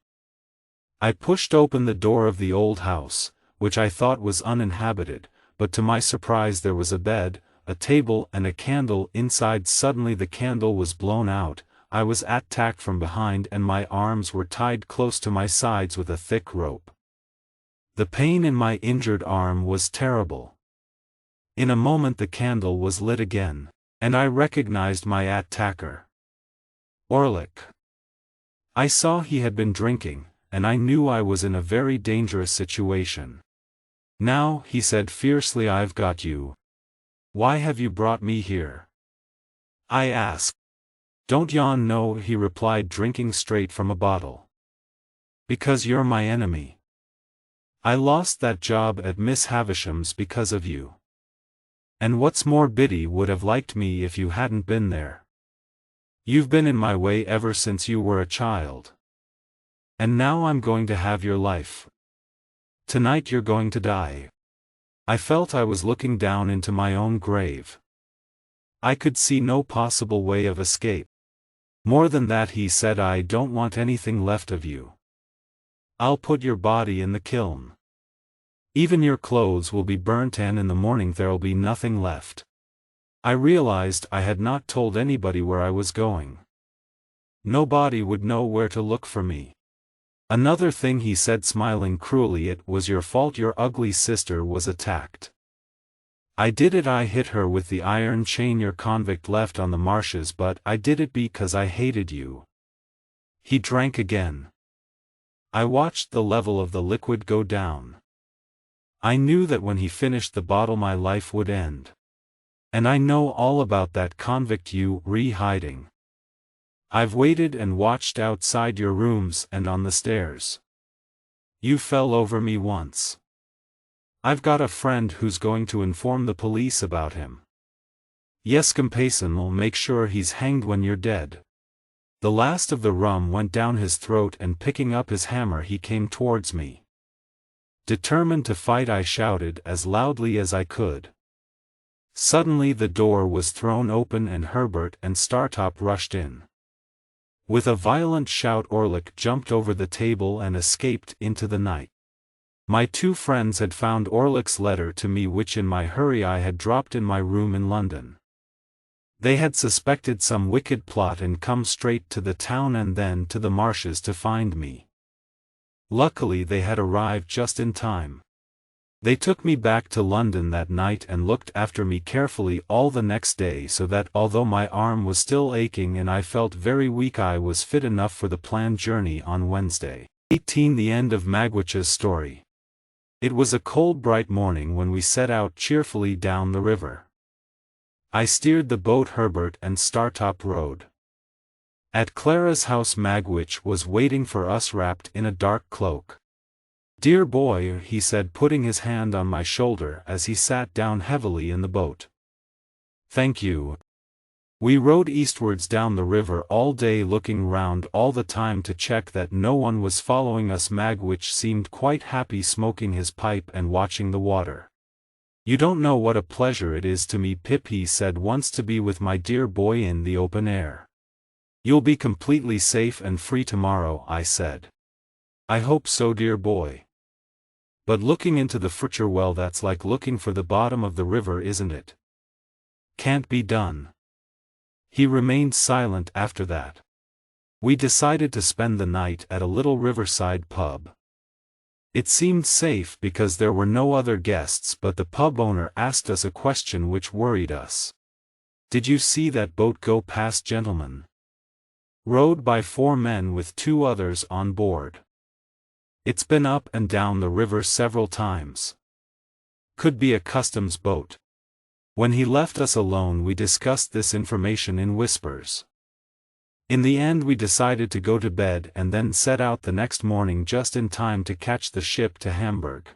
I pushed open the door of the old house, which I thought was uninhabited, but to my surprise there was a bed, a table and a candle inside. Suddenly the candle was blown out, I was attacked from behind and my arms were tied close to my sides with a thick rope. The pain in my injured arm was terrible. In a moment the candle was lit again, and I recognized my attacker. Orlick. I saw he had been drinking, and I knew I was in a very dangerous situation. "Now," he said fiercely, "I've got you. Why have you brought me here?" I asked. "Don't yon know?" he replied, drinking straight from a bottle. "Because you're my enemy. I lost that job at Miss Havisham's because of you. And what's more, Biddy would have liked me if you hadn't been there. You've been in my way ever since you were a child. And now I'm going to have your life. Tonight you're going to die." I felt I was looking down into my own grave. I could see no possible way of escape. "More than that," he said, "I don't want anything left of you. I'll put your body in the kiln. Even your clothes will be burnt, and in the morning there'll be nothing left." I realized I had not told anybody where I was going. Nobody would know where to look for me. "Another thing," he said, smiling cruelly, "it was your fault your ugly sister was attacked. I did it. I hit her with the iron chain your convict left on the marshes, but I did it because I hated you." He drank again. I watched the level of the liquid go down. I knew that when he finished the bottle my life would end. "And I know all about that convict you hiding. I've waited and watched outside your rooms and on the stairs. You fell over me once. I've got a friend who's going to inform the police about him. Yes, Compason'll make sure he's hanged when you're dead." The last of the rum went down his throat, and picking up his hammer he came towards me. Determined to fight, I shouted as loudly as I could. Suddenly the door was thrown open and Herbert and Startop rushed in. With a violent shout Orlick jumped over the table and escaped into the night. My two friends had found Orlick's letter to me, which in my hurry I had dropped in my room in London. They had suspected some wicked plot and come straight to the town and then to the marshes to find me. Luckily they had arrived just in time. They took me back to London that night and looked after me carefully all the next day, so that although my arm was still aching and I felt very weak, I was fit enough for the planned journey on Wednesday. 18. The end of Magwitch's story. It was a cold bright morning when we set out cheerfully down the river. I steered the boat, Herbert and Startop rowed. At Clara's house Magwitch was waiting for us wrapped in a dark cloak. "Dear boy," he said, putting his hand on my shoulder as he sat down heavily in the boat. "Thank you." We rowed eastwards down the river all day, looking round all the time to check that no one was following us. Magwitch seemed quite happy smoking his pipe and watching the water. "You don't know what a pleasure it is to me, Pip," he said once, "to be with my dear boy in the open air." "You'll be completely safe and free tomorrow," I said. "I hope so, dear boy. But looking into the future, well, that's like looking for the bottom of the river, isn't it? Can't be done." He remained silent after that. We decided to spend the night at a little riverside pub. It seemed safe because there were no other guests, but the pub owner asked us a question which worried us. "Did you see that boat go past, gentlemen? Rowed by 4 men with 2 others on board. It's been up and down the river several times. Could be a customs boat." When he left us alone we discussed this information in whispers. In the end we decided to go to bed and then set out the next morning just in time to catch the ship to Hamburg.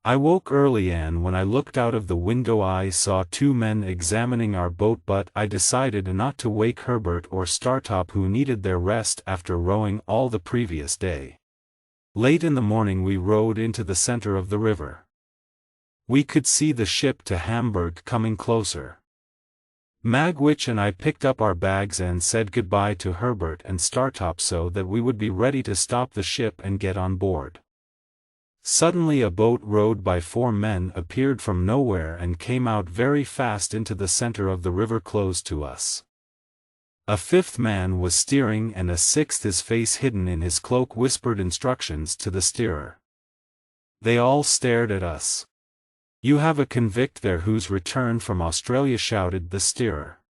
I woke early, and when I looked out of the window I saw 2 men examining our boat, but I decided not to wake Herbert or Startop, who needed their rest after rowing all the previous day. Late in the morning we rowed into the center of the river. We could see the ship to Hamburg coming closer. Magwitch and I picked up our bags and said goodbye to Herbert and Startop so that we would be ready to stop the ship and get on board. Suddenly a boat rowed by 4 men appeared from nowhere and came out very fast into the center of the river close to us. A 5th man was steering and a 6th, his face hidden in his cloak, whispered instructions to the steerer. They all stared at us. "You have a convict there who's returned from Australia," shouted the steerer.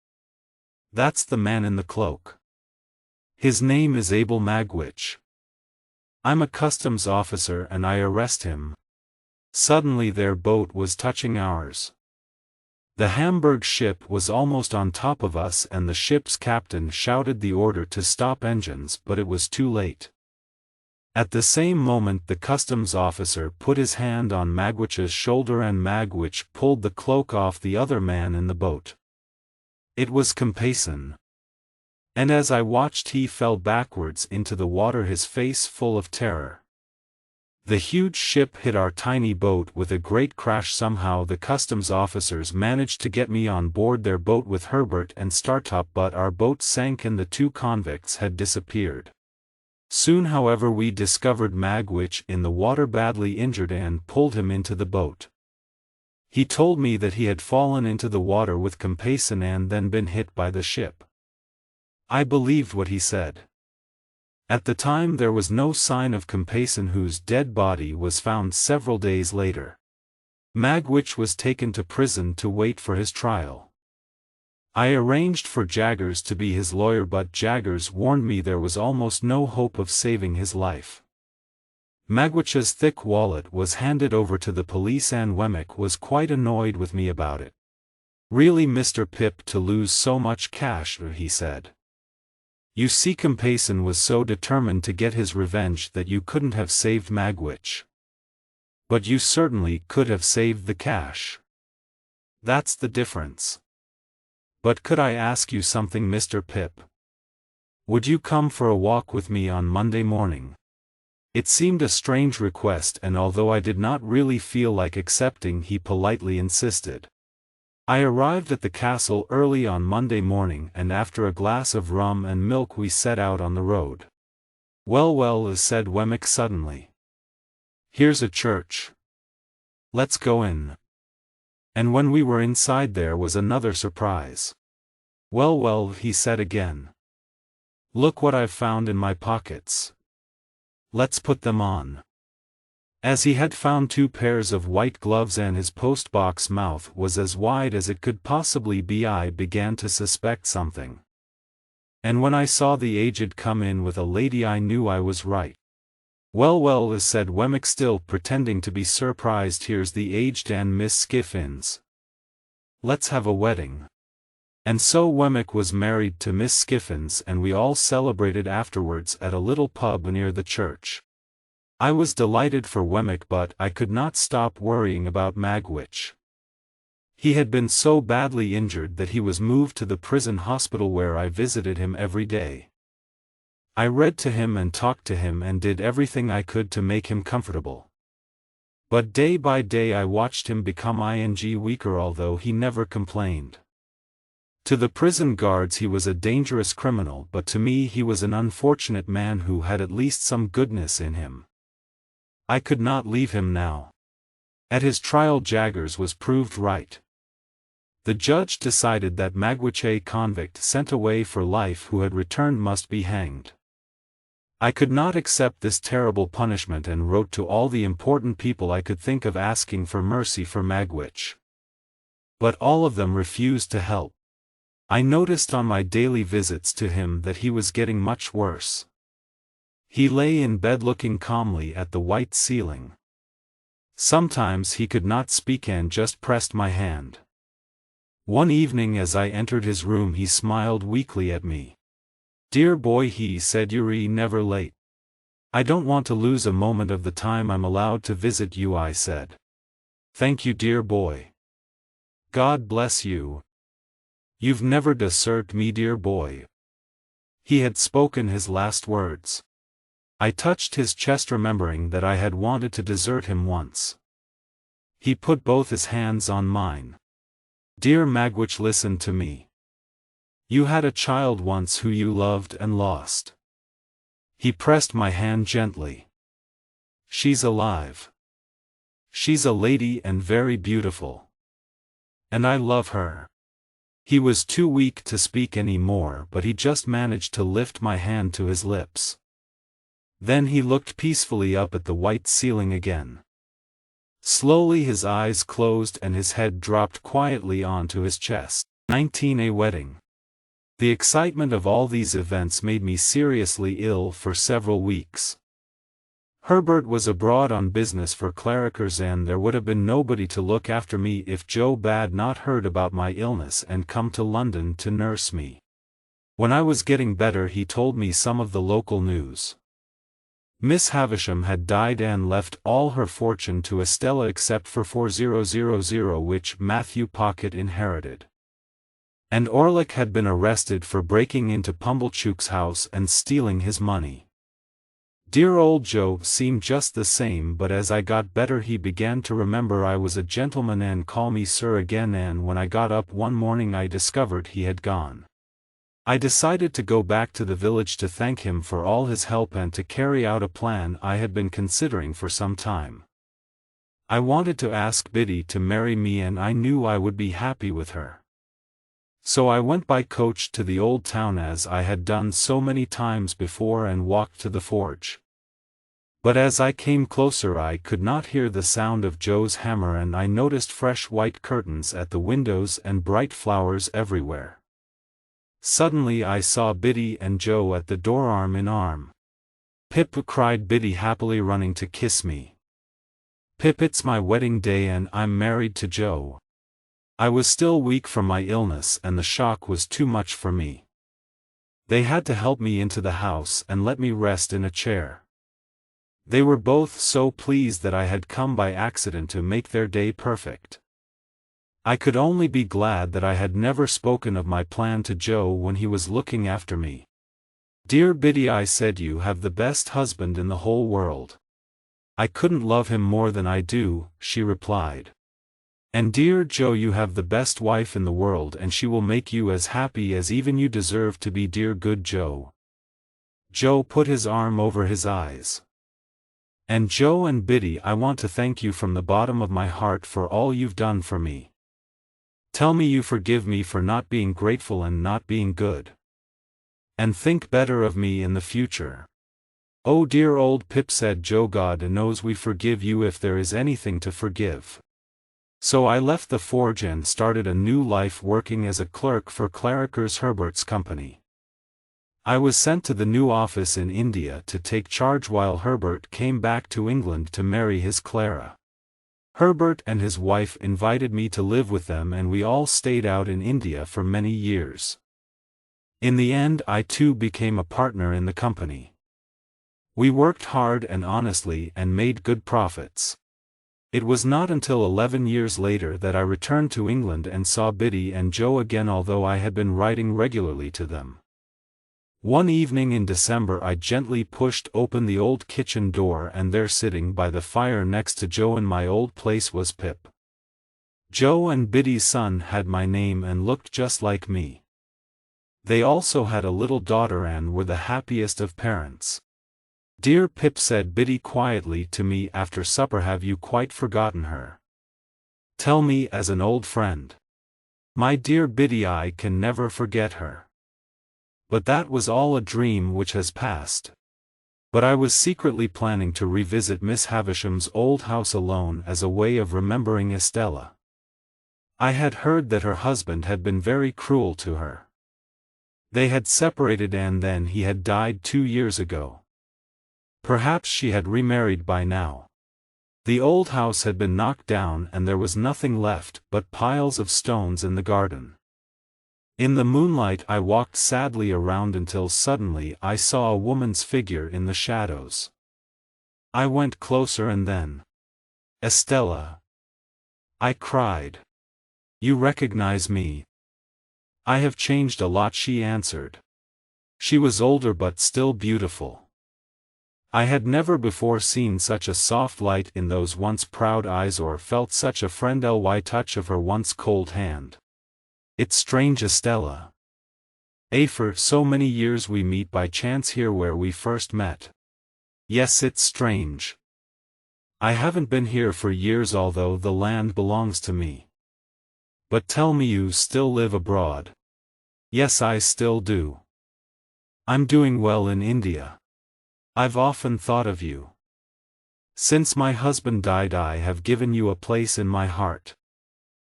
"That's the man in the cloak. His name is Abel Magwitch. I'm a customs officer and I arrest him." Suddenly their boat was touching ours. The Hamburg ship was almost on top of us and the ship's captain shouted the order to stop engines, but it was too late. At the same moment the customs officer put his hand on Magwitch's shoulder and Magwitch pulled the cloak off the other man in the boat. It was Compeyson. And as I watched he fell backwards into the water, his face full of terror. The huge ship hit our tiny boat with a great crash. Somehow the customs officers managed to get me on board their boat with Herbert and Startop, but our boat sank and the 2 convicts had disappeared. Soon however we discovered Magwitch in the water badly injured and pulled him into the boat. He told me that he had fallen into the water with Compeyson and then been hit by the ship. I believed what he said. At the time there was no sign of Compeyson, whose dead body was found several days later. Magwitch was taken to prison to wait for his trial. I arranged for Jaggers to be his lawyer, but Jaggers warned me there was almost no hope of saving his life. Magwitch's thick wallet was handed over to the police and Wemmick was quite annoyed with me about it. "Really, Mr. Pip, to lose so much cash," he said. "You see, Compeyson was so determined to get his revenge that you couldn't have saved Magwitch. But you certainly could have saved the cash. That's the difference. But could I ask you something, Mr. Pip? Would you come for a walk with me on Monday morning?" It seemed a strange request, and although I did not really feel like accepting, he politely insisted. I arrived at the castle early on Monday morning, and after a glass of rum and milk we set out on the road. Well, said Wemmick suddenly. "Here's a church. Let's go in." And when we were inside there was another surprise. Well, he said again. "Look what I've found in my pockets. Let's put them on." As he had found 2 pairs of white gloves and his postbox mouth was as wide as it could possibly be, I began to suspect something. And when I saw the aged come in with a lady I knew I was right. Well, said Wemmick, still pretending to be surprised, "Here's the aged and Miss Skiffins. Let's have a wedding." And so Wemmick was married to Miss Skiffins and we all celebrated afterwards at a little pub near the church. I was delighted for Wemmick, but I could not stop worrying about Magwitch. He had been so badly injured that he was moved to the prison hospital where I visited him every day. I read to him and talked to him and did everything I could to make him comfortable. But day by day I watched him become weaker, although he never complained. To the prison guards he was a dangerous criminal, but to me he was an unfortunate man who had at least some goodness in him. I could not leave him now. At his trial Jaggers was proved right. The judge decided that Magwitch, a convict sent away for life who had returned, must be hanged. I could not accept this terrible punishment and wrote to all the important people I could think of asking for mercy for Magwitch. But all of them refused to help. I noticed on my daily visits to him that he was getting much worse. He lay in bed looking calmly at the white ceiling. Sometimes he could not speak and just pressed my hand. One evening as I entered his room he smiled weakly at me. "Dear boy," he said, "you're never late." "I don't want to lose a moment of the time I'm allowed to visit you," I said. "Thank you, dear boy. God bless you. You've never deserted me, dear boy." He had spoken his last words. I touched his chest, remembering that I had wanted to desert him once. He put both his hands on mine. "Dear Magwitch, listen to me. You had a child once who you loved and lost. He pressed my hand gently. She's alive. She's a lady and very beautiful. And I love her. He was too weak to speak any more, but he just managed to lift my hand to his lips. Then he looked peacefully up at the white ceiling again. Slowly his eyes closed and his head dropped quietly onto his chest. 19. A wedding. The excitement of all these events made me seriously ill for several weeks. Herbert was abroad on business for clericers, and there would have been nobody to look after me if Joe had not heard about my illness and come to London to nurse me. When I was getting better, he told me some of the local news. Miss Havisham had died and left all her fortune to Estella except for 4000, which Matthew Pocket inherited. And Orlick had been arrested for breaking into Pumblechook's house and stealing his money. Dear old Joe seemed just the same, but as I got better he began to remember I was a gentleman and call me sir again, and when I got up one morning I discovered he had gone. I decided to go back to the village to thank him for all his help and to carry out a plan I had been considering for some time. I wanted to ask Biddy to marry me, and I knew I would be happy with her. So I went by coach to the old town as I had done so many times before and walked to the forge. But as I came closer I could not hear the sound of Joe's hammer, and I noticed fresh white curtains at the windows and bright flowers everywhere. Suddenly I saw Biddy and Joe at the door arm in arm. "Pip," cried Biddy happily, running to kiss me. "Pip, it's my wedding day and I'm married to Joe." I was still weak from my illness and the shock was too much for me. They had to help me into the house and let me rest in a chair. They were both so pleased that I had come by accident to make their day perfect. I could only be glad that I had never spoken of my plan to Joe when he was looking after me. "Dear Biddy," I said, "you have the best husband in the whole world." "I couldn't love him more than I do," she replied. "And dear Joe, you have the best wife in the world, and she will make you as happy as even you deserve to be, dear good Joe." Joe put his arm over his eyes. "And Joe and Biddy, I want to thank you from the bottom of my heart for all you've done for me. Tell me you forgive me for not being grateful and not being good. And think better of me in the future." "Oh dear old Pip," said Joe, "God knows we forgive you if there is anything to forgive." So I left the forge and started a new life working as a clerk for Clericers Herbert's company. I was sent to the new office in India to take charge while Herbert came back to England to marry his Clara. Herbert and his wife invited me to live with them, and we all stayed out in India for many years. In the end I too became a partner in the company. We worked hard and honestly and made good profits. It was not until 11 years later that I returned to England and saw Biddy and Joe again, although I had been writing regularly to them. One evening in December I gently pushed open the old kitchen door, and there, sitting by the fire next to Joe in my old place, was Pip. Joe and Biddy's son had my name and looked just like me. They also had a little daughter and were the happiest of parents. "Dear Pip," said Biddy quietly to me after supper, "have you quite forgotten her? Tell me as an old friend." "My dear Biddy, I can never forget her. But that was all a dream which has passed." But I was secretly planning to revisit Miss Havisham's old house alone as a way of remembering Estella. I had heard that her husband had been very cruel to her. They had separated and then he had died 2 years ago. Perhaps she had remarried by now. The old house had been knocked down and there was nothing left but piles of stones in the garden. In the moonlight I walked sadly around until suddenly I saw a woman's figure in the shadows. I went closer and then, "Estella!" I cried. "You recognize me?" "I have changed a lot," she answered. She was older but still beautiful. I had never before seen such a soft light in those once proud eyes or felt such a friendly touch of her once cold hand. "It's strange, Estella. For so many years we meet by chance here where we first met. Yes, it's strange. I haven't been here for years although the land belongs to me. But tell me, you still live abroad? Yes, I still do. I'm doing well in India. I've often thought of you. Since my husband died I have given you a place in my heart.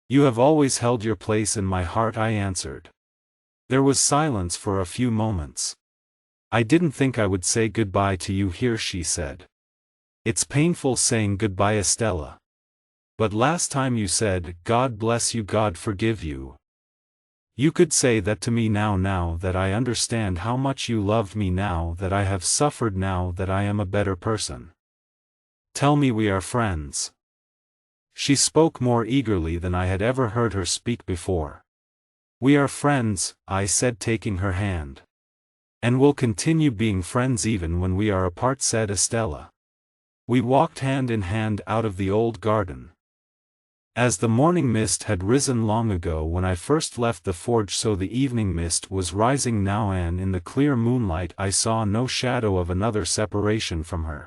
You have always held your place in my heart, I answered. There was silence for a few moments. I didn't think I would say goodbye to you here, she said. It's painful saying goodbye, Estella. But last time you said, God bless you, God forgive you. You could say that to me now that I understand how much you loved me, now that I have suffered, now that I am a better person. Tell me we are friends. She spoke more eagerly than I had ever heard her speak before. We are friends, I said, taking her hand. And we'll continue being friends even when we are apart, said Estella. We walked hand in hand out of the old garden. As the morning mist had risen long ago when I first left the forge, so the evening mist was rising now, and in the clear moonlight I saw no shadow of another separation from her.